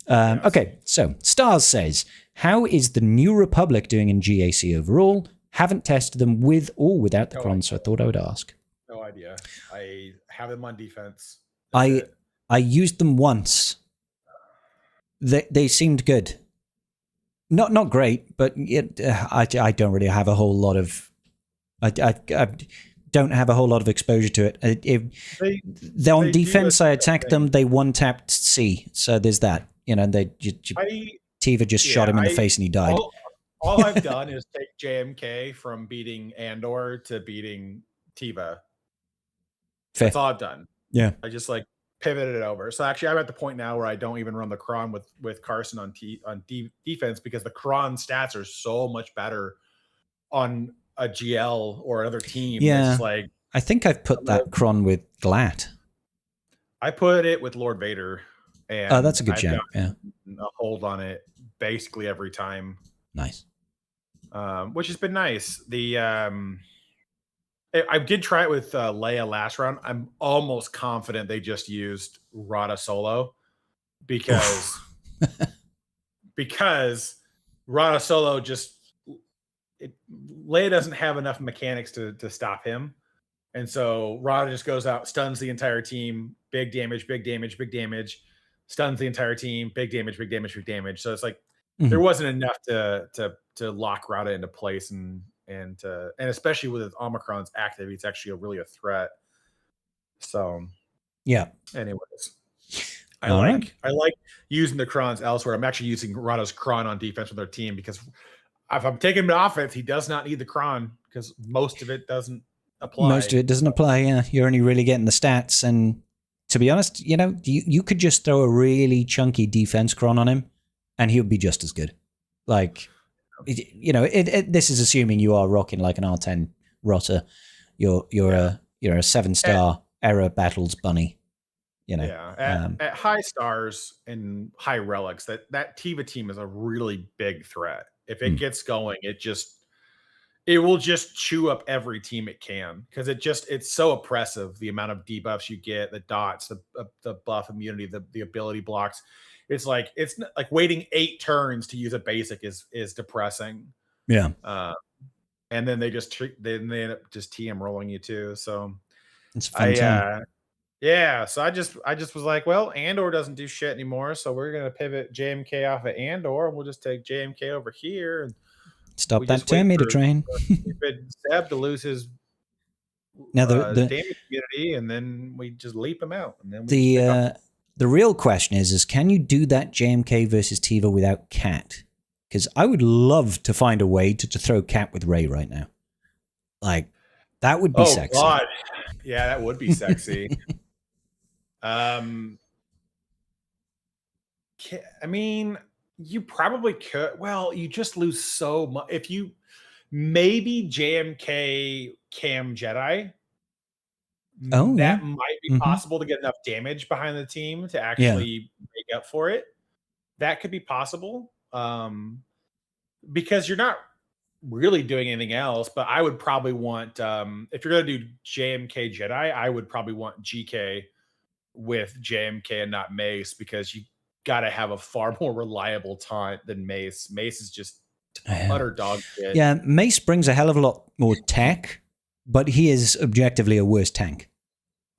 Yes. Okay, so Stars says, how is the New Republic doing in GAC overall? Haven't tested them with or without the Cron, so I thought I would ask. No idea. I have them on defense. I used them once. They seemed good. Not great, but I don't really have a whole lot of. I don't have a whole lot of exposure to it. They're on defense. I attacked them. They one-tapped C, so there's that. Tiva just shot him in the face and he died. All I've done is take JMK from beating Andor to beating Tiva. Fair. That's all I've done. Yeah. I just pivoted it over. So actually, I'm at the point now where I don't even run the Cron with Carson on defense because the Cron stats are so much better on a GL or another team. Yeah. It's I think I've put that Cron with Glat. I put it with Lord Vader. And that's a good jam. Yeah. A hold on it basically every time. Nice. Which has been nice. I did try it with Leia last round. I'm almost confident they just used Rada Solo because Rada Solo Leia doesn't have enough mechanics to stop him. And so Rada just goes out, stuns the entire team, big damage, stuns the entire team, big damage. So it's there wasn't enough to lock Rada into place and especially with Omicron's active, it's actually really a threat. So yeah. Anyways, I like using the Crons elsewhere. I'm actually using Rada's Cron on defense with our team because if I'm taking him to offense, he does not need the Cron because most of it doesn't apply. Most of it doesn't apply. Yeah, you're only really getting the stats, and to be honest, you could just throw a really chunky defense Cron on him, and he would be just as good. This is assuming you are rocking like an R10 rotter. You're a 7-star error battles bunny. At high stars and high relics, that Tiva team is a really big threat. If it gets going, it will just chew up every team it can because it's so oppressive. The amount of debuffs you get, the dots, the buff immunity, the ability blocks. It's like waiting 8 turns to use a basic is depressing. Yeah. And then they end up just TM rolling you too. So it's fun time. So I just was like, well, Andor doesn't do shit anymore, so we're gonna pivot JMK off of Andor, and we'll just take JMK over here and stop that Terminator train. Seb to lose his now the damage immunity, and then we just leap him out. And then the real question is can you do that JMK versus Tiva without Cat? Because I would love to find a way to throw Cat with Rey right now. That would be sexy. God. Yeah, that would be sexy. I mean, you probably could. Well, you just lose so much. If you maybe JMK Cam Jedi, that might be possible to get enough damage behind the team to actually make up for it. That could be possible. Because you're not really doing anything else, but I would probably want if you're gonna do JMK Jedi, I would probably want GK with JMK and not Mace because you gotta have a far more reliable taunt than Mace. Mace is just utter dog shit. Yeah, Mace brings a hell of a lot more tech, but he is objectively a worse tank.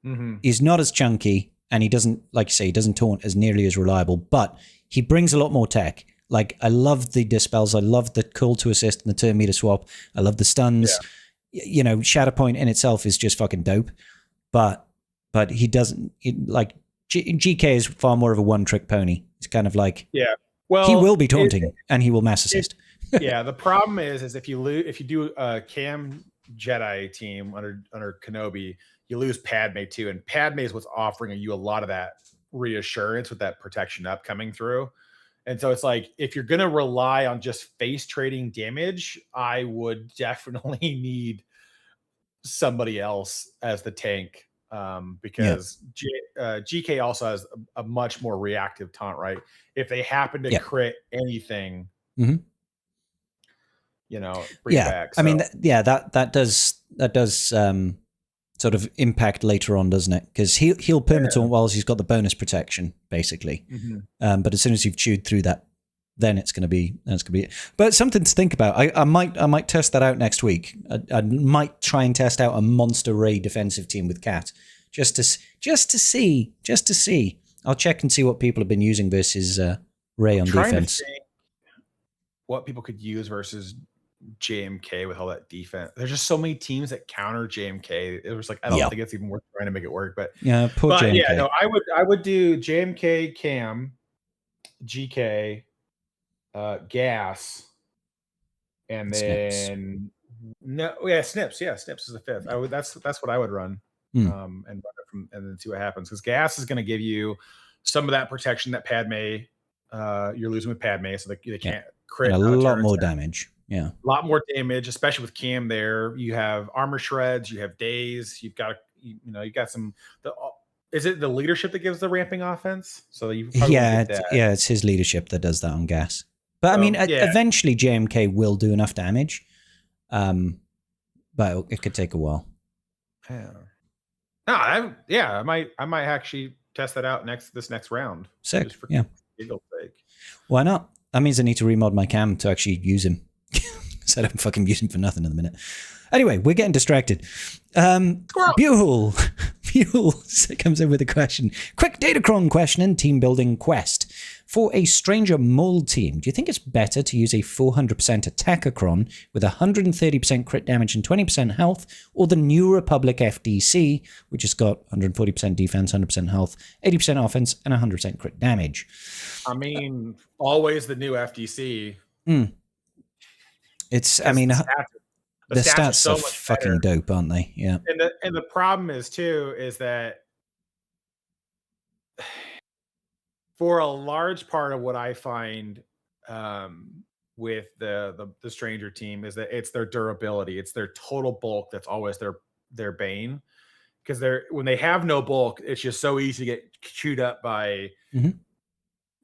Mm-hmm. He's not as chunky, and he doesn't, like you say, he doesn't taunt as nearly as reliable, but he brings a lot more tech. I love the dispels. I love the call to assist and the turn meter swap. I love the stuns. Yeah. Shatterpoint in itself is just fucking dope. But he doesn't GK is far more of a one-trick pony. It's kind of he will be taunting and he will mass assist. The problem is if you do Cam Jedi team under Kenobi, you lose Padme too, and Padme is what's offering you a lot of that reassurance with that protection up coming through. And so it's like, if you're going to rely on just face trading damage, I would definitely need somebody else as the tank, because GK also has a much more reactive taunt, right? If they happen to crit anything, bring it back. So. I mean, that does sort of impact later on, doesn't it? Because he'll permataunt whilst he's got the bonus protection, basically. But as soon as you've chewed through that, then it's going to be it. But something to think about. I might test that out next week. I might try and test out a monster Ray defensive team with Cat, just to see. I'll check and see what people have been using versus Ray on defense. What people could use versus JMK with all that defense. There's just so many teams that counter JMK. It was like, I don't think it's even worth trying to make it work. But JMK. Yeah, no, I would do JMK, Cam, GK, Gas, and then Snips. Yeah, Snips is the fifth. That's what I would run, and run it and then see what happens, because Gas is going to give you some of that protection that Padme you're losing with Padme, so they can't crit. And a lot more damage. Yeah, a lot more damage, especially with Cam. There, you have armor shreds, you have days, you've got you got some. Is it the leadership that gives the ramping offense? So you it's his leadership that does that on Gas. But I mean, eventually JMK will do enough damage, but it could take a while. Yeah. No, I might actually test that out this next round. Sick. Just for giggle's sake. Why not? That means I need to remod my cam to actually use him. So I don't fucking use him for nothing in a minute. Anyway, we're getting distracted. Buell comes in with a question. Quick Datacron question and team building quest. For a Stranger Mold team, do you think it's better to use a 400% attacker cron with 130% crit damage and 20% health, or the New Republic FDC, which has got 140% defense, 100% health, 80% offense, and 100% crit damage? I mean, always the new FDC. It's, I mean, the stats are fucking dope, aren't they? Yeah. And the problem is that for a large part of what I find with the Stranger team is that it's their durability, it's their total bulk that's always their bane. Because when they have no bulk, it's just so easy to get chewed up by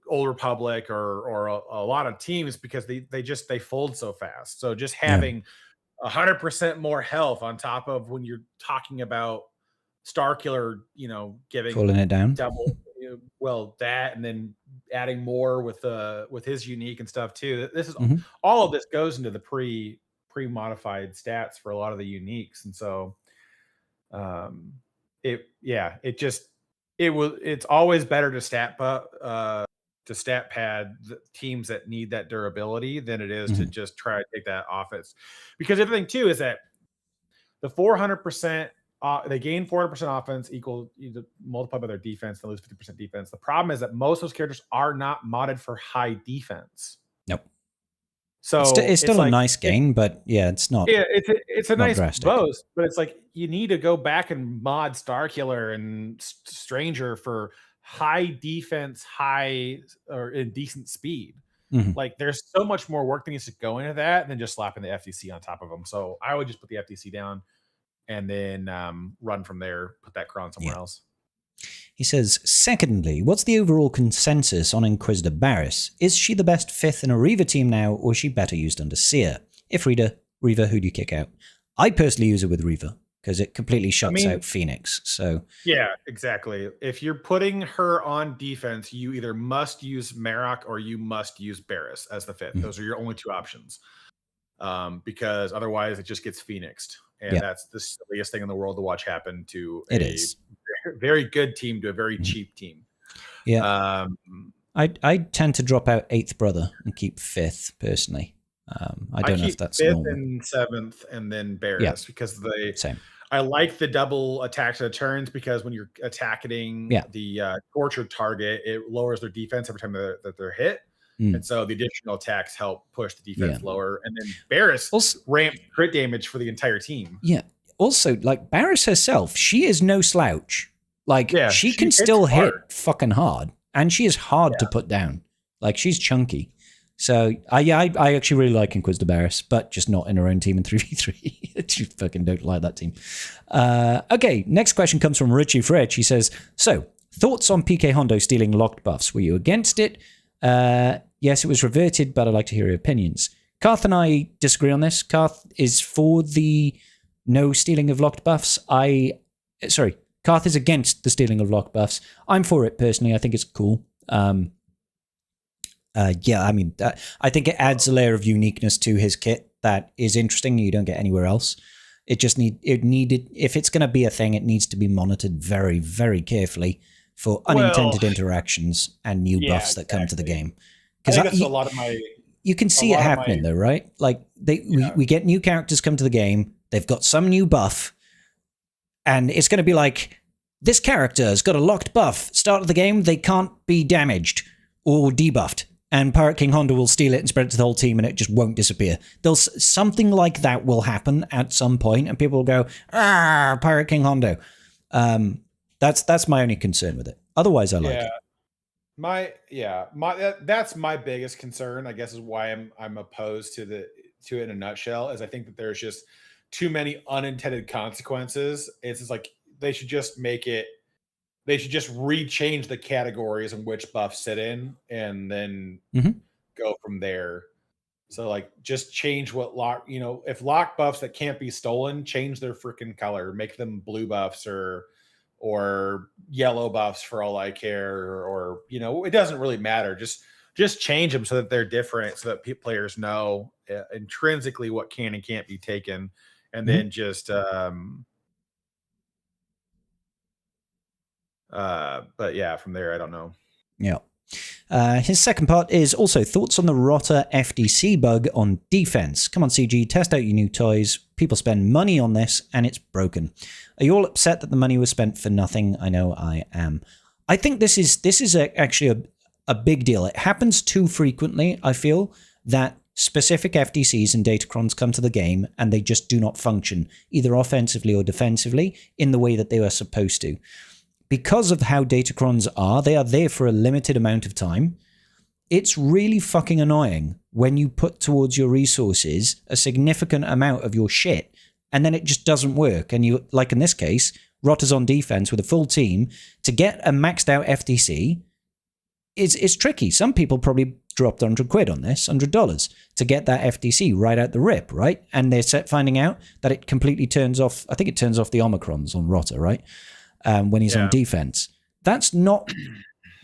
Old Republic or a lot of teams, because they fold so fast. So just having 100% more health on top of, when you're talking about Starkiller, giving pulling it down double, that, and then adding more with his unique and stuff too. This is all of this goes into the pre-modified stats for a lot of the uniques, and so it's always better to stat pad the teams that need that durability than it is to just try to take that offense. Because the other thing too is that the 400%, they gain 400% offense equal, multiplied by their defense, they lose 50% defense. The problem is that most of those characters are not modded for high defense. Nope. So it's still a nice gain, but it's not. Yeah, it's a nice boast, but it's like you need to go back and mod Starkiller and Stranger for high defense, or in decent speed. Like, there's so much more work that needs to go into that than just slapping the FTC on top of them. So I would just put the FTC down and then run from there, put that cron somewhere else. He says, secondly, what's the overall consensus on Inquisitor Barriss? Is she the best fifth in a Reaver team now, or is she better used under Seer? If Reaver, who do you kick out? I personally use it with Reaver, because it completely shuts out Phoenix. So yeah, exactly. If you're putting her on defense, you either must use Marok or you must use Barriss as the fifth. Those are your only two options, because otherwise it just gets Phoenixed, and that's the silliest thing in the world to watch happen to a very good team to a very cheap team. Yeah, I tend to drop out 8th brother and keep 5th personally. I don't know if that's 5th and 7th, and then Barriss, because I like the double attack to the turns, because when you're attacking the tortured target, it lowers their defense every time that they're hit. And so the additional attacks help push the defense Yeah. lower. And then Barris Also, ramped crit damage for the entire team. yeah. Also, like Barris herself, she is no slouch. Like Yeah, she she can hits still hit hard. fucking hard, and she is hard to put down. Like she's chunky. So I actually really like Inquisitor Barris, but just not in her own team in 3v3. Just fucking don't like that team. Okay, next question comes from Richie Fritch. He says, so, thoughts on PK Hondo stealing locked buffs? Were you against it? Yes, it was reverted, but I'd like to hear your opinions. Karth and I disagree on this. Karth is for the no stealing of locked buffs. Karth is against the stealing of locked buffs. I'm for it personally. I think it's cool. Yeah, I mean, I think it adds a layer of uniqueness to his kit that is interesting. You don't get anywhere else. It needed, if it's going to be a thing, it needs to be monitored very, very carefully for unintended interactions and new buffs that come to the game. Because that's a lot of my. You can see it happening though, right? Like we get new characters come to the game. They've got some new buff, and it's going to be like, this character has got a locked buff. Start of the game, they can't be damaged or debuffed. And Pirate King Honda will steal it and spread it to the whole team, and it just won't disappear. Something like that will happen at some point, and people will go, Pirate King Honda. That's my only concern with it. Otherwise, I like it. That's my biggest concern, I guess, is why I'm opposed to it in a nutshell, is I think that there's just too many unintended consequences. It's just like they should just rechange the categories in which buffs sit in, and then go from there. So like, just change what if lock buffs that can't be stolen, change their freaking color, make them blue buffs or yellow buffs for all I care, or it doesn't really matter. Just change them so that they're different, so that players know intrinsically what can and can't be taken, and then just but yeah, from there, I don't know. Yeah. His second part is also thoughts on the Rotter FDC bug on defense. Come on, CG, test out your new toys. People spend money on this, and it's broken. Are you all upset that the money was spent for nothing? I know I am. I think this is actually a big deal. It happens too frequently, I feel, that specific FDCs and datacrons come to the game, and they just do not function, either offensively or defensively, in the way that they were supposed to. Because of how datacrons are, they are there for a limited amount of time. It's really fucking annoying when you put towards your resources a significant amount of your shit, and then it just doesn't work. And you, like in this case, Rotter's on defense with a full team. To get a maxed out FDC is tricky. Some people probably dropped £100 on this, $100, to get that FDC right out the rip, right? And they're finding out that it completely turns off, I think it turns off the Omicrons on Rotter, right? When he's on defense. That's not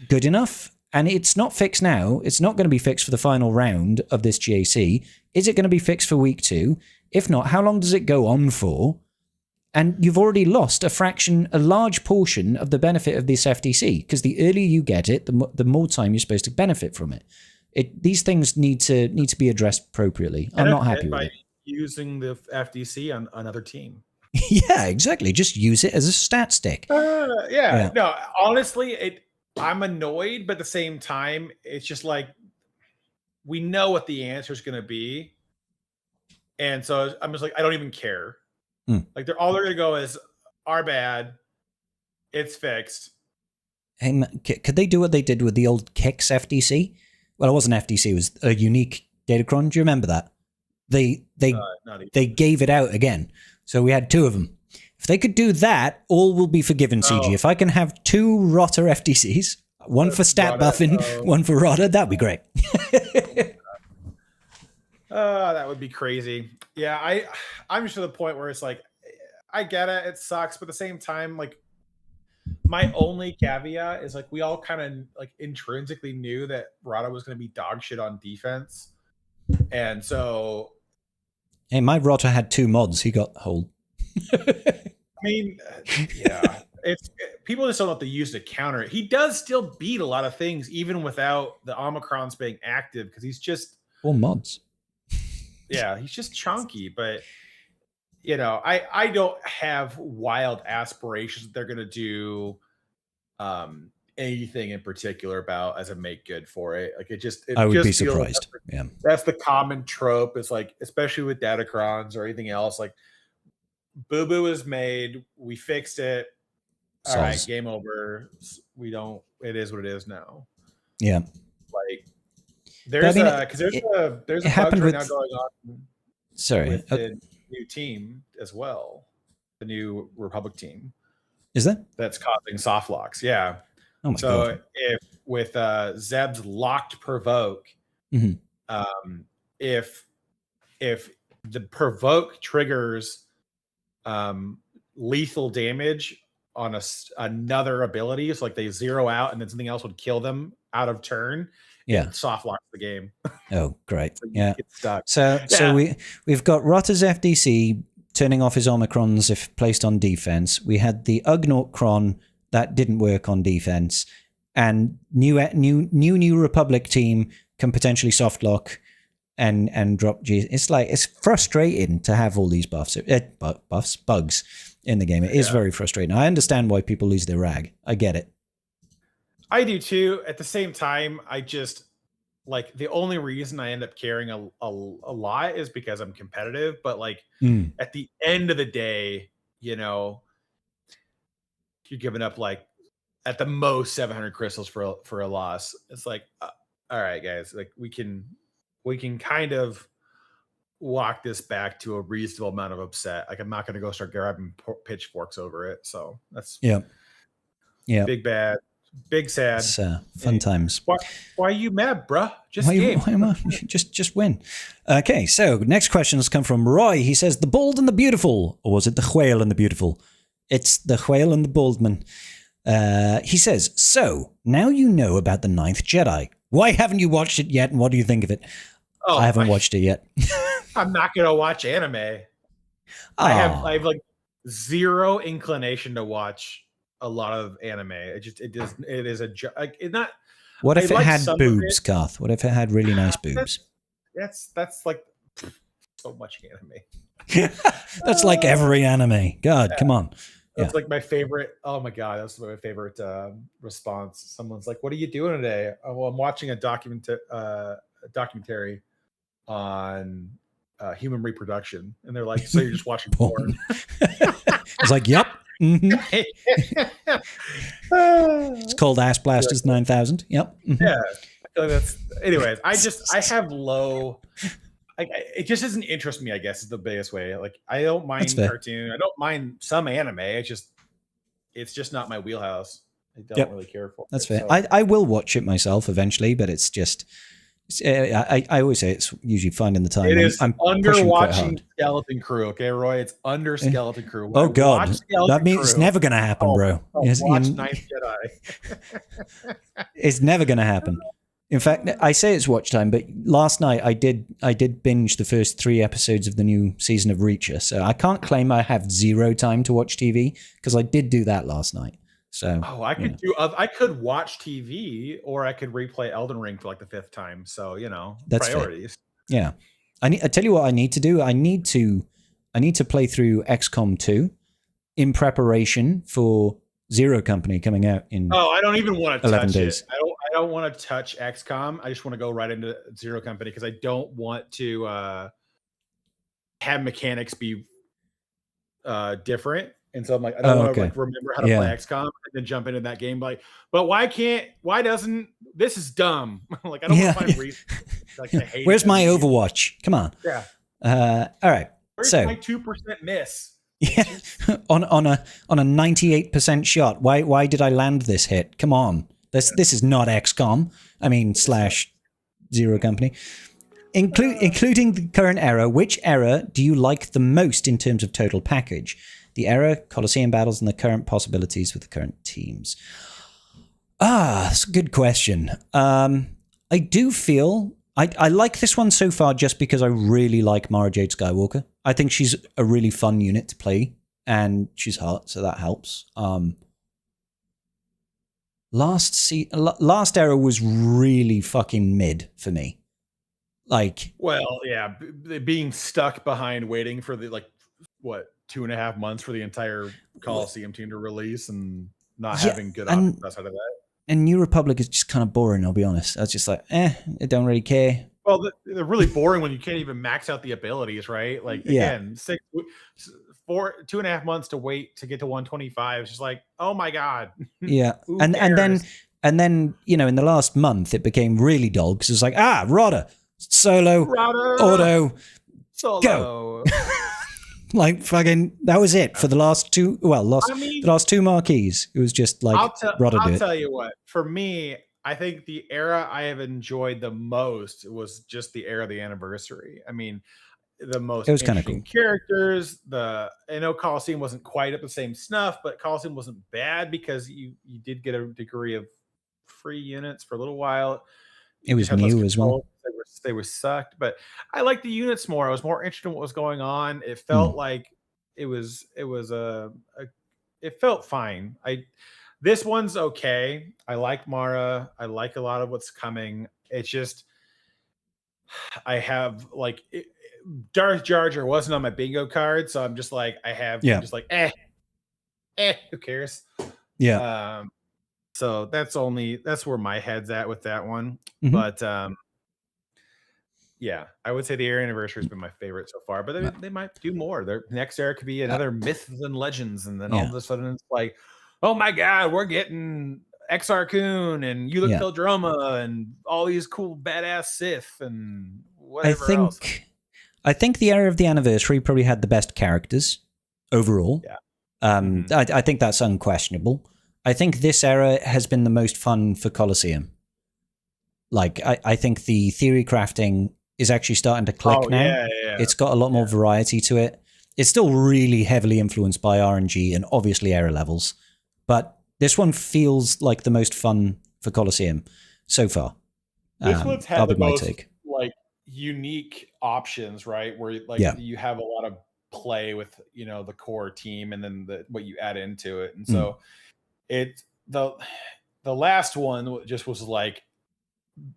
good enough, and it's not fixed now. It's not going to be fixed for the final round of this GAC. Is it going to be fixed for week 2? If not, how long does it go on for? And you've already lost a large portion of the benefit of this FDC, because the earlier you get it, the more time you're supposed to benefit from it. These things need to be addressed appropriately. I'm not happy with it. Using the FDC on another team. Yeah, exactly. Just use it as a stat stick. Yeah. No, honestly, I'm annoyed, but at the same time, it's just like, we know what the answer is going to be. And so I'm just like, I don't even care. Like, all they're going to go is, our bad. It's fixed. Hey, man, could they do what they did with the old Kix FDC? Well, it wasn't FDC. It was a unique datacron. Do you remember that? They gave it out again. So we had 2 of them. If they could do that, all will be forgiven, CG. If I can have 2 Rotter FDCs, one for stat buffing, one for Rotter, that'd be great. That would be crazy. Yeah, I'm just to the point where it's like, I get it, it sucks, but at the same time, like, my only caveat is, like, we all kind of like intrinsically knew that Rotter was going to be dog shit on defense, and so. Hey, my Rotter had 2 mods. He got hold. I mean, yeah. People just don't know what to use to counter it. He does still beat a lot of things, even without the Omicrons being active, because he's just... Or mods. Yeah, he's just chunky, but, I don't have wild aspirations that they're going to do anything in particular about as a make good for it. Like it I would just be feels like surprised. Yeah. that's the common trope. It's like, especially with Datacrons or anything else, like Boo Boo is made, we fixed it. All right, Soz. game over. We don't. It is what it is now. Yeah. Like But, there's I mean, there's it a bug happened right with. now going on Sorry. with the new team as well, the new Republic team Is that? that's causing soft locks. Yeah. Oh my So god. if with Zeb's locked provoke, Mhm. If the provoke triggers lethal damage on another ability, so like they zero out and then something else would kill them out of turn, Yeah. it soft locks the game. Oh, great. So you Yeah. get stuck. So we've got Rotter's FDC turning off his Omicrons if placed on defense. We had the Ugnaught Cron that didn't work on defense, and new Republic team can potentially soft lock and drop G. It's frustrating to have all these bugs in the game. It is very frustrating. I understand why people lose their rag. I get it. I do too. At the same time, I just like the only reason I end up caring a lot is because I'm competitive. But like at the end of the day, you know, you're giving up like at the most 700 crystals for a loss. It's like, all right, guys, like we can kind of walk this back to a reasonable amount of upset. Like I'm not going to go start grabbing pitchforks over it. So that's big bad, big sad. It's fun times. Why are you mad, bruh? Just just win. Okay, so next question has come from Roy. He says, the bald and the beautiful, or was it the whale and the beautiful? It's the whale and the bald man. He says, so now you know about the Ninth Jedi. Why haven't you watched it yet? And what do you think of it? I haven't watched it yet. I'm not going to watch anime. I have like zero inclination to watch a lot of anime. It is a like it's not. What if it had boobs, Garth? What if it had really nice boobs? That's like so much anime. That's like every anime. God, come on. That's like my favorite. Oh my god, that's my favorite response. Someone's like, "What are you doing today?" Oh, well, I'm watching a documentary on human reproduction, and they're like, "So you're just watching porn?" I was like, "Yep." Mm-hmm. It's called Ass Blasters 9000. Yep. Mm-hmm. Yeah. That's. Anyways, I have low. It just doesn't interest me, I guess, is the biggest way. Like, I don't mind cartoon. I don't mind some anime. It's just not my wheelhouse. I don't really care for it. That's fair. So. I will watch it myself eventually, but it's just, I always say it's usually finding the time. It is under watching Skeleton Crew. Okay, Roy? It's under Skeleton Crew. When oh, God. That means it's never going to happen, bro. Watch Ninth Jedi. It's never going to happen. In fact, I say it's watch time, but last night I did binge the first 3 episodes of the new season of Reacher, so I can't claim I have zero time to watch TV because I did do that last night. So I could watch TV or I could replay Elden Ring for like the 5th time. So that's priorities. Fair. Yeah, I tell you what I need to do. I need to play through XCOM 2 in preparation for Zero Company coming out in. Oh, I don't even want to 11 touch days. It. I don't want to touch XCOM. I just want to go right into Zero Company because I don't want to have mechanics be different. And so I'm like, I don't want to like remember how to play XCOM and then jump into that game. Like, but why doesn't this is dumb? Like, I don't want to find reason. Like, I hate Where's my Overwatch? Come on. Yeah. All right. Where's my 2% miss? Yeah. on a 98% shot. Why did I land this hit? Come on. This is not XCOM. I mean / Zero Company. Including the current era, which era do you like the most in terms of total package? The era, Colosseum battles, and the current possibilities with the current teams. That's a good question. I do feel I like this one so far just because I really like Mara Jade Skywalker. I think she's a really fun unit to play, and she's hot, so that helps. Last era was really fucking mid for me. Like, well, yeah, being stuck behind waiting for the 2.5 months for the entire Coliseum team to release and not having good options outside of that. And New Republic is just kind of boring, I'll be honest. I was just like, I don't really care. Well, they're really boring when you can't even max out the abilities, right? Like, again, 2.5 months to wait to get to 125. It's just like, oh my God. Yeah. and then, in the last month, it became really dull because it was like, Rodder, solo, auto, solo. Go. Like fucking, that was it for the last two. Well, the last two marquees. It was just like, I'll tell you what. For me, I think the era I have enjoyed the most was just the era of the anniversary. I mean, the most interesting characters. I know Coliseum wasn't quite at the same snuff, but Coliseum wasn't bad because you did get a degree of free units for a little while. It was new as well. They were sucked, but I liked the units more. I was more interested in what was going on. It felt like it felt fine. This one's okay. I like Mara. I like a lot of what's coming. It's just I have like Darth Jar Jar wasn't on my bingo card, so I'm just like just like who cares? Yeah. So that's where my head's at with that one. Mm-hmm. But yeah, I would say the era anniversary has been my favorite so far, but they might do more. Their next era could be another myths and legends, and then all of a sudden it's like, oh my God, we're getting Exar Kun and Ulic Pildroma and all these cool badass Sith and whatever else. I think the era of the anniversary probably had the best characters overall. Yeah. I think that's unquestionable. I think this era has been the most fun for Coliseum. Like, I think the theory crafting is actually starting to click now. Yeah. It's got a lot more variety to it. It's still really heavily influenced by RNG and obviously error levels, but this one feels like the most fun for Coliseum so far. This one's had the most like unique options, right? Where you have a lot of play with the core team and then what you add into it, and so the last one just was like,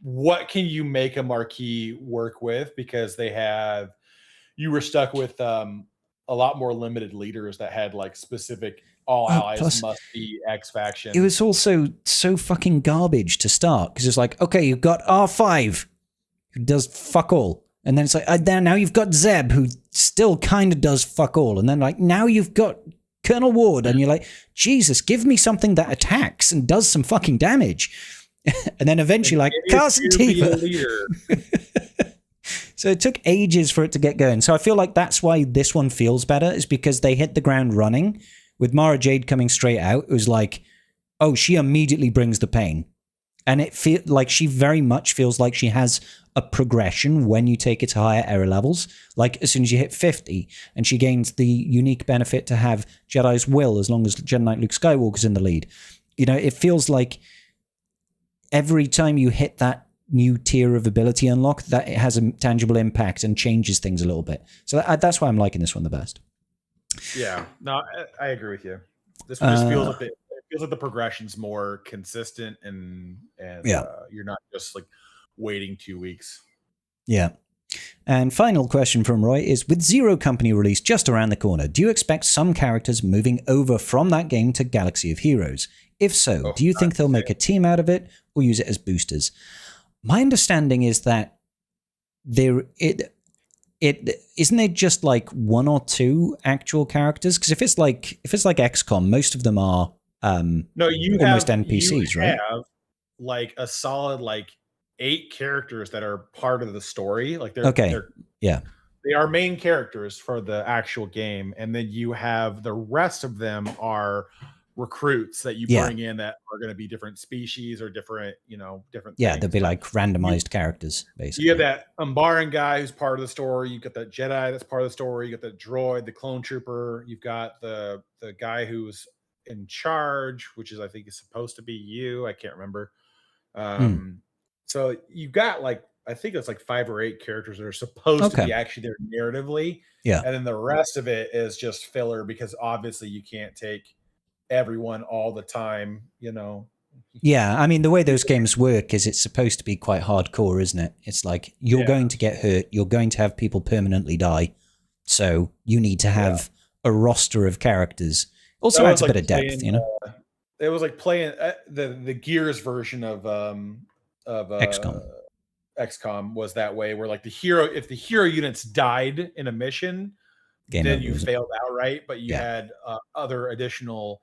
what can you make a marquee work with? Because you were stuck with a lot more limited leaders that had like specific allies must be X faction. It was also so fucking garbage to start because it's like, okay, you've got R5 who does fuck all, and then it's like now you've got Zeb who still kind of does fuck all, and then like now you've got Colonel Ward, and you're like, Jesus, give me something that attacks and does some fucking damage. And then eventually, like, Carson Tifa. So it took ages for it to get going. So I feel like that's why this one feels better, is because they hit the ground running. With Mara Jade coming straight out, it was like, oh, she immediately brings the pain. And it feels like she very much feels like she has a progression when you take it to higher error levels. Like as soon as you hit 50, and she gains the unique benefit to have Jedi's Will as long as Jedi Knight Luke Skywalker's in the lead. It feels like every time you hit that new tier of ability unlock, that it has a tangible impact and changes things a little bit. So that's why I'm liking this one the best. Yeah, no, I agree with you. This one just feels like the progression's more consistent, and you're not just like waiting 2 weeks. Yeah. And final question from Roy is, with Zero Company release just around the corner, do you expect some characters moving over from that game to Galaxy of Heroes? If so, do you think they'll make a team out of it or use it as boosters? My understanding is that isn't it just like one or two actual characters? Because if it's like XCOM, most of them are almost NPCs, right? Have like a solid 8 characters that are part of the story. Like they are main characters for the actual game, and then you have the rest of them are recruits that you bring in that are going to be different species or different things. They'll be like randomized characters, basically. You have that Umbaran guy who's part of the story. You got that Jedi that's part of the story. You got the droid, the clone trooper. You've got the guy who's in charge, which I think is supposed to be you. I can't remember. So you've got I think it's 5 or 8 characters that are supposed to be actually there narratively. Yeah. And then the rest of it is just filler because obviously you can't take everyone all the time, Yeah, I mean, the way those games work is it's supposed to be quite hardcore, isn't it? It's like you're going to get hurt, you're going to have people permanently die, so you need to have a roster of characters. Also adds a bit of depth, it was like playing the Gears version of XCOM. XCOM was that way, where like if the hero units died in a mission, Game then over, you was it? failed outright, but you Yeah. had other additional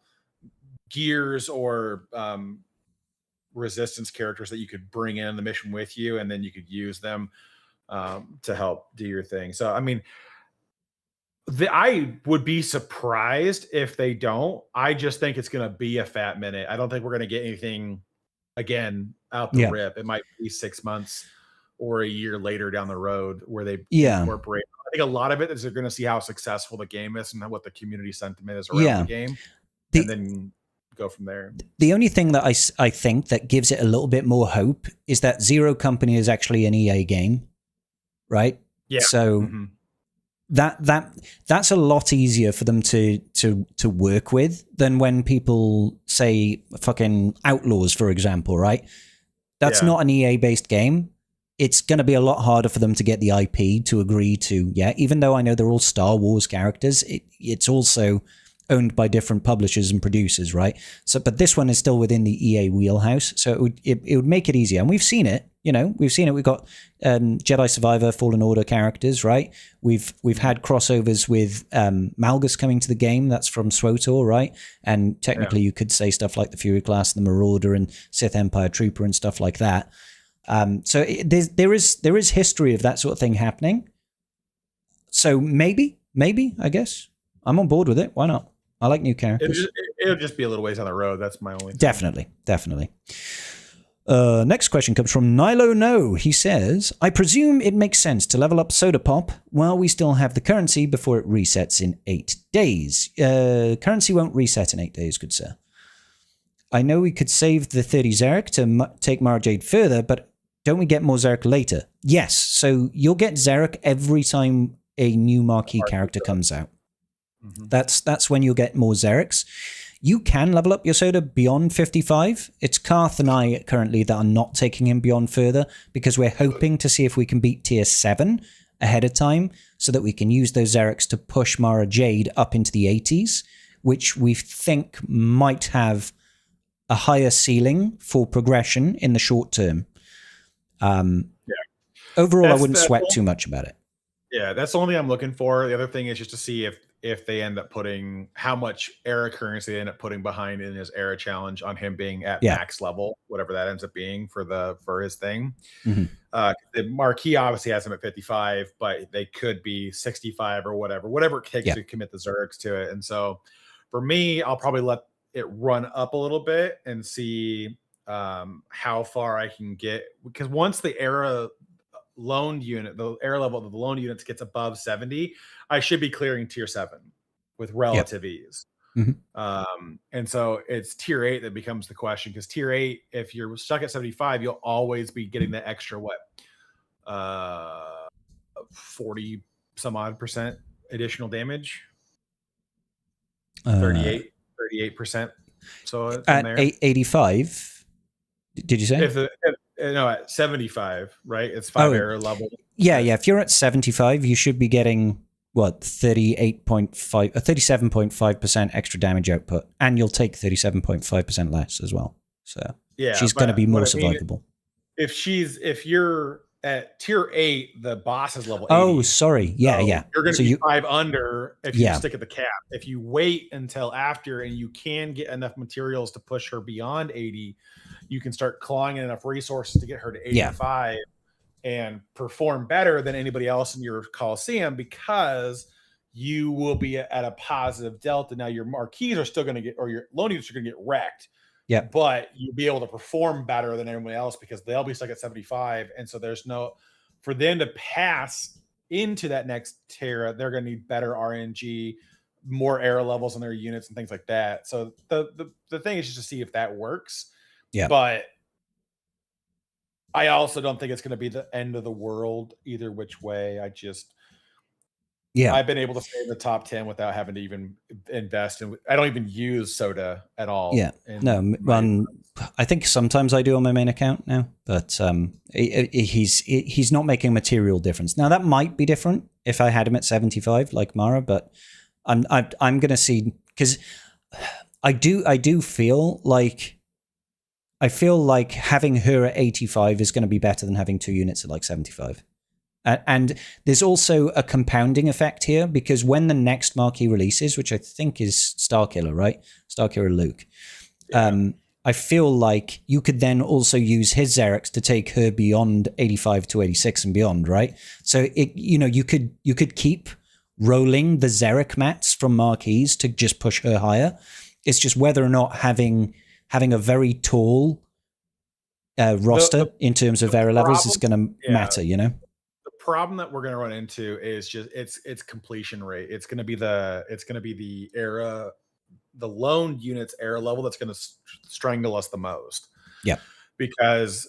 gears or resistance characters that you could bring in the mission with you, and then you could use them to help do your thing. So I mean, I would be surprised if they don't. I just think it's going to be a fat minute. I don't think we're going to get anything again out the rip. It might be 6 months or a year later down the road where they incorporate. I think a lot of it is they're going to see how successful the game is and what the community sentiment is around the game, and then go from there. The only thing that I think that gives it a little bit more hope is that Zero Company is actually an EA game, right? Yeah. So that's a lot easier for them to work with than when people say fucking Outlaws, for example, right? That's not an EA based game. It's going to be a lot harder for them to get the IP to agree to, even though I know they're all Star Wars characters, it's also owned by different publishers and producers, right? So, but this one is still within the EA wheelhouse, so it would make it easier. And we've seen it, we've seen it. We've got Jedi Survivor, Fallen Order characters, right? We've had crossovers with Malgus coming to the game. That's from SWTOR, right? And technically, you could say stuff like the Fury Class, the Marauder, and Sith Empire Trooper, and stuff like that. So there is history of that sort of thing happening. So maybe, I guess I'm on board with it. Why not? I like new characters. It'll just be a little ways on the road. That's my only thing. Definitely. Next question comes from Nilo No. He says, I presume it makes sense to level up Soda Pop while we still have the currency before it resets in 8 days. Currency won't reset in 8 days, good sir. I know we could save the 30 Zarek to take Mara Jade further, but don't we get more Zarek later? Yes, so you'll get Zarek every time a new marquee character comes out. That's when you'll get more Zareks. You can level up your Soda beyond 55. It's Karth and I currently that are not taking him beyond further because we're hoping to see if we can beat tier 7 ahead of time so that we can use those Zareks to push Mara Jade up into the 80s, which we think might have a higher ceiling for progression in the short term. Overall, I wouldn't sweat too much about it. Yeah, that's the only thing I'm looking for. The other thing is just to see if they end up putting how much era currency they end up putting behind in his era challenge on him being at max level, whatever that ends up being for his thing. The marquee obviously has him at 55, but they could be 65 or whatever it takes to commit the Zergs to it. And so for me, I'll probably let it run up a little bit and see how far I can get, because once the era loaned unit, the era level of the loaned units gets above 70, I should be clearing tier 7 with relative ease. And so it's tier 8 that becomes the question, because tier 8, if you're stuck at 75, you'll always be getting the extra 40 some odd percent additional damage. 38%. So it's at in there. 85, did you say? No, at 75, right? It's 5 error level. Yeah. If you're at 75, you should be getting 37.5% extra damage output, and you'll take 37.5% less as well. So she's going to be more survivable. If you're at tier 8, the boss is level 80. Oh, sorry. Yeah. You're going to be 5 under if you stick at the cap. If you wait until after and you can get enough materials to push her beyond 80, you can start clawing in enough resources to get her to 85 and perform better than anybody else in your Coliseum, because you will be at a positive delta. Now your marquees are still going to get, or your loan units are going to get wrecked. Yeah. But you'll be able to perform better than everyone else because they'll be stuck at 75. And so there's for them to pass into that next tier, they're going to need better RNG, more error levels on their units and things like that. So the thing is just to see if that works. Yeah. But I also don't think it's going to be the end of the world either which way. I've been able to stay in the top 10 without having to even invest in. I don't even use Soda at all. Yeah. I think sometimes I do on my main account now, but he's not making a material difference. Now that might be different if I had him at 75 like Mara, but I'm going to see, because I do feel like having her at 85 is going to be better than having 2 units at like 75. And there's also a compounding effect here, because when the next marquee releases, which I think is Starkiller, right? Starkiller Luke. Yeah. I feel like you could then also use his Xerix to take her beyond 85 to 86 and beyond, right? So you could keep rolling the Xeric mats from marquees to just push her higher. It's just whether or not having a very tall roster in terms of era levels is going to matter, you know? The problem that we're going to run into is just it's completion rate. It's going to be the era, the lone units era level that's going to strangle us the most. Yeah. Because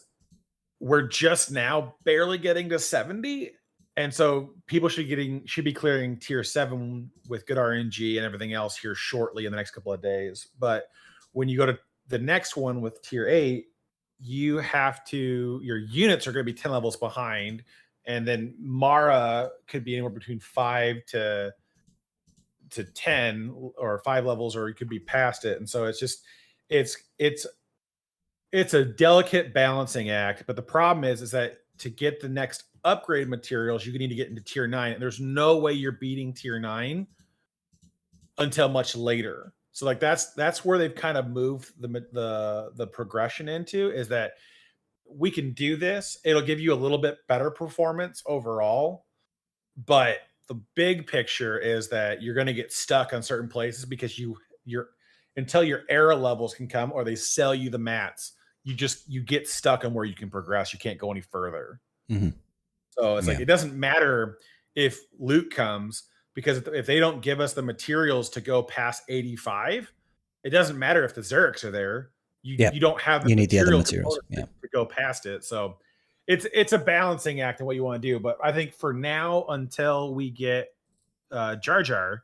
we're just now barely getting to 70. And so people should be clearing tier 7 with good RNG and everything else here shortly in the next couple of days. But when you go to the next one with tier 8, your units are going to be 10 levels behind. And then Mara could be anywhere between 5 to 10 or 5 levels, or it could be past it. And so it's a delicate balancing act. But the problem is that to get the next upgrade materials, you need to get into tier 9, and there's no way you're beating tier 9 until much later. So like that's where they've kind of moved the progression into, is that we can do this. It'll give you a little bit better performance overall, but the big picture is that you're going to get stuck on certain places because you're until your era levels can come, or they sell you the mats, you get stuck on where you can progress. You can't go any further. Mm-hmm. So it's like, it doesn't matter if Luke comes, because if they don't give us the materials to go past 85, it doesn't matter if the Xerics are there. You don't have the materials to go past it. So it's a balancing act in what you want to do. But I think for now, until we get Jar Jar,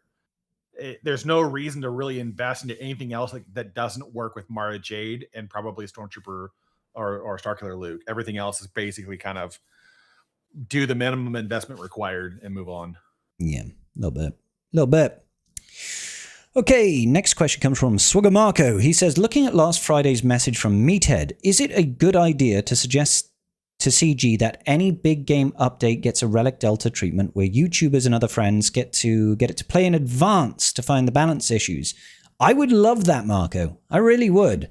there's no reason to really invest into anything else that doesn't work with Mara Jade and probably Stormtrooper or Starkiller Luke. Everything else is basically kind of do the minimum investment required and move on. Yeah, a little bit. Okay, next question comes from Swigger Marco. He says, looking at last Friday's message from Meathead, is it a good idea to suggest to CG that any big game update gets a Relic Delta treatment where YouTubers and other friends get it to play in advance to find the balance issues? I would love that, Marco. I really would.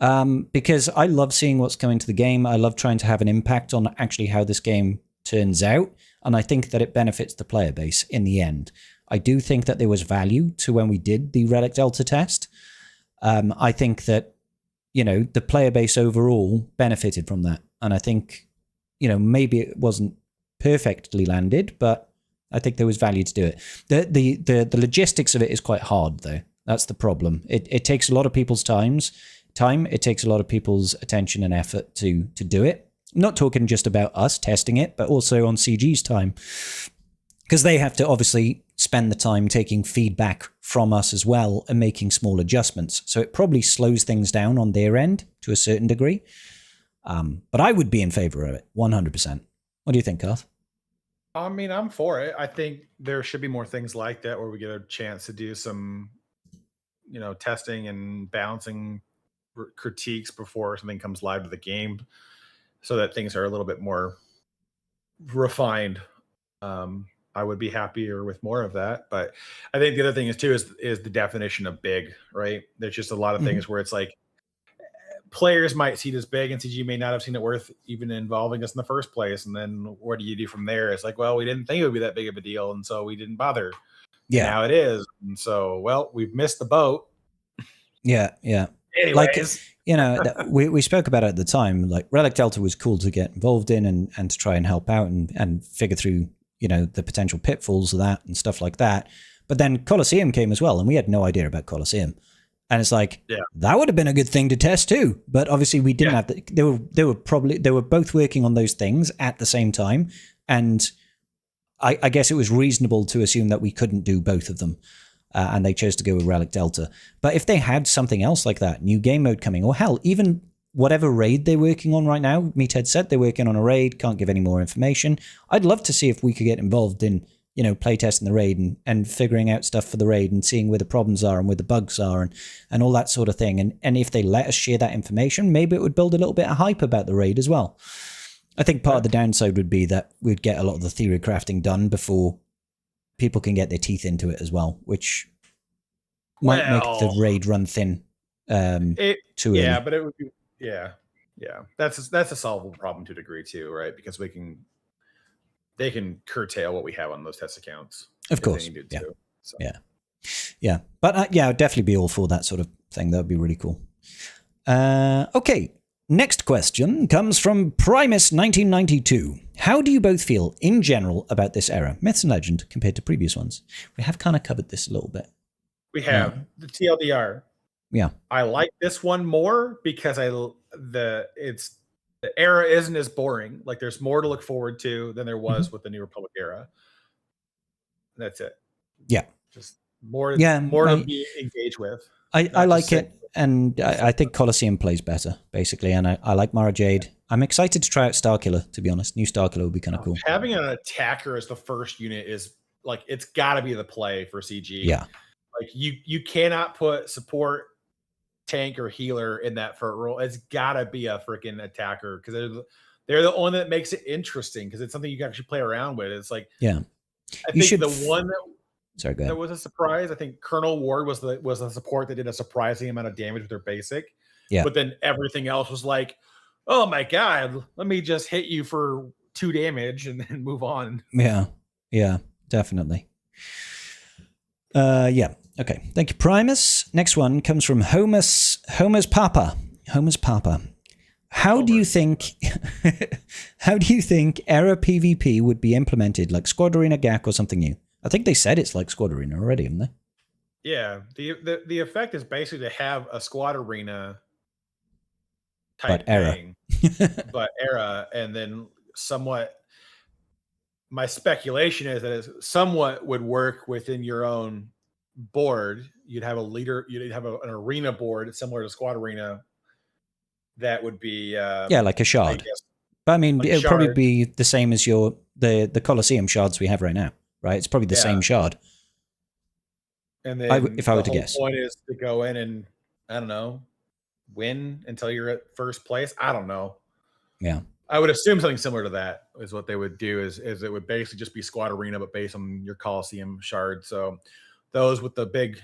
Because I love seeing what's coming to the game. I love trying to have an impact on actually how this game turns out. And I think that it benefits the player base in the end. I do think that there was value to when we did the Relic Delta test. I think that, the player base overall benefited from that. And I think, maybe it wasn't perfectly landed, but I think there was value to do it. The logistics of it is quite hard, though. That's the problem. It takes a lot of people's time. It takes a lot of people's attention and effort to do it. I'm not talking just about us testing it, but also on CG's time, because they have to obviously spend the time taking feedback from us as well and making small adjustments. So it probably slows things down on their end to a certain degree. But I would be in favor of it, 100%. What do you think, Garth? I mean, I'm for it. I think there should be more things like that where we get a chance to do some, testing and balancing critiques before something comes live to the game, so that things are a little bit more refined. I would be happier with more of that. But I think the other thing is the definition of big, right? There's just a lot of things where it's like players might see this big and CG may not have seen it worth even involving us in the first place. And then what do you do from there? It's like, well, we didn't think it would be that big of a deal, and so we didn't bother. Yeah. And now it is. And so, well, we've missed the boat. Yeah. Anyways. Like, we spoke about it at the time. Like, Relic Delta was cool to get involved in and to try and help out and figure through, the potential pitfalls of that and stuff like that. But then Colosseum came as well, and we had no idea about Colosseum. And it's like, that would have been a good thing to test too. But obviously we didn't have they were both working on those things at the same time. And I guess it was reasonable to assume that we couldn't do both of them. And they chose to go with Relic Delta. But if they had something else like that, new game mode coming, or hell, even whatever raid they're working on right now, Meathead said they're working on a raid, can't give any more information. I'd love to see if we could get involved in playtesting the raid and figuring out stuff for the raid and seeing where the problems are and where the bugs are and all that sort of thing. And if they let us share that information, maybe it would build a little bit of hype about the raid as well. I think part of the downside would be that we'd get a lot of the theory crafting done before people can get their teeth into it as well, which might make the raid run thin too early. But it would be, that's a solvable problem to a degree too, right? Because they can curtail what we have on those test accounts. Of course. Yeah. But I'd definitely be all for that sort of thing. That would be really cool. Okay. Next question comes from Primus1992. How do you both feel in general about this era, Myths and Legend, compared to previous ones? We have kind of covered this a little bit. We have the TLDR. Yeah. I like this one more because the era isn't as boring. Like there's more to look forward to than there was with the New Republic era. That's it. Yeah. Just more to be engaged with. I like it. And I think Colosseum plays better, basically. And I like Mara Jade. I'm excited to try out Starkiller, to be honest. New Starkiller would be kind of cool. Having an attacker as the first unit is like, it's got to be the play for CG. Yeah. Like you cannot put support, tank, or healer in that first role. It's got to be a freaking attacker because they're the one that makes it interesting because it's something you can actually play around with. It's like, I think the one that... Sorry, go ahead. There was a surprise. I think Colonel Ward was the support that did a surprising amount of damage with their basic. Yeah. But then everything else was like, oh my God, let me just hit you for 2 damage and then move on. Yeah. Yeah, definitely. Yeah. Okay. Thank you, Primus. Next one comes from Homer's Papa. Homer's Papa. How do you think era PvP would be implemented, like Squad Arena GAC or something new? I think they said it's like Squad Arena already, haven't they? Yeah. The effect is basically to have a Squad Arena type thing, but era, and then somewhat. My speculation is that it somewhat would work within your own board. You'd have a leader. You'd have an arena board similar to Squad Arena. That would be like a shard. But I mean, like it would probably be the same as the Colosseum shards we have right now. Right, it's probably the same shard. And then, if I were to guess, the point is to go in and I don't know, win until you're at first place. I don't know. Yeah, I would assume something similar to that is what they would do. Is it would basically just be Squad Arena, but based on your Colosseum shard. So those with the big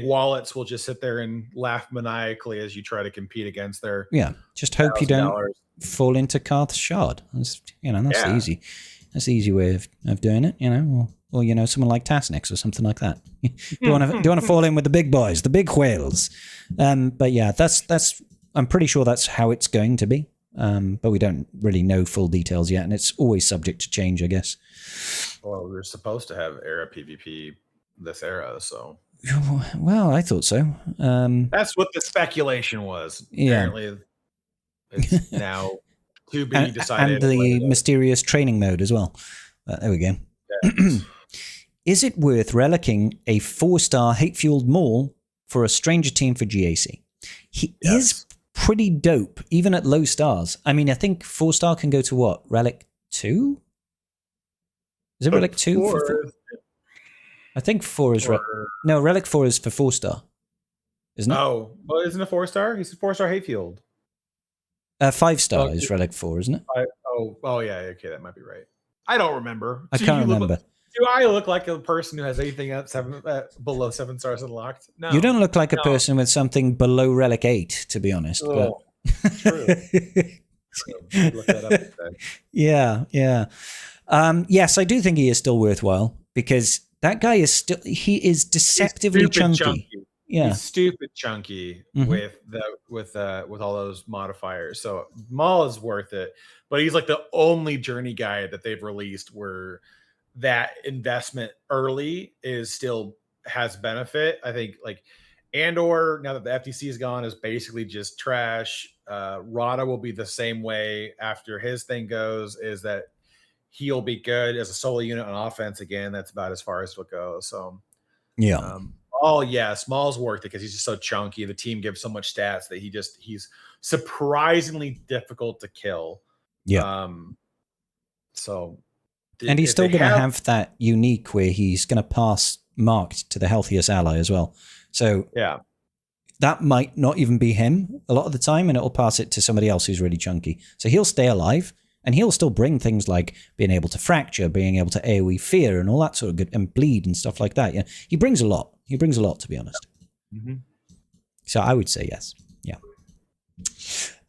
wallets will just sit there and laugh maniacally as you try to compete against their. Yeah, just hope you don't fall into Karth's shard. That's easy. That's the easy way of doing it, or someone like Tasnix or something like that. do want to fall in with the big boys, the big whales. But yeah, that's I'm pretty sure that's how it's going to be. But we don't really know full details yet, and it's always subject to change, I guess. Well, we're supposed to have era PvP this era, so. Well, I thought so. That's what the speculation was. Apparently, it's now. To be decided. And the mysterious training mode as well. There we go. Yes. Is it worth relicking a 4-star hate-fueled Maul for a stranger team for GAC? He is pretty dope, even at low stars. I mean, I think 4-star can go to what? Relic 2? Is it Relic 2? I think 4 is... No, Relic 4 is for 4-star. Isn't it? Oh, well, isn't it 4-star? He's a 4-star hate-fueled. 5-star is Relic 4, isn't it? Yeah. Okay, that might be right. I don't remember. I can't remember. Do I look like a person who has anything at below 7 stars unlocked? No. You don't look like a person with something below Relic 8, to be honest. Oh, but... True. Look that up instead. Yeah. Yes, I do think he is still worthwhile because that guy is is deceptively chunky. Yeah, he's stupid chunky with all those modifiers. So Maul is worth it, but he's like the only journey guide that they've released where that investment early is still has benefit. I think like Andor, now that the FTC is gone, is basically just trash. Rada will be the same way after his thing goes. Is that he'll be good as a solo unit on offense again. That's about as far as it'll go. So yeah. Small's worth it because he's just so chunky. The team gives so much stats that he's surprisingly difficult to kill. Yeah. So And he's if still they going to have that unique where he's going to pass marked to the healthiest ally as well. So yeah. that might not even be him a lot of the time, and it'll pass it to somebody else who's really chunky. So he'll stay alive, and he'll still bring things like being able to fracture, being able to AoE fear, and all that sort of good, and bleed and stuff like that. Yeah, he brings a lot. He brings a lot, to be honest. Mm-hmm. So I would say yes. Yeah.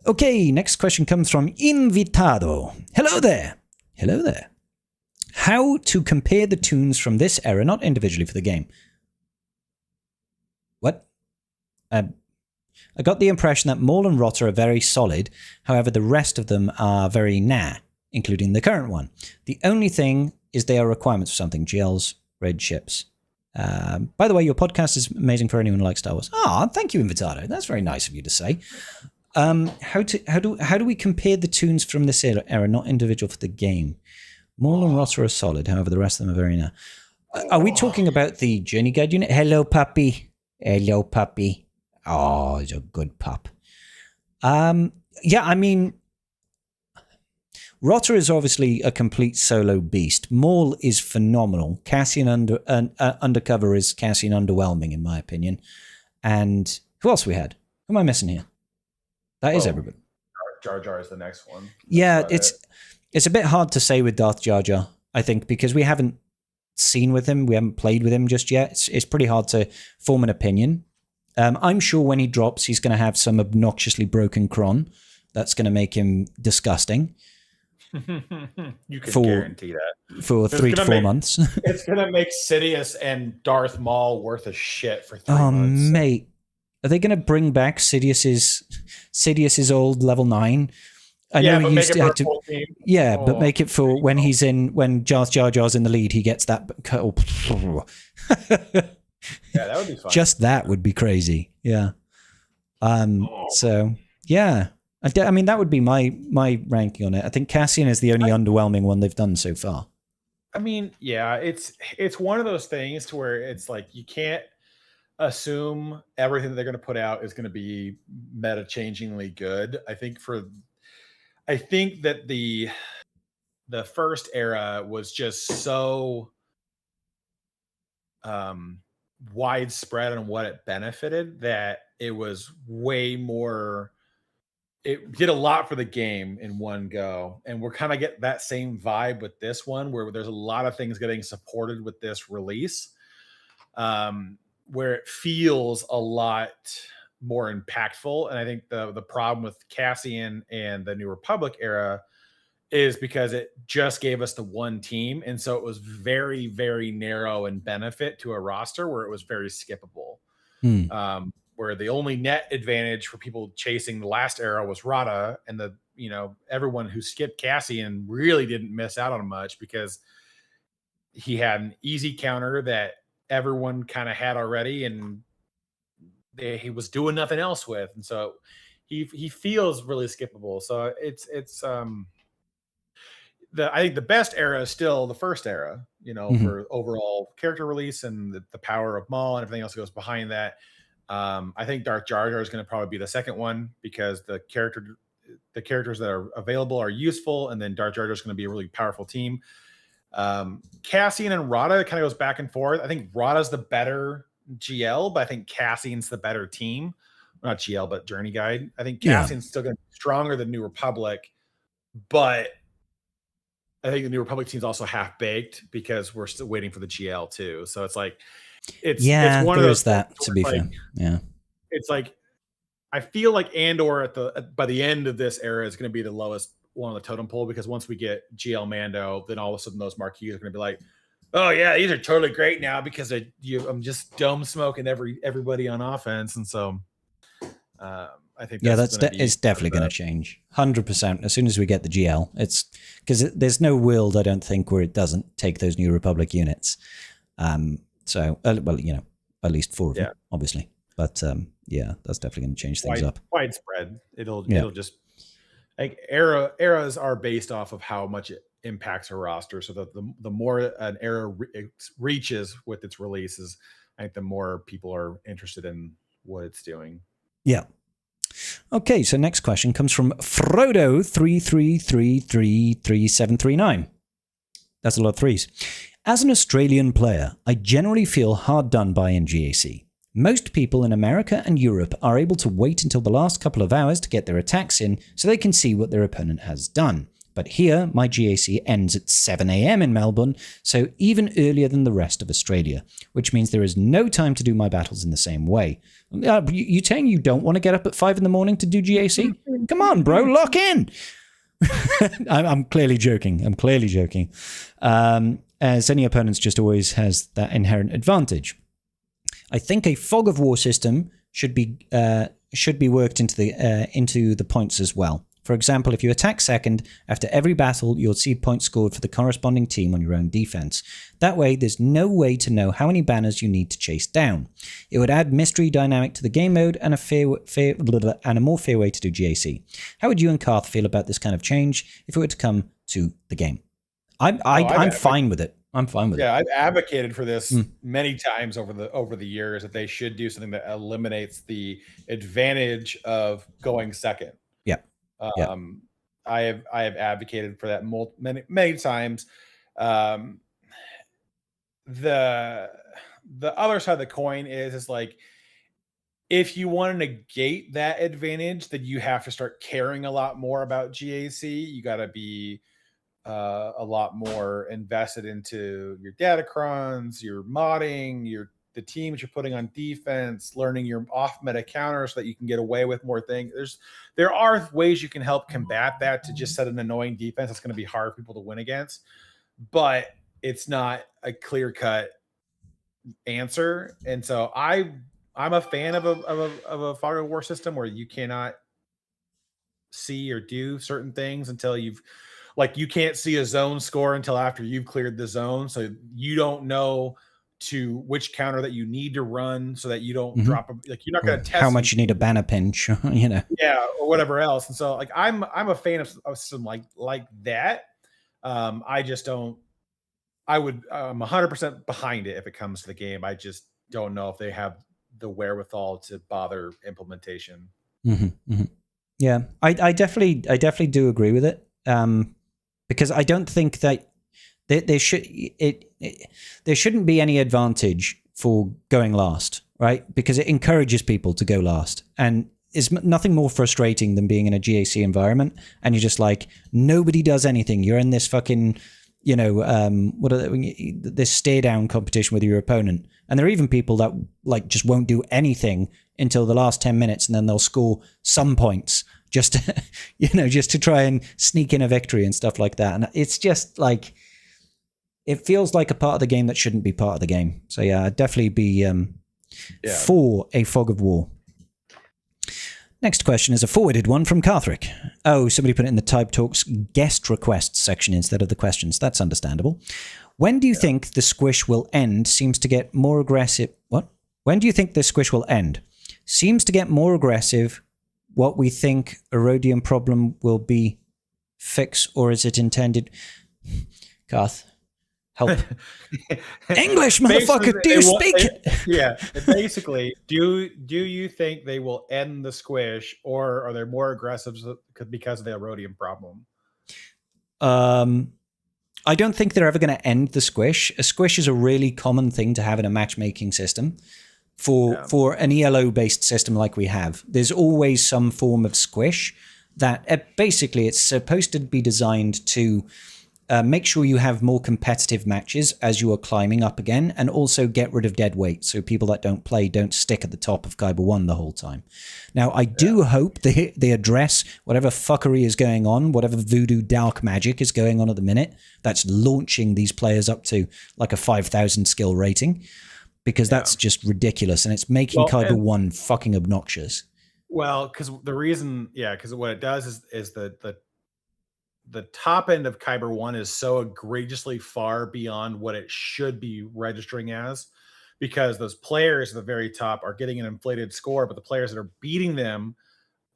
Okay, next question comes from Invitado. Hello there. Hello there. How to compare the tunes from this era, not individually for the game. What? I got the impression that Maul and Rotter are very solid. However, the rest of them are very nah, including the current one. The only thing is they are requirements for something. GL's red ships. By the way, your podcast is amazing for anyone who likes Star Wars. Ah, thank you, Invitado. That's very nice of you to say. How do we compare the tunes from this era, not individual for the game? Maul and Rotter are solid. However, the rest of them are very nah. Are we talking about the Journey Guide unit? Hello, puppy. Hello, puppy. Oh, he's a good pup. Yeah, I mean, Rotter is obviously a complete solo beast. Maul is phenomenal. Cassian Undercover is Cassian underwhelming, in my opinion. And who else we had? Who am I missing here? That is everybody. Jar Jar is the next one. Yeah, it's a bit hard to say with Darth Jar Jar, I think, because we haven't seen with him, we haven't played with him just yet. It's pretty hard to form an opinion. I'm sure when he drops, he's going to have some obnoxiously broken cron. That's going to make him disgusting. You can guarantee that. For 3 to 4 months. It's going to make Sidious and Darth Maul worth a shit for 3 months. Oh, mate. Are they going to bring back Sidious's old level 9? I know he used to have to. Yeah, but make it for when Jar Jar's in the lead, he gets that. Yeah, that would be fun. Just that would be crazy. Yeah. So yeah, I mean that would be my ranking on it. I think Cassian is the only underwhelming one they've done so far. I mean, yeah, it's one of those things to where it's like you can't assume everything that they're going to put out is going to be meta-changingly good. I think that the first era was just so widespread on what it benefited that it was way more. It did a lot for the game in one go, and we're kind of getting that same vibe with this one, where there's a lot of things getting supported with this release, where it feels a lot more impactful. And I think the problem with Cassian and the New Republic era is because it just gave us the one team, and so it was very, very narrow in benefit to a roster where it was very skippable. Where the only net advantage for people chasing the last era was Rada, and everyone who skipped Cassian really didn't miss out on much because he had an easy counter that everyone kind of had already, and he was doing nothing else with, and so he feels really skippable. So I think the best era is still the first era, for overall character release and the power of Maul and everything else that goes behind that. I think Darth Jar Jar is going to probably be the second one because the characters that are available are useful, and then Darth Jar Jar is going to be a really powerful team. Cassian and Rada kind of goes back and forth. I think Rada's the better GL, but I think Cassian's the better team. Not GL, but Journey Guide. I think Cassian's still going to be stronger than New Republic, but I think the New Republic team's also half baked because we're still waiting for the GL too. So it's like, it's one of those that to be fair. Yeah. It's like, I feel like Andor by the end of this era is going to be the lowest one on the totem pole, because once we get GL Mando, then all of a sudden those marquees are going to be like, oh yeah, these are totally great now because I'm just dome smoking everybody on offense. And so I think it's definitely going to change 100% as soon as we get the GL. It's because there's no world, I don't think, where it doesn't take those New Republic units. So at least 4 of them, obviously. But that's definitely going to change things up. Widespread. It'll just like eras are based off of how much it impacts a roster. So that the more an era reaches with its releases, I think the more people are interested in what it's doing. Yeah. Okay, so next question comes from Frodo 33333739. That's a lot of threes. As an Australian player, I generally feel hard done by in GAC. Most people in America and Europe are able to wait until the last couple of hours to get their attacks in so they can see what their opponent has done. But here, my GAC ends at 7 a.m. in Melbourne, so even earlier than the rest of Australia, which means there is no time to do my battles in the same way. You saying you don't want to get up at 5 in the morning to do GAC? Come on, bro, lock in! I'm clearly joking. As any opponents just always has that inherent advantage. I think a fog of war system should be worked into the points as well. For example, if you attack second, after every battle, you'll see points scored for the corresponding team on your own defense. That way, there's no way to know how many banners you need to chase down. It would add mystery dynamic to the game mode and a more fair way to do GAC. How would you and Karth feel about this kind of change if it were to come to the game? I'm fine with it. I'm fine with it. Yeah, I've advocated for this many times over the years that they should do something that eliminates the advantage of going second. Yeah. I have advocated for that many times. The other side of the coin is like, if you want to negate that advantage, then you have to start caring a lot more about GAC. You got to be a lot more invested into your datacrons, your modding, the teams you're putting on defense, learning your off meta counters so that you can get away with more things. There are ways you can help combat that to just set an annoying defense that's going to be hard for people to win against, but it's not a clear-cut answer. And so I'm a fan of a fog of war system where you cannot see or do certain things until you can't see a zone score until after you've cleared the zone. So you don't know to which counter that you need to run so that you don't drop you're not going to test how much you need a banner pinch, yeah, or whatever else. And so I'm a fan of some like that. I just don't. I'm 100% behind it if it comes to the game. I just don't know if they have the wherewithal to bother implementation. Yeah, I definitely do agree with it. Because I don't think that there shouldn't be any advantage for going last, right? Because it encourages people to go last, and it's nothing more frustrating than being in a GAC environment and you're just like, nobody does anything. You're in this fucking, this stare down competition with your opponent, and there are even people that just won't do anything until the last 10 minutes, and then they'll score some points just to, just to try and sneak in a victory and stuff like that. And it's just like, it feels like a part of the game that shouldn't be part of the game. So yeah, I'd definitely be for a fog of war. Next question is a forwarded one from Carthrick. Oh, somebody put it in the Type Talks guest requests section instead of the questions. That's understandable. When do you think the squish will end? Seems to get more aggressive. What? When do you think the squish will end? Seems to get more aggressive. What we think Erodium problem will be fixed, or is it intended? Garth, help. English, motherfucker, do you speak it? Basically, do you think they will end the squish, or are they more aggressive because of the Erodium problem? I don't think they're ever going to end the squish. A squish is a really common thing to have in a matchmaking system. For an ELO-based system like we have, there's always some form of squish that basically it's supposed to be designed to make sure you have more competitive matches as you are climbing up again, and also get rid of dead weight so people that don't play don't stick at the top of Kyber 1 the whole time. Now, I do hope they address whatever fuckery is going on, whatever voodoo dark magic is going on at the minute that's launching these players up to like a 5,000 skill rating. Because that's just ridiculous, and it's making Kyber 1 fucking obnoxious. Well, because what it does is the top end of Kyber 1 is so egregiously far beyond what it should be registering as, because those players at the very top are getting an inflated score, but the players that are beating them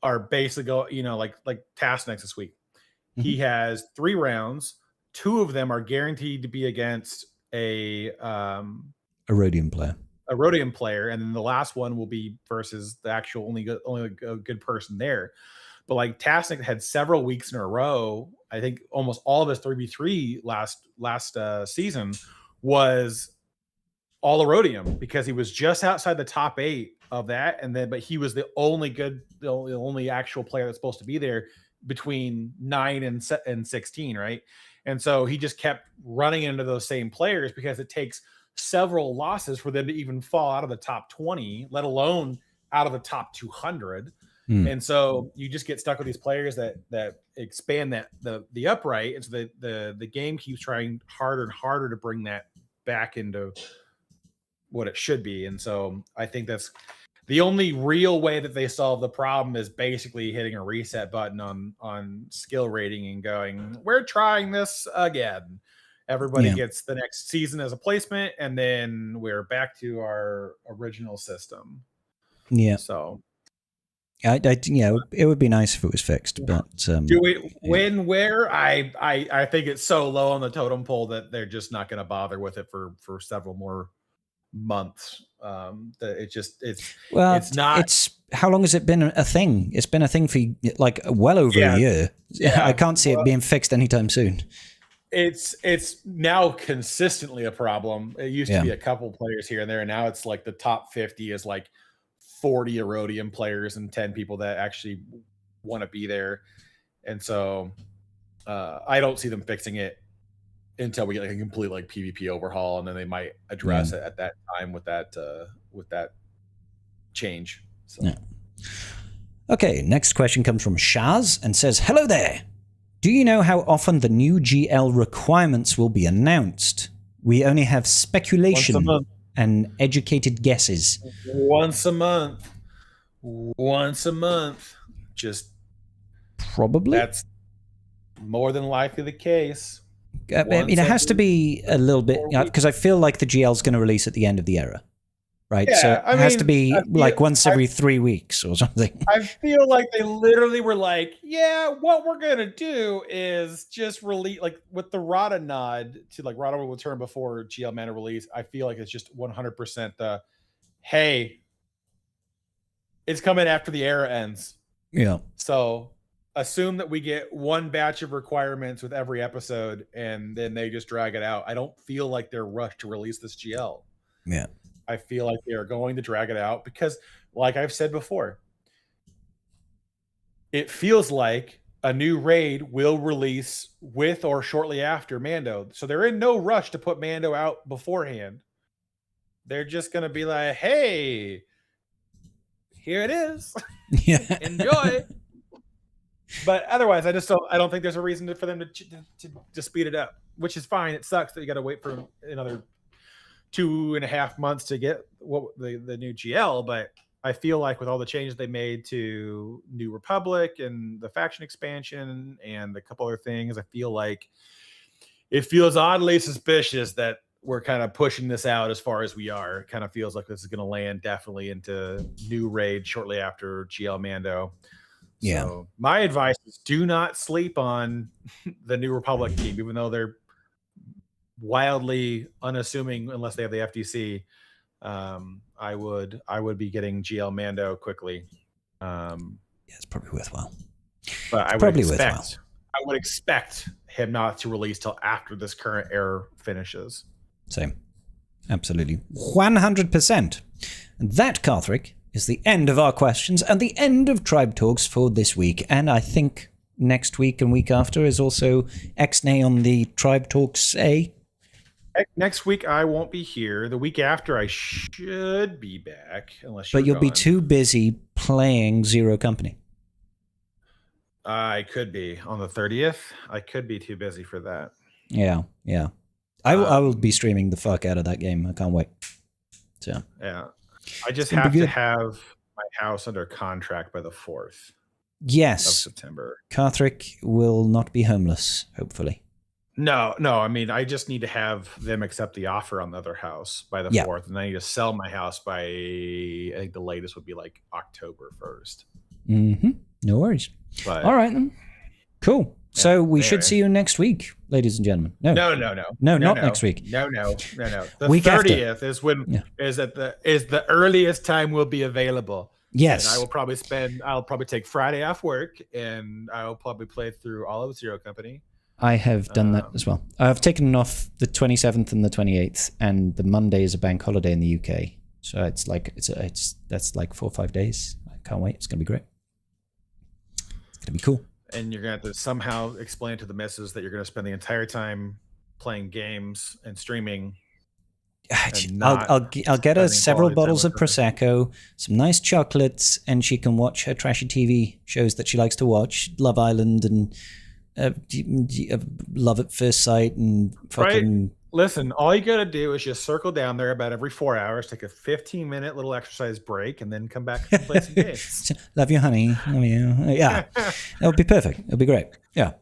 are basically like Tasknex this week. Mm-hmm. He has 3 rounds. 2 of them are guaranteed to be against a Erodium player, and then the last one will be versus the actual only a good person there. But like Tasnik had several weeks in a row. I think almost all of his 3v3 last season was all Erodium because he was just outside the top 8 of that, but he was the only actual player that's supposed to be there between 9 and 16, right? And so he just kept running into those same players because it takes several losses for them to even fall out of the top 20, let alone out of the top 200. And so you just get stuck with these players that expand the upright, and so the game keeps trying harder and harder to bring that back into what it should be. And so I think that's the only real way that they solve the problem is basically hitting a reset button on skill rating and going, we're trying this again. Everybody gets the next season as a placement, and then we're back to our original system. Yeah. So it would be nice if it was fixed, but do it where I think it's so low on the totem pole that they're just not going to bother with it for several more months. It's not. How long has it been a thing? It's been a thing for like well over a year. I can't see it being fixed anytime soon. It's now consistently a problem. It used to be a couple players here and there, and now it's like the top 50 is like 40 Erodium players and 10 people that actually want to be there. And so I don't see them fixing it until we get like a complete like PvP overhaul, and then they might address it at that time with that change. So. Yeah. Okay, next question comes from Shaz and says, "Hello there. Do you know how often the new GL requirements will be announced? We only have speculation and educated guesses." Once a month. Just probably. That's more than likely the case. I mean, it has to be a little bit, because I feel like the GL is going to release at the end of the era, right? Yeah, so it has to be like once every 3 weeks or something. I feel like they literally were like, yeah, what we're going to do is just release, like with the Rada nod to like Rada will return before GL Mana release. I feel like it's just 100% hey, it's coming after the era ends. Yeah. So assume that we get one batch of requirements with every episode, and then they just drag it out. I don't feel like they're rushed to release this GL. Yeah. I feel like they are going to drag it out because, like I've said before, it feels like a new raid will release with or shortly after Mando. So they're in no rush to put Mando out beforehand. They're just going to be like, hey, here it is. Yeah. Enjoy. But otherwise, I don't think there's a reason for them to speed it up, which is fine. It sucks that you got to wait for another 2.5 months to get the new GL, but I feel like with all the changes they made to New Republic and the faction expansion and a couple other things, I feel like it feels oddly suspicious that we're kind of pushing this out as far as we are. It kind of feels like this is going to land definitely into new raid shortly after GL Mando. Yeah. So my advice is do not sleep on the New Republic team, even though they're wildly unassuming unless they have the FDC. I would be getting GL Mando quickly. Yeah, it's probably worthwhile. But I would expect him not to release till after this current era finishes. Same. Absolutely. 100%. And that, Carthrick, is the end of our questions and the end of Tribe Talks for this week. And I think next week and week after is also X-Nay on the Tribe Talks A. Next week I won't be here. The week after I should be back, unless you're But you'll gone. be too busy playing Zero Company. I could be on the 30th. I could be too busy for that. Yeah. I will be streaming the fuck out of that game. I can't wait. So yeah. I just have to have my house under contract by the 4th. Yes. Of September. Carthrick will not be homeless, hopefully. No. I mean, I just need to have them accept the offer on the other house by the 4th, and I need to sell my house by, I think the latest would be like October 1st. Mm-hmm. No worries. But, all right then. Cool. Yeah, so we should see you next week, ladies and gentlemen. No, not next week. No. The week 30th after is the earliest time will be available. Yes. And I'll probably take Friday off work, and I'll probably play through all of Zero Company. I have done that as well. I've taken off the 27th and the 28th, and the Monday is a bank holiday in the UK. So it's like that's like 4 or 5 days. I can't wait. It's gonna be great. It's gonna be cool. And you're gonna have to somehow explain to the missus that you're gonna spend the entire time playing games and streaming. I'll get her several bottles of Prosecco, some nice chocolates, and she can watch her trashy TV shows that she likes to watch, Love Island and Love at First Sight and fucking... Right. Listen, all you gotta do is just circle down there about every 4 hours, take a 15-minute little exercise break, and then come back and play some games. Love you, honey. Love you. Yeah, that would be perfect. It'll be great. Yeah.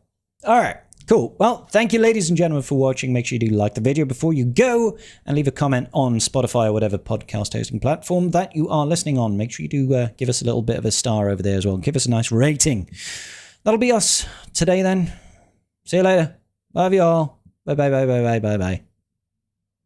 All right. Cool. Well, thank you, ladies and gentlemen, for watching. Make sure you do like the video before you go, and leave a comment on Spotify or whatever podcast hosting platform that you are listening on. Make sure you do give us a little bit of a star over there as well. Give us a nice rating. That'll be us today then. See you later. Love you all. Bye, bye, bye, bye, bye, bye, bye.